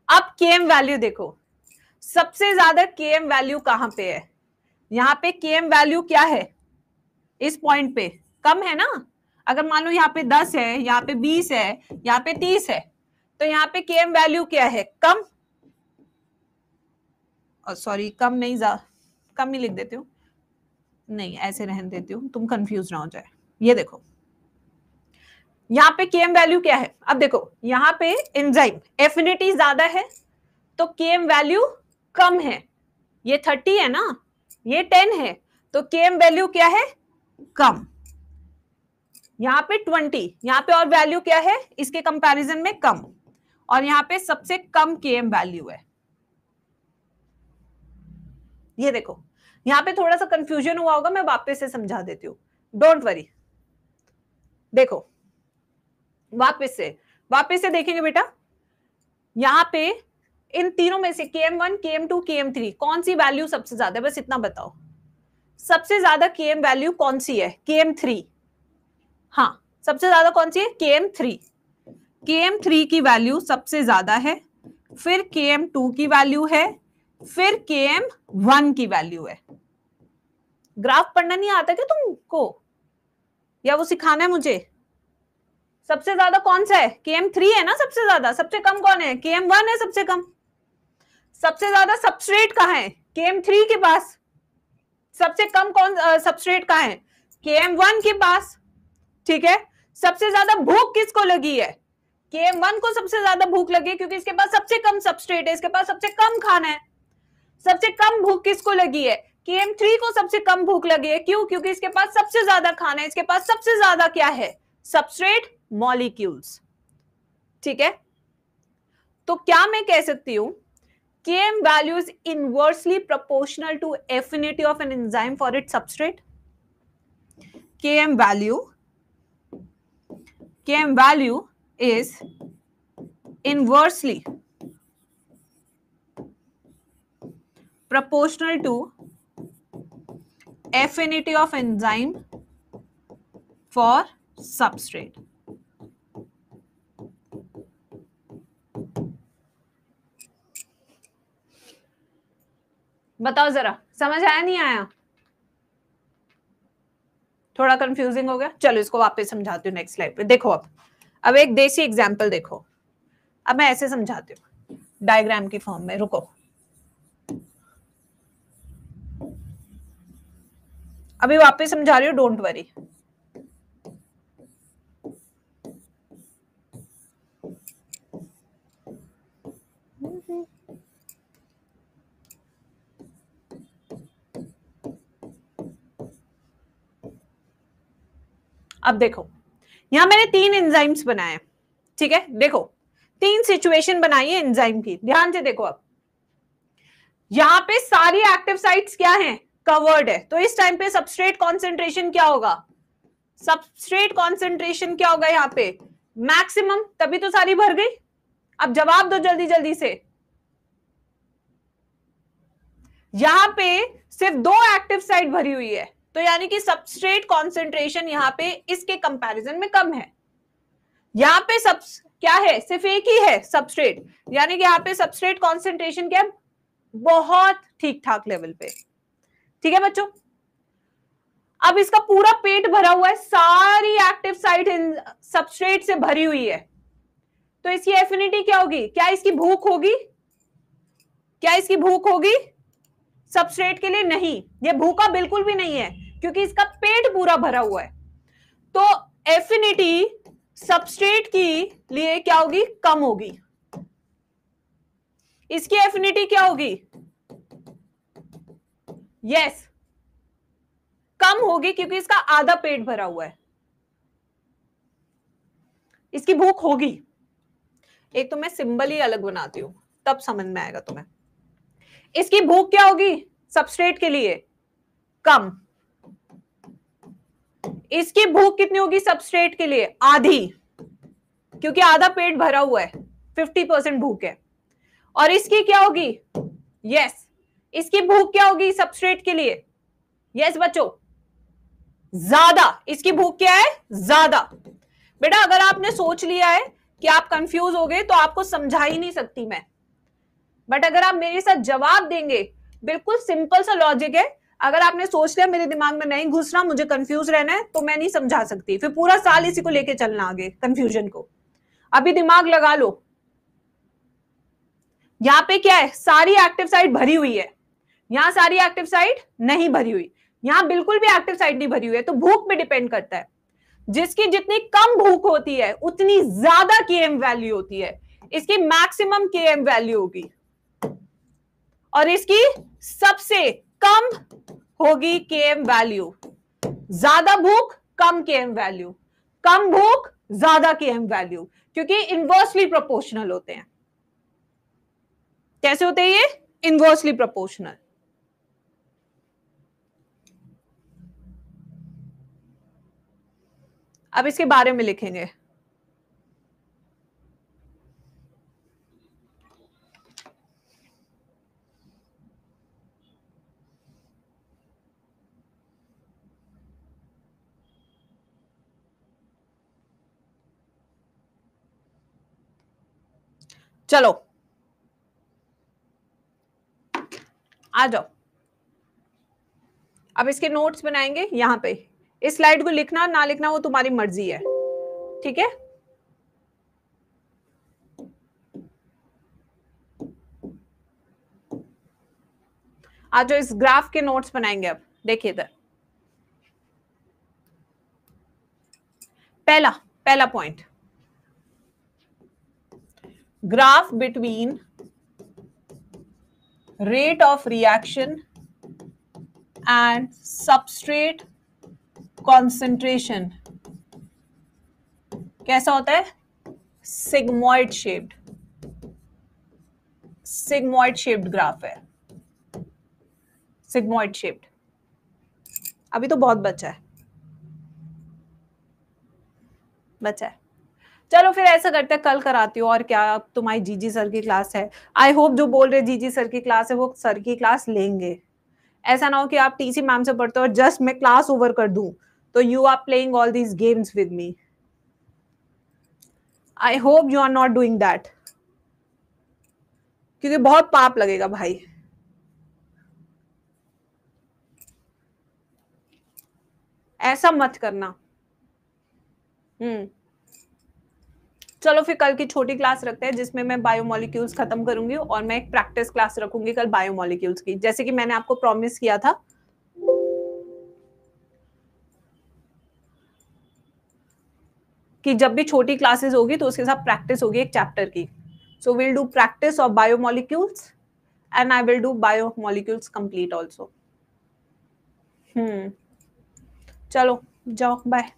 अब Km वैल्यू देखो, सबसे ज्यादा Km वैल्यू कहां पे है? यहाँ पे Km वैल्यू क्या है? इस पॉइंट पे कम है ना। अगर मान लो यहाँ पे 10 है, यहाँ पे 20 है, यहाँ पे 30 है, तो यहाँ पे Km वैल्यू क्या है? कम। सॉरी कम नहीं, कम ही लिख देती हूँ, नहीं ऐसे रहने देती हूँ, तुम कंफ्यूज ना हो जाए। ये देखो यहाँ पे Km वैल्यू क्या है? अब देखो यहाँ पे एंजाइम एफिनिटी ज्यादा है तो Km वैल्यू कम है। ये 30 है ना, ये 10 है, तो केएम वैल्यू क्या है, कम। यहाँ पे 20, यहाँ पे और वैल्यू क्या है इसके कंपैरिजन में कम, और यहाँ पे सबसे कम केएम वैल्यू है। ये देखो यहाँ पे थोड़ा सा कंफ्यूजन हुआ होगा, मैं वापस से समझा देती हूँ, डोंट वरी। देखो वापस से देखेंगे बेटा, यहाँ पे इन तीनों में से KM1, KM2, KM3 कौन सी वैल्यू सबसे ज्यादा है, बस इतना बताओ। सबसे ज्यादा KM वैल्यू कौन सी है, KM3। हाँ सबसे ज्यादा कौन सी है, KM3। KM3 की वैल्यू सबसे ज्यादा है, फिर KM2 की वैल्यू है, फिर KM1 की वैल्यू है। ग्राफ पढ़ना नहीं आता क्या तुमको, या वो सिखाना है मुझे? सबसे ज्यादा कौन सा है, KM3 है ना सबसे ज्यादा, सबसे कम कौन है, KM1 है सबसे कम। सबसे ज्यादा सबस्ट्रेट कहाँ है, KM3 के पास। सबसे कम कौन सबस्ट्रेट कहाँ है, KM1 के पास। ठीक है, सबसे ज्यादा भूख किसको लगी है, KM1 को सबसे ज्यादा भूख लगी क्योंकि इसके पास सबसे कम सबस्ट्रेट है, इसके पास सबसे कम खाना है। सबसे कम भूख किसको लगी है, KM3 को सबसे कम भूख लगी है, क्यों, क्योंकि इसके पास सबसे ज्यादा खाना है, इसके पास सबसे ज्यादा क्या है, सबस्ट्रेट मॉलिक्यूल्स। ठीक है, तो क्या मैं कह सकती हूं, Km value is inversely proportional to affinity of an enzyme for its substrate. Km value is inversely proportional to affinity of enzyme for substrate. बताओ जरा, समझ आया नहीं आया, थोड़ा कंफ्यूजिंग हो गया? चलो इसको वापस समझाती हूँ नेक्स्ट स्लाइड पे। देखो अब एक देसी एग्जांपल देखो, अब मैं ऐसे समझाती हूँ डायग्राम की फॉर्म में, रुको। अभी वापस समझा रही हूँ, डोंट वरी। अब देखो यहां मैंने 3 एंजाइम्स बनाए, ठीक है, देखो 3 सिचुएशन बनाई है एंजाइम की, ध्यान से देखो। अब यहां पे सारी एक्टिव साइट्स क्या हैं, कवर्ड है, तो इस टाइम पे सबस्ट्रेट कॉन्सेंट्रेशन क्या होगा, सबस्ट्रेट कॉन्सेंट्रेशन क्या होगा यहाँ पे, मैक्सिमम, तभी तो सारी भर गई। अब जवाब दो जल्दी जल्दी से। यहां पे सिर्फ 2 एक्टिव साइट भरी हुई है, तो यानी कि सबस्ट्रेट कॉन्सेंट्रेशन यहां पे इसके कंपैरिजन में कम है। यहां पे सब क्या है, सिर्फ एक ही है सबस्ट्रेट, यानी कि यहां पे सबस्ट्रेट कॉन्सेंट्रेशन क्या है, बहुत ठीक ठाक लेवल पे। ठीक है बच्चों, अब इसका पूरा पेट भरा हुआ है, सारी एक्टिव साइट सबस्ट्रेट से भरी हुई है, तो इसकी एफिनिटी क्या होगी, क्या इसकी भूख होगी, क्या इसकी भूख होगी सबस्ट्रेट के लिए? नहीं, ये भूखा बिल्कुल भी नहीं है क्योंकि इसका पेट पूरा भरा हुआ है। तो एफिनिटी सबस्ट्रेट की लिए क्या होगी, कम होगी। इसकी एफिनिटी क्या होगी, यस कम होगी क्योंकि इसका आधा पेट भरा हुआ है। इसकी भूख होगी, एक तो मैं सिंबल ही अलग बनाती हूं तब समझ में आएगा तुम्हें। इसकी भूख क्या होगी सबस्ट्रेट के लिए, कम। इसकी भूख कितनी होगी सबस्ट्रेट के लिए, आधी, क्योंकि आधा पेट भरा हुआ है, 50% भूख है। और इसकी क्या होगी, यस इसकी भूख क्या होगी सबस्ट्रेट के लिए, यस बच्चों ज्यादा। इसकी भूख क्या है, ज्यादा। बेटा अगर आपने सोच लिया है कि आप कंफ्यूज हो गए तो आपको समझा ही नहीं सकती मैं, बट अगर आप मेरे साथ जवाब देंगे, बिल्कुल सिंपल सा लॉजिक है, अगर आपने सोच लिया मेरे दिमाग में नहीं घुस रहा, मुझे कंफ्यूज रहना है, तो मैं नहीं समझा सकती, फिर पूरा साल इसी को लेके चलना आगे कंफ्यूजन को। अभी दिमाग लगा लो, यहां पे क्या है, सारी एक्टिव साइट भरी हुई है, यहां सारी एक्टिव साइट नहीं भरी हुई, यहां बिल्कुल भी एक्टिव साइट नहीं भरी हुई है, तो भूख पे डिपेंड करता है। जिसकी जितनी कम भूख होती है उतनी ज्यादा केएम वैल्यू होती है, इसकी मैक्सिमम केएम वैल्यू होगी, और इसकी सबसे कम होगी km वैल्यू, ज्यादा भूख कम km वैल्यू, कम भूख ज्यादा km वैल्यू, क्योंकि इनवर्सली प्रोपोर्शनल होते हैं। कैसे होते हैं ये? Inversely proportional. अब इसके बारे में लिखेंगे। चलो आ जाओ, अब इसके नोट्स बनाएंगे यहां पे। इस स्लाइड को लिखना ना लिखना वो तुम्हारी मर्जी है, ठीक है? आज जो इस ग्राफ के नोट्स बनाएंगे। अब देखिए इधर, पहला पहला point, graph between rate of reaction and substrate concentration कैसा होता है? Sigmoid shaped, sigmoid shaped graph है, सिग्मॉइड शेप्ड। अभी तो बहुत बचा है, बचा है। चलो फिर ऐसा करते हैं, कल कराती हूँ और क्या। अब तुम्हारी जीजी सर की क्लास है, आई होप जो बोल रहे जीजी सर की क्लास है वो सर की क्लास लेंगे। ऐसा ना हो कि आप टीसी मैम से पढ़ते हो और जस्ट मैं क्लास ओवर कर दूं तो you are playing all these games with me. I hope you are not doing that, क्योंकि बहुत पाप लगेगा भाई। ऐसा मत करना। चलो फिर कल की छोटी क्लास रखते हैं जिसमें मैं बायोमोलिक्यूल्स खत्म करूंगी और मैं एक प्रैक्टिस क्लास रखूंगी कल बायोमोलिक्यूल्स की, जैसे कि मैंने आपको प्रॉमिस किया था कि जब भी छोटी क्लासेस होगी तो उसके साथ प्रैक्टिस होगी एक चैप्टर की। So will do practice of biomolecules and I will do biomolecules complete also. चलो जाओ, बाय।